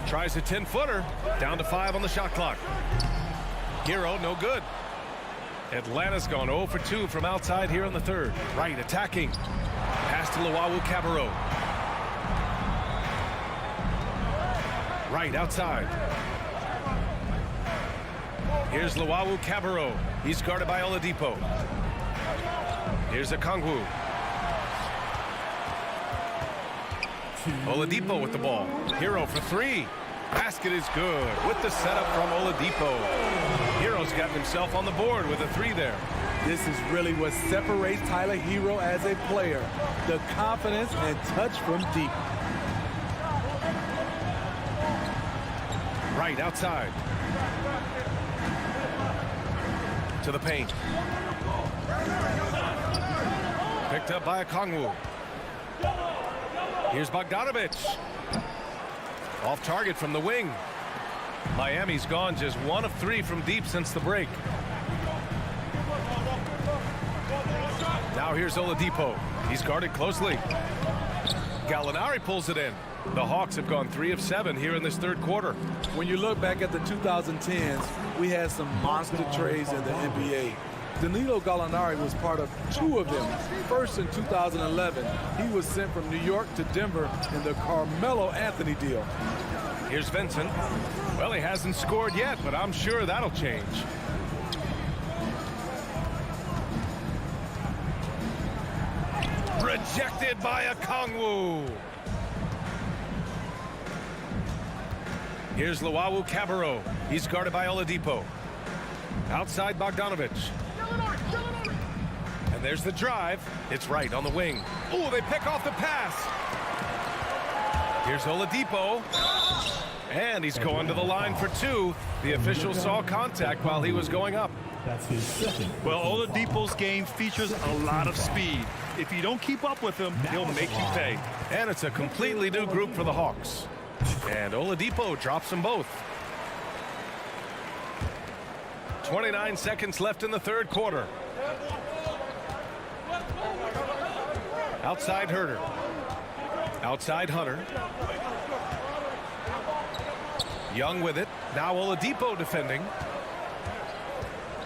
[SPEAKER 3] Tries a 10-footer. Down to 5 on the shot clock. Hero, no good. Atlanta's gone 0 for 2 from outside here in the third. Right, attacking. Pass to Luwawu-Cabarrot. Right outside. Here's Luwawu-Cabarrot. He's guarded by Oladipo. Here's Okongwu. Oladipo with the ball. Hero for 3. Basket is good with the setup from Oladipo. Hero's gotten himself on the board with a 3 there.
[SPEAKER 10] This is really what separates Tyler Hero as a player. The confidence and touch from deep.
[SPEAKER 3] Right outside. To the paint. Picked up by Okongwu. Here's Bogdanovich. Off target from the wing. Miami's gone just 1 of 3 from deep since the break. Now here's Oladipo. He's guarded closely. Gallinari pulls it in. The Hawks have gone 3 of 7 here in this third quarter.
[SPEAKER 10] When you look back at the 2010s, we had some monster trades in the NBA. Danilo Gallinari was part of 2 of them. First in 2011, he was sent from New York to Denver in the Carmelo Anthony deal.
[SPEAKER 3] Here's Vincent. Well, he hasn't scored yet, but I'm sure that'll change. Rejected by Okongwu. Here's Luwawu-Cabarrot. He's guarded by Oladipo. Outside Bogdanovich. And there's the drive. It's right on the wing. Oh, they pick off the pass. Here's Oladipo. And he's going to the line for 2. The official saw contact while he was going up.
[SPEAKER 4] That's his second.
[SPEAKER 1] Well, Oladipo's game features a lot of speed. If you don't keep up with him, he'll make you pay.
[SPEAKER 3] And it's a completely new group for the Hawks. And Oladipo drops them both. 29 seconds left in the third quarter. Outside Herter. Outside Hunter. Young with it. Now Oladipo defending.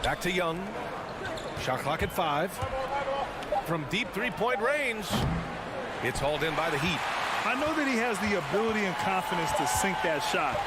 [SPEAKER 3] Back to Young. Shot clock at 5. From deep three-point range. It's hauled in by the Heat.
[SPEAKER 1] I know that he has the ability and confidence to sink that shot.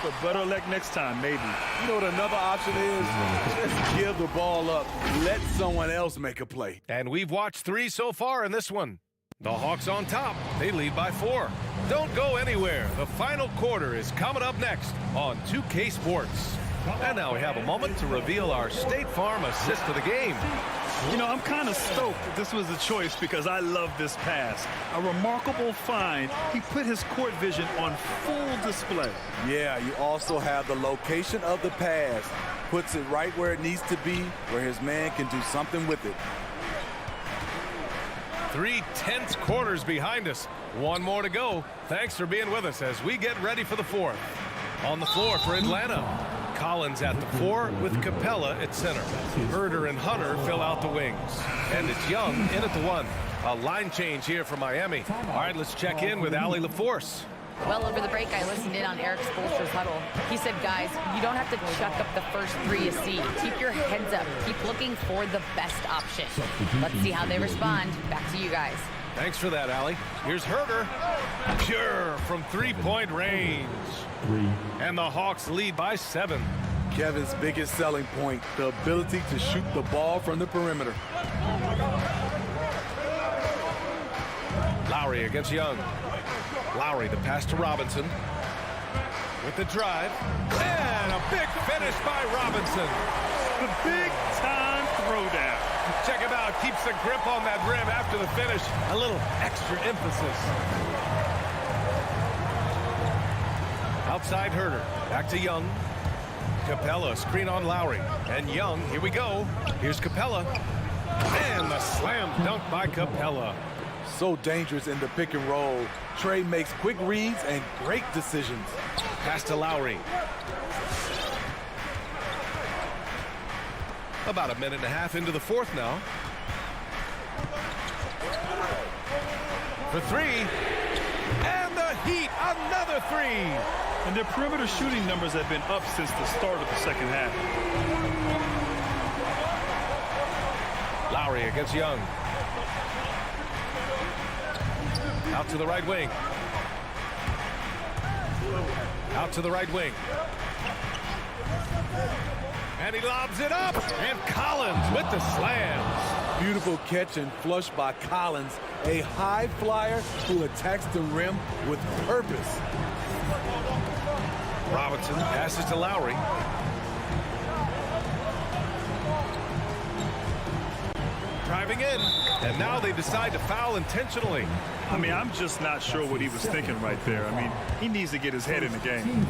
[SPEAKER 1] But better luck next time, maybe.
[SPEAKER 10] You know what another option is? Just give the ball up. Let someone else make a play.
[SPEAKER 3] And we've watched 3 so far in this one. The Hawks on top. They lead by 4. Don't go anywhere. The final quarter is coming up next on 2K Sports. And now we have a moment to reveal our State Farm assist of the game.
[SPEAKER 1] You know, I'm kind of stoked that this was a choice because I love this pass. A remarkable find. He put his court vision on full display.
[SPEAKER 10] Yeah, you also have the location of the pass. Puts it right where it needs to be, where his man can do something with it.
[SPEAKER 3] 3 tense quarters behind us. 1 more to go. Thanks for being with us as we get ready for the 4th. On the floor for Atlanta. Collins at the 4 with Capella at center. Herder and Hunter fill out the wings. And it's Young in at the 1. A line change here for Miami. All right, let's check in with Allie LaForce.
[SPEAKER 5] Well, over the break, I listened in on Eric Spoelstra's huddle. He said, guys, you don't have to chuck up the first 3 you see. Keep your heads up. Keep looking for the best option. Let's see how they respond. Back to you guys.
[SPEAKER 3] Thanks for that, Allie. Here's Herder. Pure from three-point range. And the Hawks lead by 7.
[SPEAKER 10] Kevin's biggest selling point, the ability to shoot the ball from the perimeter.
[SPEAKER 3] Lowry against Young. Lowry, the pass to Robinson. With the drive. And a big finish by Robinson.
[SPEAKER 1] The big-time throwdown.
[SPEAKER 3] Check him out. Keeps the grip on that rim after the finish. A little extra emphasis. Outside Herder. Back to Young. Capella, screen on Lowry. And Young, here we go. Here's Capella. And the slam dunk by Capella.
[SPEAKER 10] So dangerous in the pick and roll. Trey makes quick reads and great decisions.
[SPEAKER 3] Pass to Lowry. About 1.5 minutes into the 4th now. For 3. And the Heat, another 3.
[SPEAKER 1] And their perimeter shooting numbers have been up since the start of the second half.
[SPEAKER 3] Lowry against Young. Out to the right wing. Out to the right wing. And he lobs it up. And Collins with the slams.
[SPEAKER 10] Beautiful catch and flush by Collins. A high flyer who attacks the rim with purpose.
[SPEAKER 3] Robinson passes to Lowry. Driving in. And now they decide to foul intentionally.
[SPEAKER 1] I mean, I'm just not sure what he was thinking right there. I mean, he needs to get his head in the game.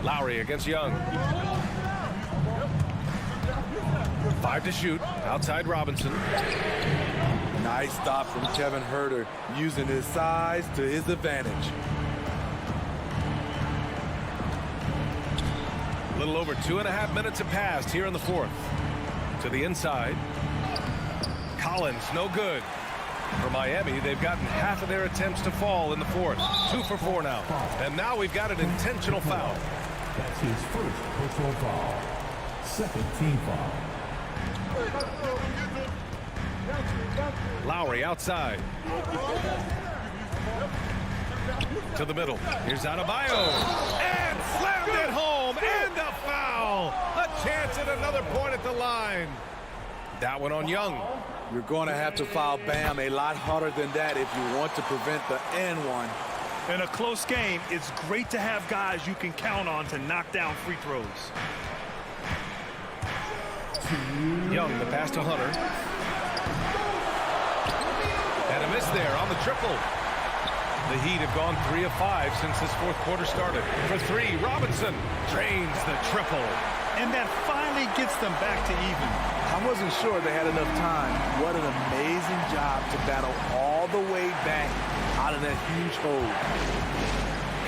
[SPEAKER 3] Lowry against Young. 5 to shoot. Outside Robinson.
[SPEAKER 10] Nice stop from Kevin Herder, using his size to his advantage.
[SPEAKER 3] A little over 2.5 minutes have passed here in the 4th. To the inside. Collins, no good. For Miami, they've gotten half of their attempts to fall in the 4th. 2 for 4 now. And now we've got an intentional foul.
[SPEAKER 4] That's his first personal foul. Second team foul.
[SPEAKER 3] Lowry outside. To the middle. Here's Adebayo. And slammed it home. And a foul. A chance at another point at the line. That one on Young.
[SPEAKER 10] You're going to have to foul Bam a lot harder than that if you want to prevent the and one.
[SPEAKER 1] In a close game, it's great to have guys you can count on to knock down free throws.
[SPEAKER 3] Young, the pass to Hunter. And a miss there on the triple. The Heat have gone 3 of 5 since this 4th quarter started. For 3, Robinson drains the triple.
[SPEAKER 1] And that finally gets them back to even.
[SPEAKER 10] I wasn't sure they had enough time. What an amazing job to battle all the way back out of that huge hole.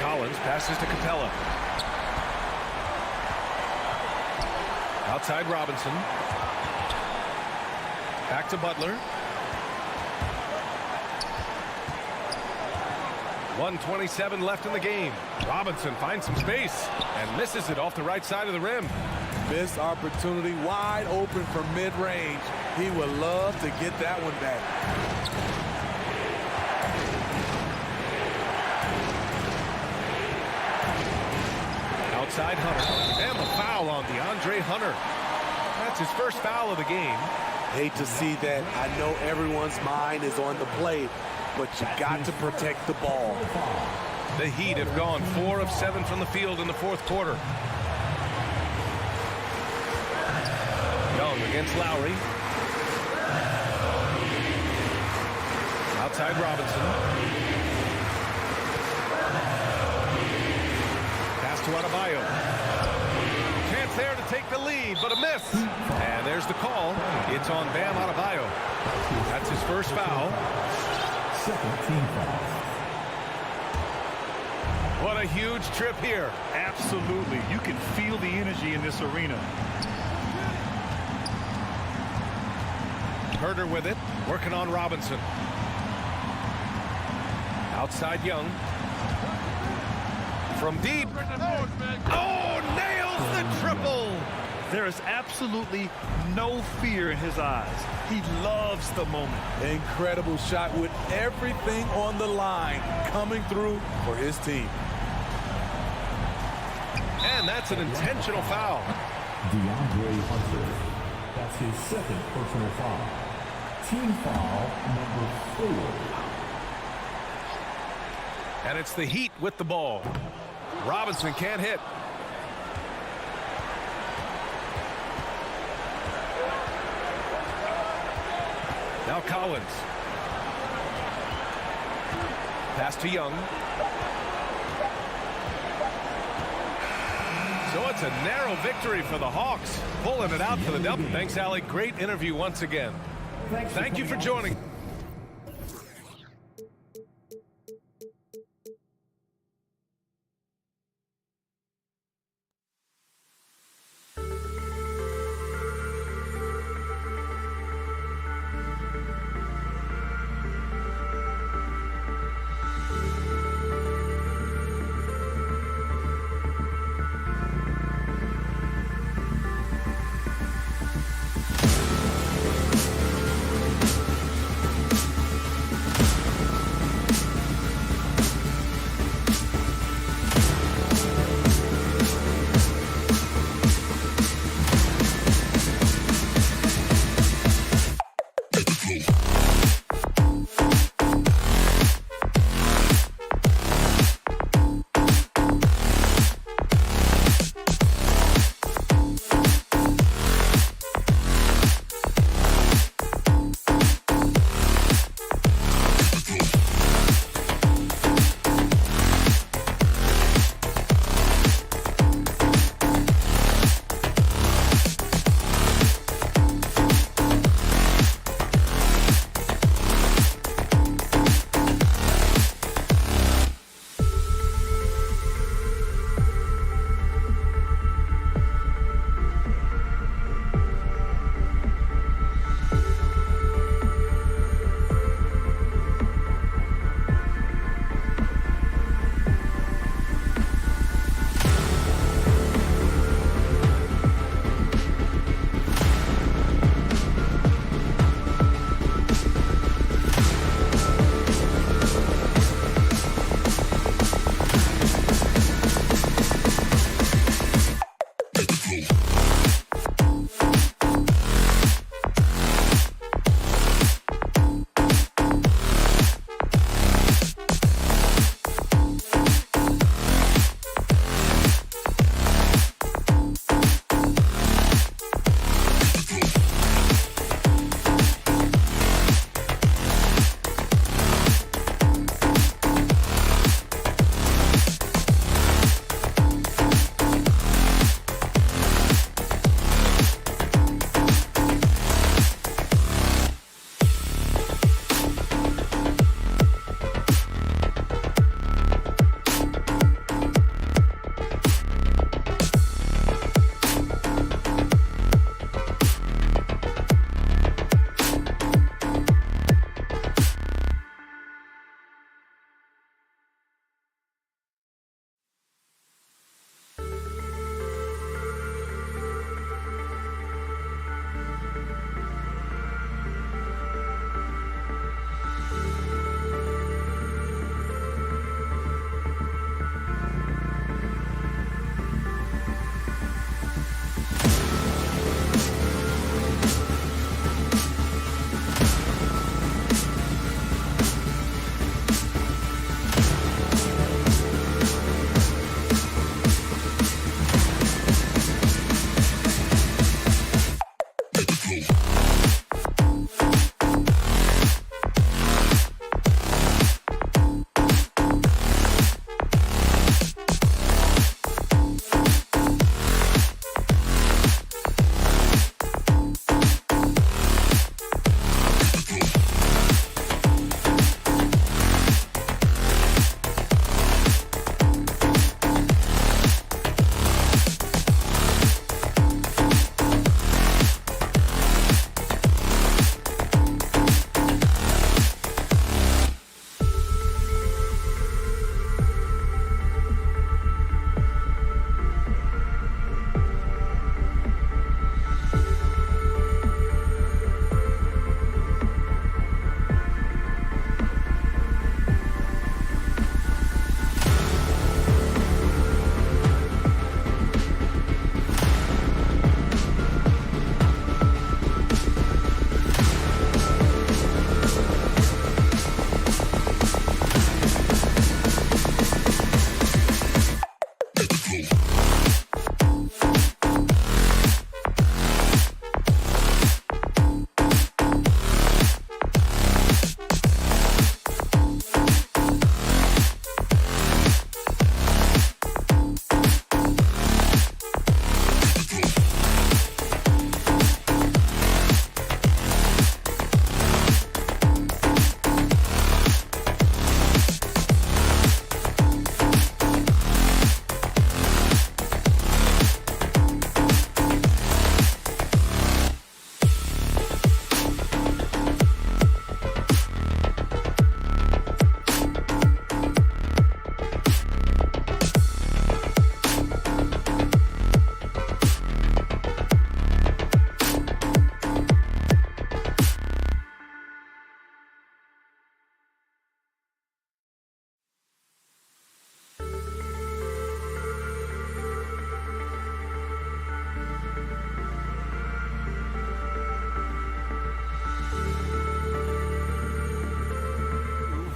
[SPEAKER 3] Collins passes to Capella. Outside Robinson. Back to Butler. 1:27 left in the game. Robinson finds some space and misses it off the right side of the rim.
[SPEAKER 10] Missed opportunity, wide open from mid-range. He would love to get that one back.
[SPEAKER 3] Outside Hunter. And the foul on DeAndre Hunter. That's his first foul of the game.
[SPEAKER 10] Hate to see that. I know everyone's mind is on the play, but you got to protect the ball.
[SPEAKER 3] The Heat have gone 4 of 7 from the field in the fourth quarter. Young against Lowry. Outside Robinson. Pass to Adebayo. Chance there to take the lead, but a miss. And there's the call. It's on Bam Adebayo. That's his first foul.
[SPEAKER 4] Second team foul.
[SPEAKER 3] What a huge trip here.
[SPEAKER 1] Absolutely. You can feel the energy in this arena.
[SPEAKER 3] Herder with it, working on Robinson. Outside Young. From deep. Oh, nails the triple.
[SPEAKER 1] There is absolutely no fear in his eyes. He loves the moment.
[SPEAKER 10] Incredible shot with everything on the line coming through for his team.
[SPEAKER 3] And that's an intentional foul.
[SPEAKER 4] DeAndre Hunter. That's his second personal foul. Team foul number 4.
[SPEAKER 3] And it's the Heat with the ball. Robinson can't hit. Now Collins. Pass to Young. So it's a narrow victory for the Hawks. Pulling it out for the double. Thanks, Allie. Great interview once again. Thank you for joining.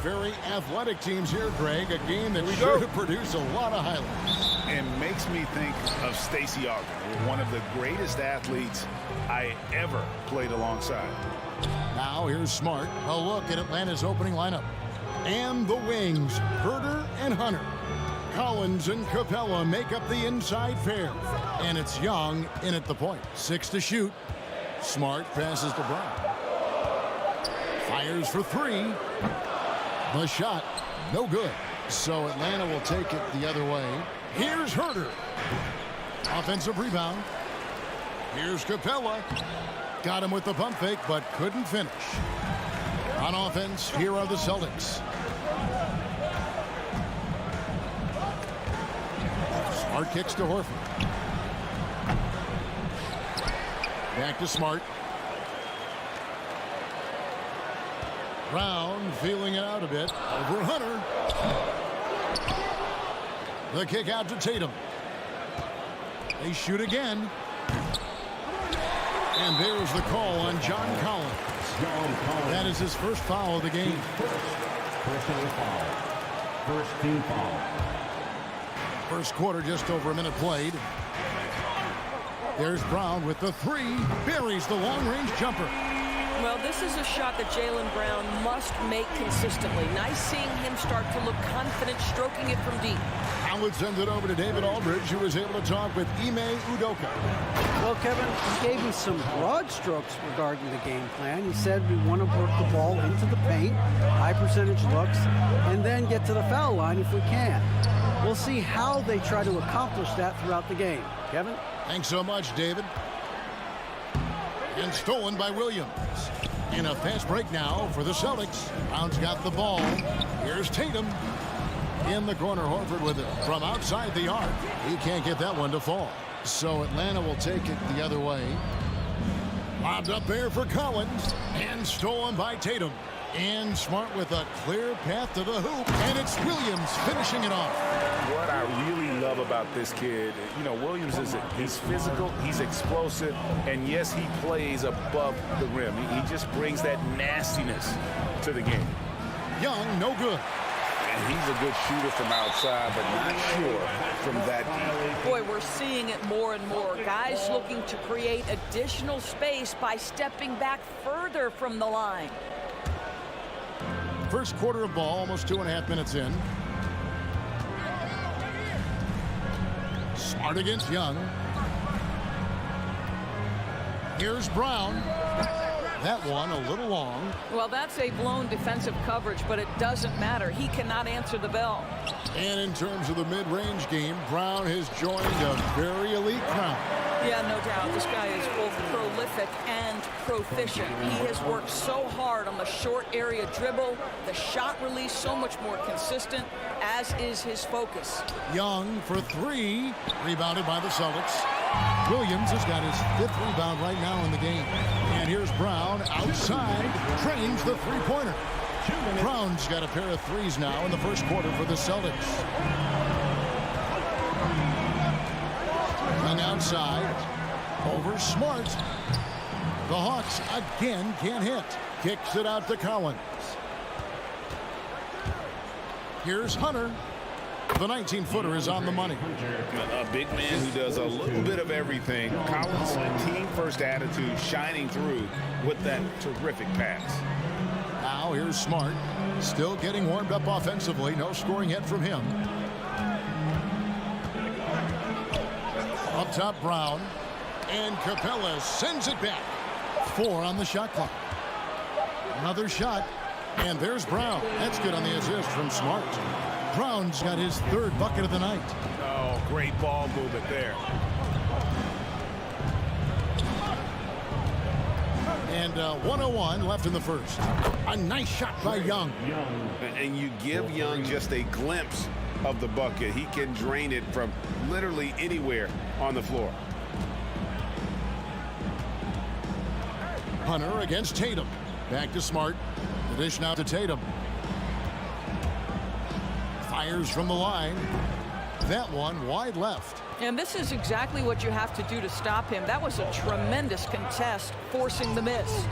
[SPEAKER 7] very athletic teams here, Greg. A game that's sure to produce a lot of highlights.
[SPEAKER 8] And makes me think of Stacey Ogden, one of the greatest athletes I ever played alongside.
[SPEAKER 7] Now here's Smart. A look at Atlanta's opening lineup. And the wings, Herder and Hunter. Collins and Capella make up the inside pair. And it's Young in at the point. 6 to shoot. Smart passes to Brown. Fires for 3. The shot, no good. So Atlanta will take it the other way. Here's Herder. Offensive rebound. Here's Capella. Got him with the pump fake, but couldn't finish. On offense, here are the Celtics. Smart kicks to Horford. Back to Smart. Brown feeling it out a bit. Over Hunter. The kick out to Tatum. They shoot again. And there's the call on John Collins. That is his first foul of the game.
[SPEAKER 4] Personal foul. First team foul.
[SPEAKER 7] First quarter, just over a minute played. There's Brown with the 3. Buries the long-range jumper.
[SPEAKER 13] Well, this is a shot that Jaylen Brown must make consistently. Nice seeing him start to look confident, stroking it from deep.
[SPEAKER 7] Now let's send it over to David Aldridge, who was able to talk with Ime Udoka.
[SPEAKER 12] Well, Kevin, he gave me some broad strokes regarding the game plan. He said we want to work the ball into the paint, high percentage looks, and then get to the foul line if we can. We'll see how they try to accomplish that throughout the game. Kevin?
[SPEAKER 7] Thanks so much, David. And stolen by Williams. In a fast break now for the Celtics. Brown's got the ball. Here's Tatum. In the corner, Horford with it from outside the arc. He can't get that one to fall. So Atlanta will take it the other way. Lobbed up there for Collins. And stolen by Tatum. And Smart with a clear path to the hoop. And it's Williams finishing it off.
[SPEAKER 8] What I really love about this kid, Williams he's physical, he's explosive, and yes, he plays above the rim. He just brings that nastiness to the game.
[SPEAKER 7] Young, no good.
[SPEAKER 8] And he's a good shooter from outside, but not sure from that deep.
[SPEAKER 13] Boy, we're seeing it more and more. Guys looking to create additional space by stepping back further from the line.
[SPEAKER 7] First quarter of ball, almost 2.5 minutes in. Smart against Young. Here's Brown. That one a little long.
[SPEAKER 13] Well, that's a blown defensive coverage, but it doesn't matter. He cannot answer the bell.
[SPEAKER 7] And in terms of the mid-range game, Brown has joined a very elite crowd.
[SPEAKER 13] Yeah, no doubt. This guy is both prolific and proficient. He has worked so hard on the short area dribble, the shot release so much more consistent, as is his focus.
[SPEAKER 7] Young for 3, rebounded by the Celtics. Williams has got his 5th rebound right now in the game. And here's Brown outside, trains the three-pointer. Brown's got a pair of 3s now in the first quarter for the Celtics. Young outside, over Smart. The Hawks again can't hit. Kicks it out to Collins. Here's Hunter. The 19-footer is on the money.
[SPEAKER 8] A big man who does a little bit of everything. Collins, team-first attitude shining through with that terrific pass.
[SPEAKER 7] Now here's Smart. Still getting warmed up offensively. No scoring yet from him. Up top, Brown. And Capella sends it back. 4 on the shot clock. Another shot. And there's Brown. That's good on the assist from Smart. Brown's got his 3rd bucket of the night.
[SPEAKER 8] Oh, great ball movement there.
[SPEAKER 7] And 1:01 left in the first. A nice shot by Young.
[SPEAKER 8] And you give Young just a glimpse of the bucket. He can drain it from literally anywhere on the floor.
[SPEAKER 7] Hunter against Tatum. Back to Smart. The dish now to Tatum. Fires from the line. That one wide left.
[SPEAKER 13] And this is exactly what you have to do to stop him. That was a tremendous contest, forcing the miss.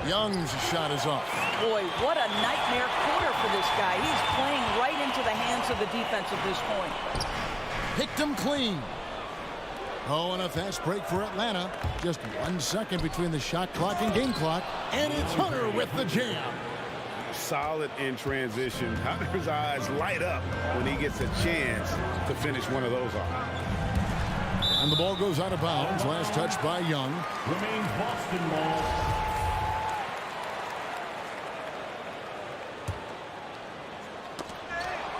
[SPEAKER 7] Young's shot is off.
[SPEAKER 13] Boy, what a nightmare quarter for this guy. He's playing right into the hands of the defense at this point.
[SPEAKER 7] Picked him clean. Oh, and a fast break for Atlanta. Just 1 second between the shot clock and game clock. And it's Hunter with the jam.
[SPEAKER 9] Solid in transition. Hunter's eyes light up when he gets a chance to finish one of those off.
[SPEAKER 7] And the ball goes out of bounds. Last touch by Young.
[SPEAKER 4] Remains Boston ball.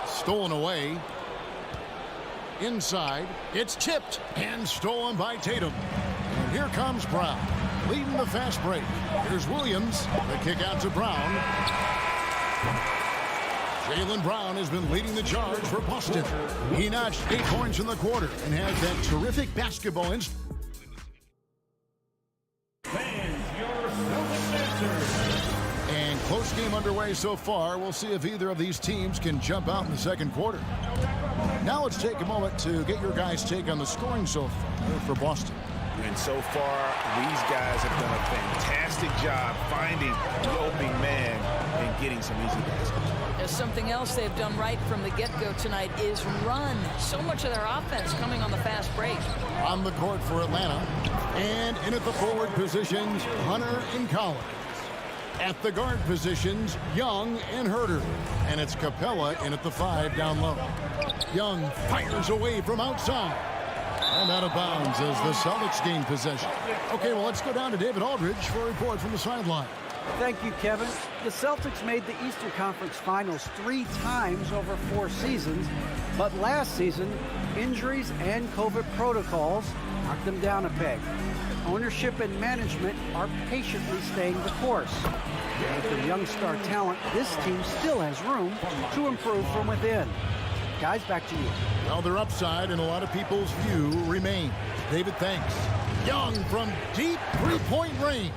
[SPEAKER 7] Stolen away. Inside. It's tipped and stolen by Tatum. And here comes Brown, leading the fast break. Here's Williams. The kick out to Brown. Jaylen Brown has been leading the charge for Boston. He notched 8 points in the quarter and has that terrific basketball instinct. And close game underway so far. We'll see if either of these teams can jump out in the second quarter. Now let's take a moment to get your guys' take on the scoring so far for Boston.
[SPEAKER 9] And so far, these guys have done a fantastic job finding the opening man and getting some easy baskets.
[SPEAKER 13] There's something else they've done right from the get-go tonight is run. So much of their offense coming on the fast break.
[SPEAKER 7] On the court for Atlanta. And in at the forward positions, Hunter and Collins. At the guard positions, Young and Herter. And it's Capella in at the 5 down low. Young fires away from outside. And out of bounds as the Celtics gain possession. Okay, well, let's go down to David Aldridge for a report from the sideline.
[SPEAKER 12] Thank you, Kevin. The Celtics made the Eastern Conference Finals 3 times over 4 seasons, but last season, injuries and COVID protocols knocked them down a peg. Ownership and management are patiently staying the course. With their young star talent, this team still has room to improve from within. Guys, back to you.
[SPEAKER 7] Well, their upside in a lot of people's view remains. David, thanks. Young from deep three-point range.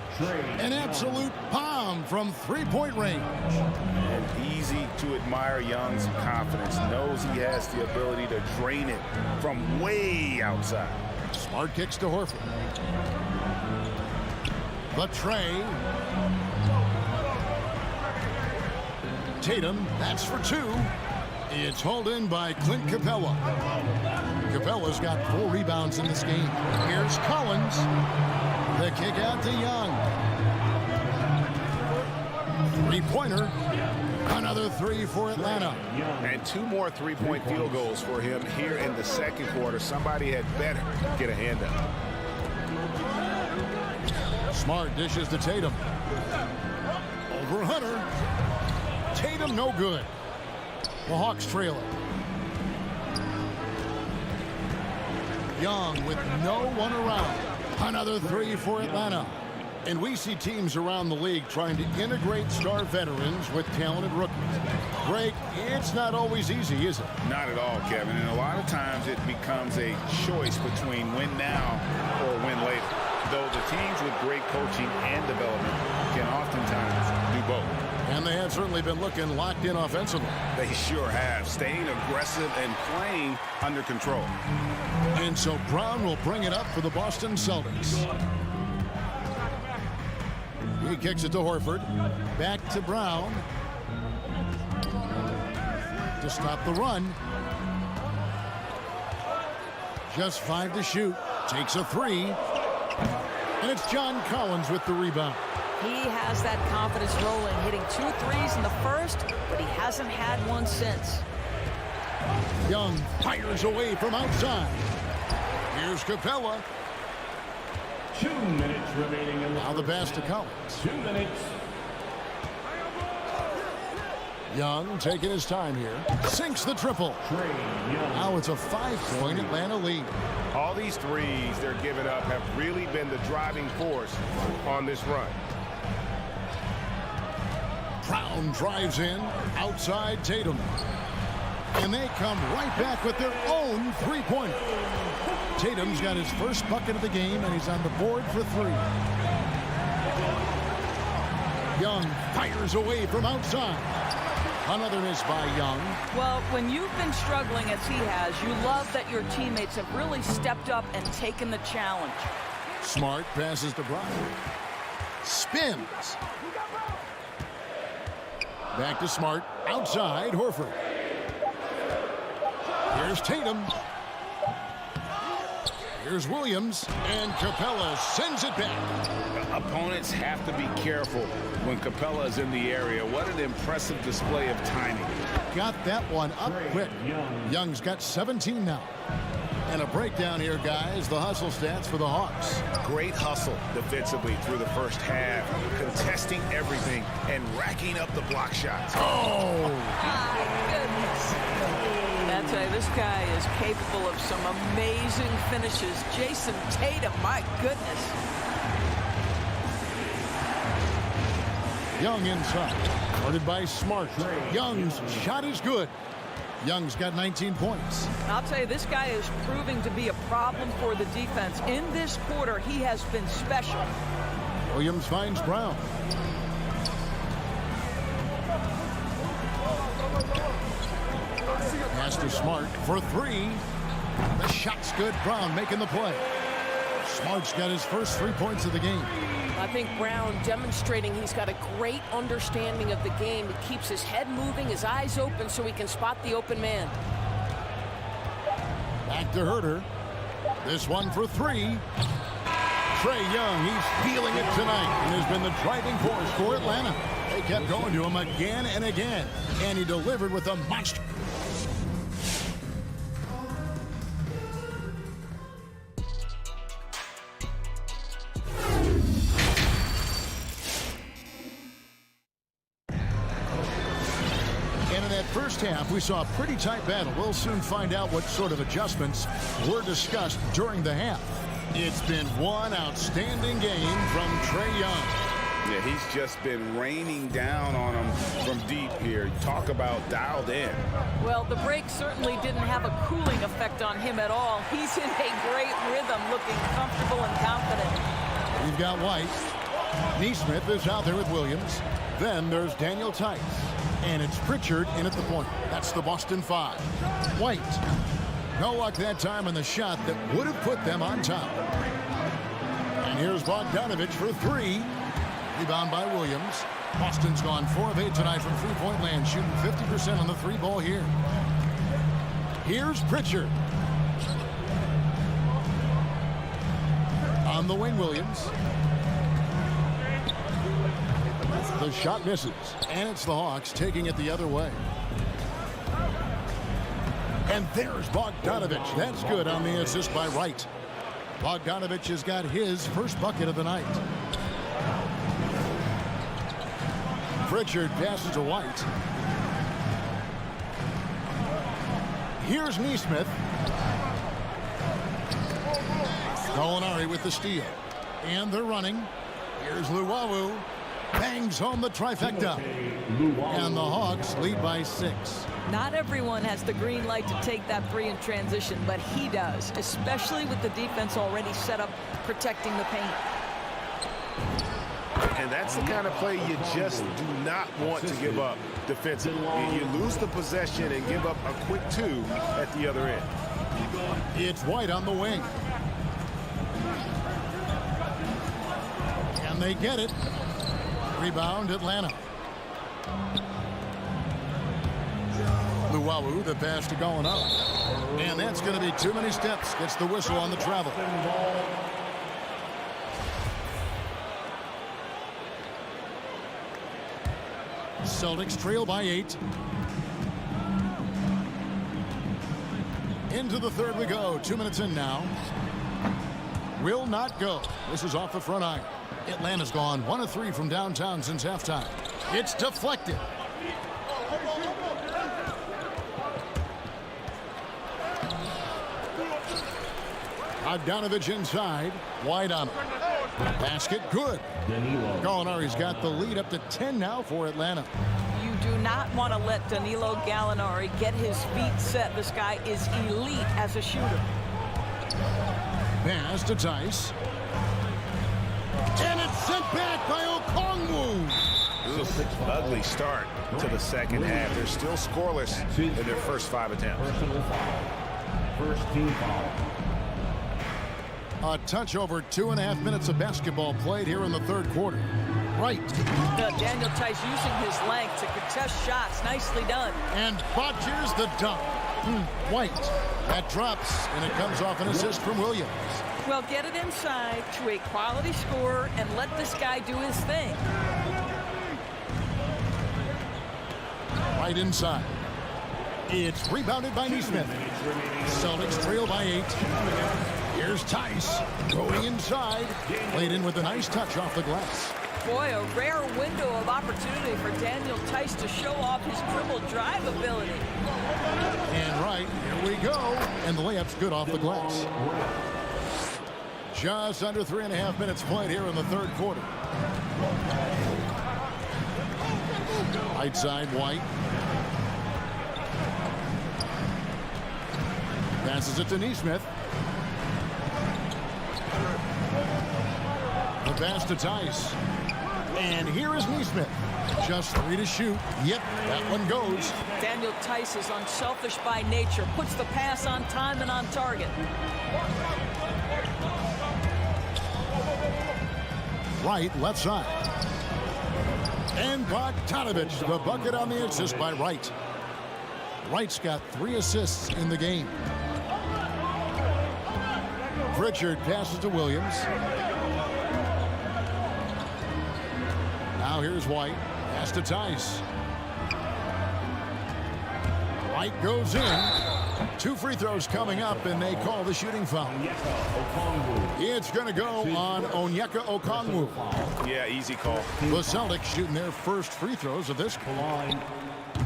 [SPEAKER 7] An absolute bomb from three-point range.
[SPEAKER 9] And easy to admire Young's confidence. Knows he has the ability to drain it from way outside.
[SPEAKER 7] Smart kicks to Horford. The tray. Tatum, that's for 2. It's hauled in by Clint Capella. Capella's got 4 rebounds in this game. Here's Collins. The kick out to Young. 3-pointer. Another 3 for Atlanta.
[SPEAKER 9] And 2 more 3-point field goals for him here in the second quarter. Somebody had better get a hand up.
[SPEAKER 7] Smart dishes to Tatum. Over Hunter. Tatum no good. The Hawks trail it. Young with no one around. Another 3 for Atlanta. And we see teams around the league trying to integrate star veterans with talented rookies. Greg, it's not always easy, is it?
[SPEAKER 9] Not at all, Kevin. And a lot of times it becomes a choice between win now or win later. Though the teams with great coaching and development can oftentimes do both.
[SPEAKER 7] And they have certainly been looking locked in offensively.
[SPEAKER 9] They sure have, staying aggressive and playing under control.
[SPEAKER 7] And so Brown will bring it up for the Boston Celtics. He kicks it to Horford. Back to Brown. To stop the run. Just 5 to shoot. Takes a 3. And it's John Collins with the rebound.
[SPEAKER 13] He has that confidence rolling, hitting 2 threes in the first, but he hasn't had one since.
[SPEAKER 7] Young fires away from outside. Here's Capella.
[SPEAKER 4] 2 minutes remaining in the
[SPEAKER 7] Now the pass to Collins.
[SPEAKER 4] 2 minutes.
[SPEAKER 7] Young taking his time here. Sinks the triple. Now it's a 5-point Atlanta lead.
[SPEAKER 2] All these threes they're giving up have really been the driving force on this run.
[SPEAKER 7] Brown drives in. Outside Tatum. And they come right back with their own 3-pointer. Tatum's got his first bucket of the game, and he's on the board for 3. Young fires away from outside. Another miss by Young.
[SPEAKER 13] Well, when you've been struggling as he has, you love that your teammates have really stepped up and taken the challenge.
[SPEAKER 7] Smart passes to Brown. spins. Back to Smart. Outside, Horford. Here's Tatum. Here's Williams. And Capella sends it back.
[SPEAKER 9] Opponents have to be careful when Capella is in the area. What an impressive display of timing.
[SPEAKER 7] Got that one up quick. Young's got 17 now. And a breakdown here, guys. The hustle stats for the Hawks.
[SPEAKER 9] Great hustle defensively through the first half, contesting everything and racking up the block shots.
[SPEAKER 7] Oh!
[SPEAKER 13] My goodness. That's right. This guy is capable of some amazing finishes. Jason Tatum, my goodness.
[SPEAKER 7] Young inside. Guarded by Smart. Young's shot is good. Young's got 19 points.
[SPEAKER 13] I'll tell you, this guy is proving to be a problem for the defense. In this quarter, he has been special.
[SPEAKER 7] Williams finds Brown. Pass to Smart for three. The shot's good. Brown making the play. Smart's got his first 3 points of the game.
[SPEAKER 14] I think Brown demonstrating he's got a great understanding of the game. He keeps his head moving, his eyes open so he can spot the open man.
[SPEAKER 7] Back to Herter. This one for three. Trae Young, he's feeling it tonight and has been the driving force for Atlanta. They kept going to him again and again, and he delivered with a monster. First half, we saw a pretty tight battle. We'll soon find out what sort of adjustments were discussed during the half. It's been one outstanding game from Trae Young.
[SPEAKER 9] Yeah, he's just been raining down on him from deep here. Talk about dialed in.
[SPEAKER 13] Well, the break certainly didn't have a cooling effect on him at all. He's in a great rhythm, looking comfortable and confident.
[SPEAKER 7] We've got White. Neesmith is out there with Williams. Then there's Daniel Tice. And it's Pritchard in at the point. That's the Boston Five. White. No luck that time on the shot that would have put them on top. And here's Bogdanovich for three. Rebound by Williams. Boston's gone 4 of 8 tonight from three-point land, shooting 50% on the three ball here. Here's Pritchard. On the wing, Williams. The shot misses, and it's the Hawks taking it the other way. And there's Bogdanovich. That's good on the assist by Wright. Bogdanovich has got his first bucket of the night. Pritchard passes to White. Here's Neesmith. Gallinari with the steal. And they're running. Here's Luwawu. Bangs home the trifecta. And the Hawks lead by 6.
[SPEAKER 13] Not everyone has the green light to take that three in transition, but he does, especially with the defense already set up protecting the paint.
[SPEAKER 9] And that's the kind of play you just do not want to give up defensively. You lose the possession and give up a quick two at the other end.
[SPEAKER 7] It's White on the wing. And they get it. Rebound, Atlanta. Luwawu, the pass to going up. And that's going to be too many steps. Gets the whistle on the travel. Celtics trail by 8. Into the third we go. 2 minutes in now. Will not go. This is off the front iron. Atlanta's gone 1 of 3 from downtown since halftime. It's deflected. Bogdanovich inside. Wide on him. Basket good. Gallinari's got the lead up to 10 now for Atlanta.
[SPEAKER 13] You do not want to let Danilo Gallinari get his feet set. This guy is elite as a shooter.
[SPEAKER 7] Pass to Tice. And it's sent back by Okongwu.
[SPEAKER 9] Ugly start to the second half. They're still scoreless in their first 5 attempts.
[SPEAKER 4] First team foul.
[SPEAKER 7] A touch over 2.5 minutes of basketball played here in the third quarter. Right.
[SPEAKER 13] Daniel Tice using his length to contest shots. Nicely done.
[SPEAKER 7] And botches the dunk. White. That drops, and it comes off an assist from Williams.
[SPEAKER 13] Well, get it inside to a quality scorer and let this guy do his thing.
[SPEAKER 7] Right inside. It's rebounded by Neesmith. Celtics trail by 8. Here's Tice going inside. Played in with a nice touch off the glass.
[SPEAKER 13] Boy, a rare window of opportunity for Daniel Tice to show off his dribble drive ability.
[SPEAKER 7] And right, here we go. And the layup's good off the glass. Just under 3.5 minutes played here in the third quarter. Right side, White. Passes it to Neesmith. The pass to Tice. And here is Neesmith. Just 3 to shoot. Yep, that one goes.
[SPEAKER 13] Daniel Tice is unselfish by nature. Puts the pass on time and on target.
[SPEAKER 7] Right, left side. And Bogdanovich, the bucket on the assist by Wright. Wright's got 3 assists in the game. Pritchard passes to Williams. Now here's White. Pass to Tice. White goes in. 2 free throws coming up, and they call the shooting foul. It's going to go on Onyeka Okongwu.
[SPEAKER 9] Yeah, easy call.
[SPEAKER 7] The Celtics shooting their first free throws of this quarter.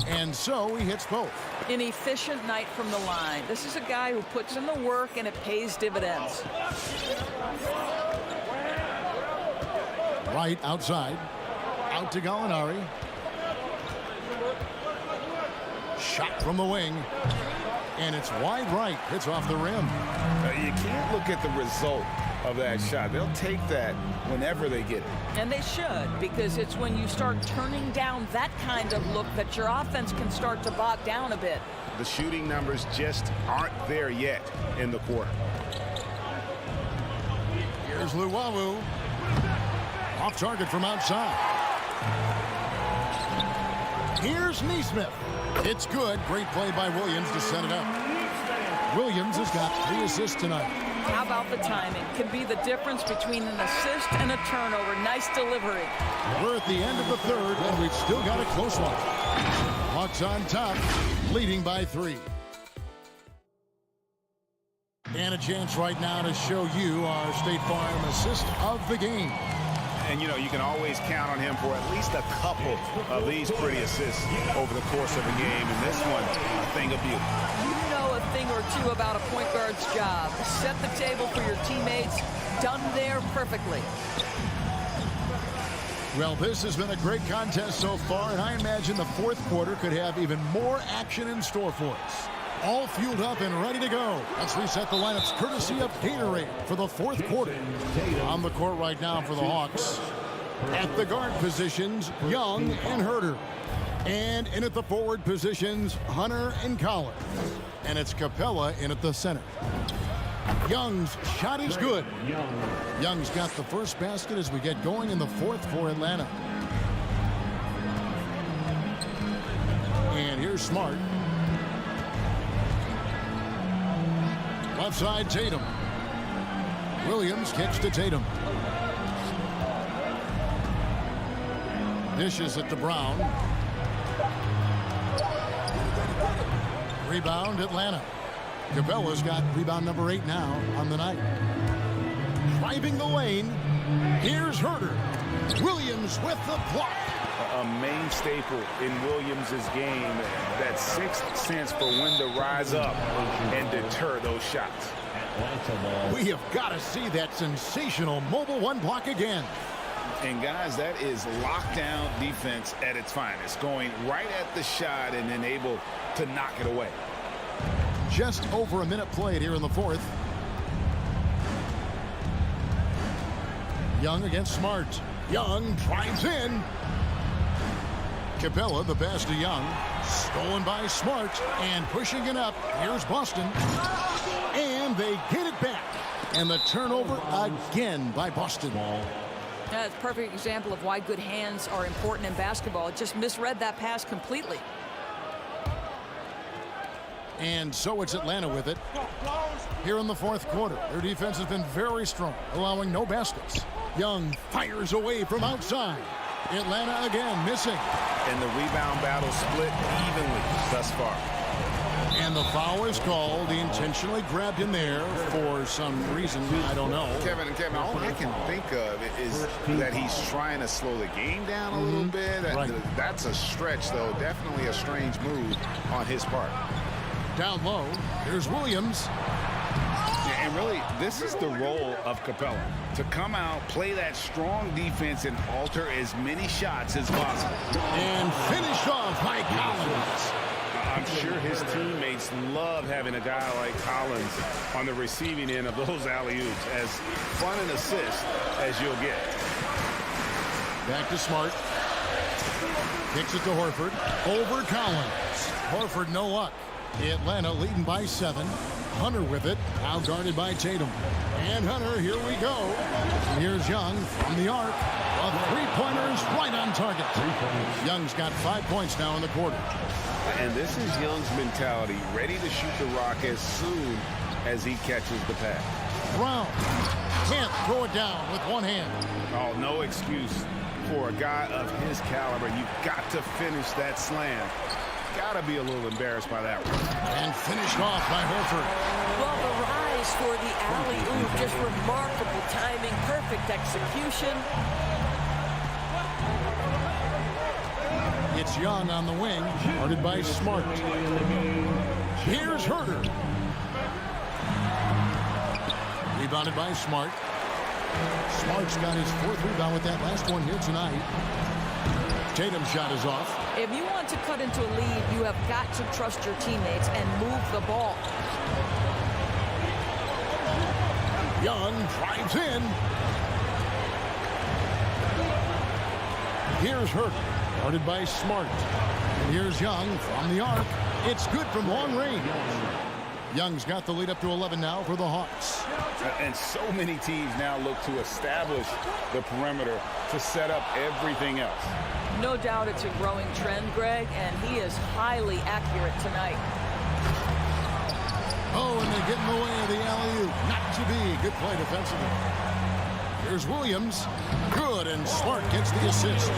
[SPEAKER 7] And so he hits both.
[SPEAKER 13] An efficient night from the line. This is a guy who puts in the work, and it pays dividends.
[SPEAKER 7] Right outside. Out to Gallinari. Shot from the wing. And it's wide right. Hits off the rim.
[SPEAKER 9] You can't look at the result of that shot. They'll take that whenever they get it.
[SPEAKER 13] And they should, because it's when you start turning down that kind of look that your offense can start to bog down a bit.
[SPEAKER 9] The shooting numbers just aren't there yet in the quarter.
[SPEAKER 7] Here's Luwawu. Off target from outside. Here's Neesmith. It's good. Great play by Williams to set it up. Williams has got 3 assists tonight.
[SPEAKER 13] How about the timing? Can be the difference between an assist and a turnover. Nice delivery.
[SPEAKER 7] We're at the end of the third, and we've still got a close one. Hawks on top, leading by 3. And a chance right now to show you our State Farm assist of the game.
[SPEAKER 9] And, you know, you can always count on him for at least a couple of these pretty assists over the course of a game. And this one, a thing of beauty.
[SPEAKER 13] You know a thing or two about a point guard's job. Set the table for your teammates. Done there perfectly.
[SPEAKER 7] Well, this has been a great contest so far, and I imagine the fourth quarter could have even more action in store for us. All fueled up and ready to go. Let's reset the lineups courtesy of Gatorade for the fourth quarter. On the court right now for the Hawks. At the guard positions, Young and Herter. And in at the forward positions, Hunter and Collins. And it's Capella in at the center. Young's shot is good. Young's got the first basket as we get going in the fourth for Atlanta. And here's Smart. Left side, Tatum. Williams kicks to Tatum. Dishes it to Brown. Rebound, Atlanta. Capella's got rebound number 8 now on the night. Driving the lane. Here's Herter. Williams with the block.
[SPEAKER 9] A main staple in Williams' game, that sixth sense for when to rise up and deter those shots.
[SPEAKER 7] We have got to see that sensational mobile one block again.
[SPEAKER 9] And guys, that is lockdown defense at its finest, going right at the shot and then able to knock it away.
[SPEAKER 7] Just over a minute played here in the fourth. Young against Smart. Young drives in. Capella, the pass to Young. Stolen by Smart and pushing it up. Here's Boston. And they get it back. And the turnover again by Boston.
[SPEAKER 13] Yeah, it's a perfect example of why good hands are important in basketball. It just misread that pass completely.
[SPEAKER 7] And so it's Atlanta with it. Here in the fourth quarter, their defense has been very strong, allowing no baskets. Young fires away from outside. Atlanta again missing.
[SPEAKER 9] And the rebound battle split evenly thus far.
[SPEAKER 7] And the foul is called. He intentionally grabbed him there for some reason. I don't know.
[SPEAKER 9] Kevin, all I can think of is that he's trying to slow the game down a little bit.
[SPEAKER 7] Right.
[SPEAKER 9] That's a stretch, though. Definitely a strange move on his part.
[SPEAKER 7] Down low, here's Williams.
[SPEAKER 9] And really, this is the role of Capella, to come out, play that strong defense, and alter as many shots as possible.
[SPEAKER 7] And finished off by Collins.
[SPEAKER 9] I'm sure his teammates love having a guy like Collins on the receiving end of those alley-oops. As fun an assist as you'll get.
[SPEAKER 7] Back to Smart. Kicks it to Horford. Over Collins. Horford no luck. Atlanta leading by 7. Hunter with it. Now guarded by Tatum. And Hunter, here we go. Here's Young from the arc. A three-pointer is right on target. Young's got 5 points now in the quarter.
[SPEAKER 9] And this is Young's mentality, ready to shoot the rock as soon as he catches the pass.
[SPEAKER 7] Brown can't throw it down with one hand.
[SPEAKER 9] Oh, no excuse for a guy of his caliber. You've got to finish that slam. Got to be a little embarrassed by that one.
[SPEAKER 7] And finished off by Horford.
[SPEAKER 14] Well, the rise for the alley-oop, just remarkable timing, perfect execution.
[SPEAKER 7] It's Young on the wing, guarded by Smart. Here's Herter. Rebounded by Smart. Smart's got his 4th rebound with that last one here tonight. Tatum's shot is off.
[SPEAKER 13] If you want to cut into a lead, you have got to trust your teammates and move the ball.
[SPEAKER 7] Young drives in. Here's Herter. Guarded by Smart. And here's Young from the arc. It's good from long range. Young's got the lead up to 11 now for the Hawks.
[SPEAKER 9] And so many teams now look to establish the perimeter to set up everything else.
[SPEAKER 13] No doubt it's a growing trend, Greg, and he is highly accurate tonight.
[SPEAKER 7] Oh, and they get in the way of the alley-oop. Not to be. Good play defensively. Here's Williams. Good, and Smart gets the assist.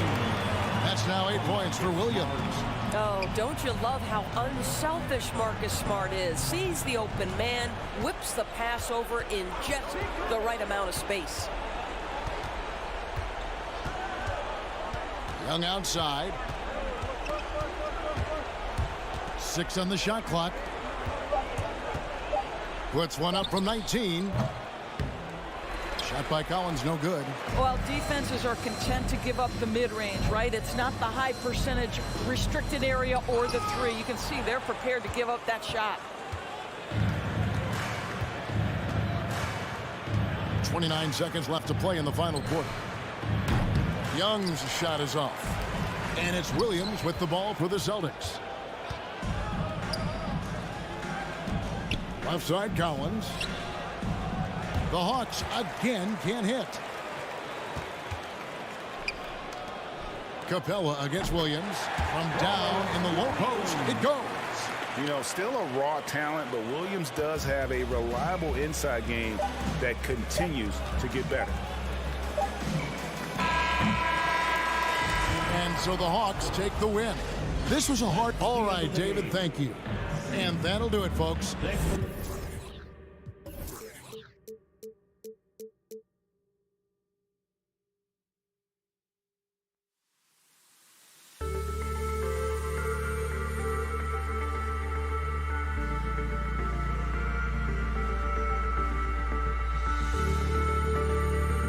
[SPEAKER 7] That's now 8 points for Williams.
[SPEAKER 14] Oh, don't you love how unselfish Marcus Smart is? Sees the open man, whips the pass over in just the right amount of space.
[SPEAKER 7] Young outside. 6 on the shot clock. Puts one up from 19. Shot by Collins, no good.
[SPEAKER 13] Well, defenses are content to give up the mid-range, right? It's not the high percentage restricted area or the 3. You can see they're prepared to give up that shot.
[SPEAKER 7] 29 seconds left to play in the final quarter. Young's shot is off. And it's Williams with the ball for the Celtics. Left side, Collins. The Hawks again can't hit. Capella against Williams. From down in the low post, it goes.
[SPEAKER 9] You know, still a raw talent, but Williams does have a reliable inside game that continues to get better.
[SPEAKER 7] And so the Hawks take the win. This was a hard... All right, David, thank you. And that'll do it, folks.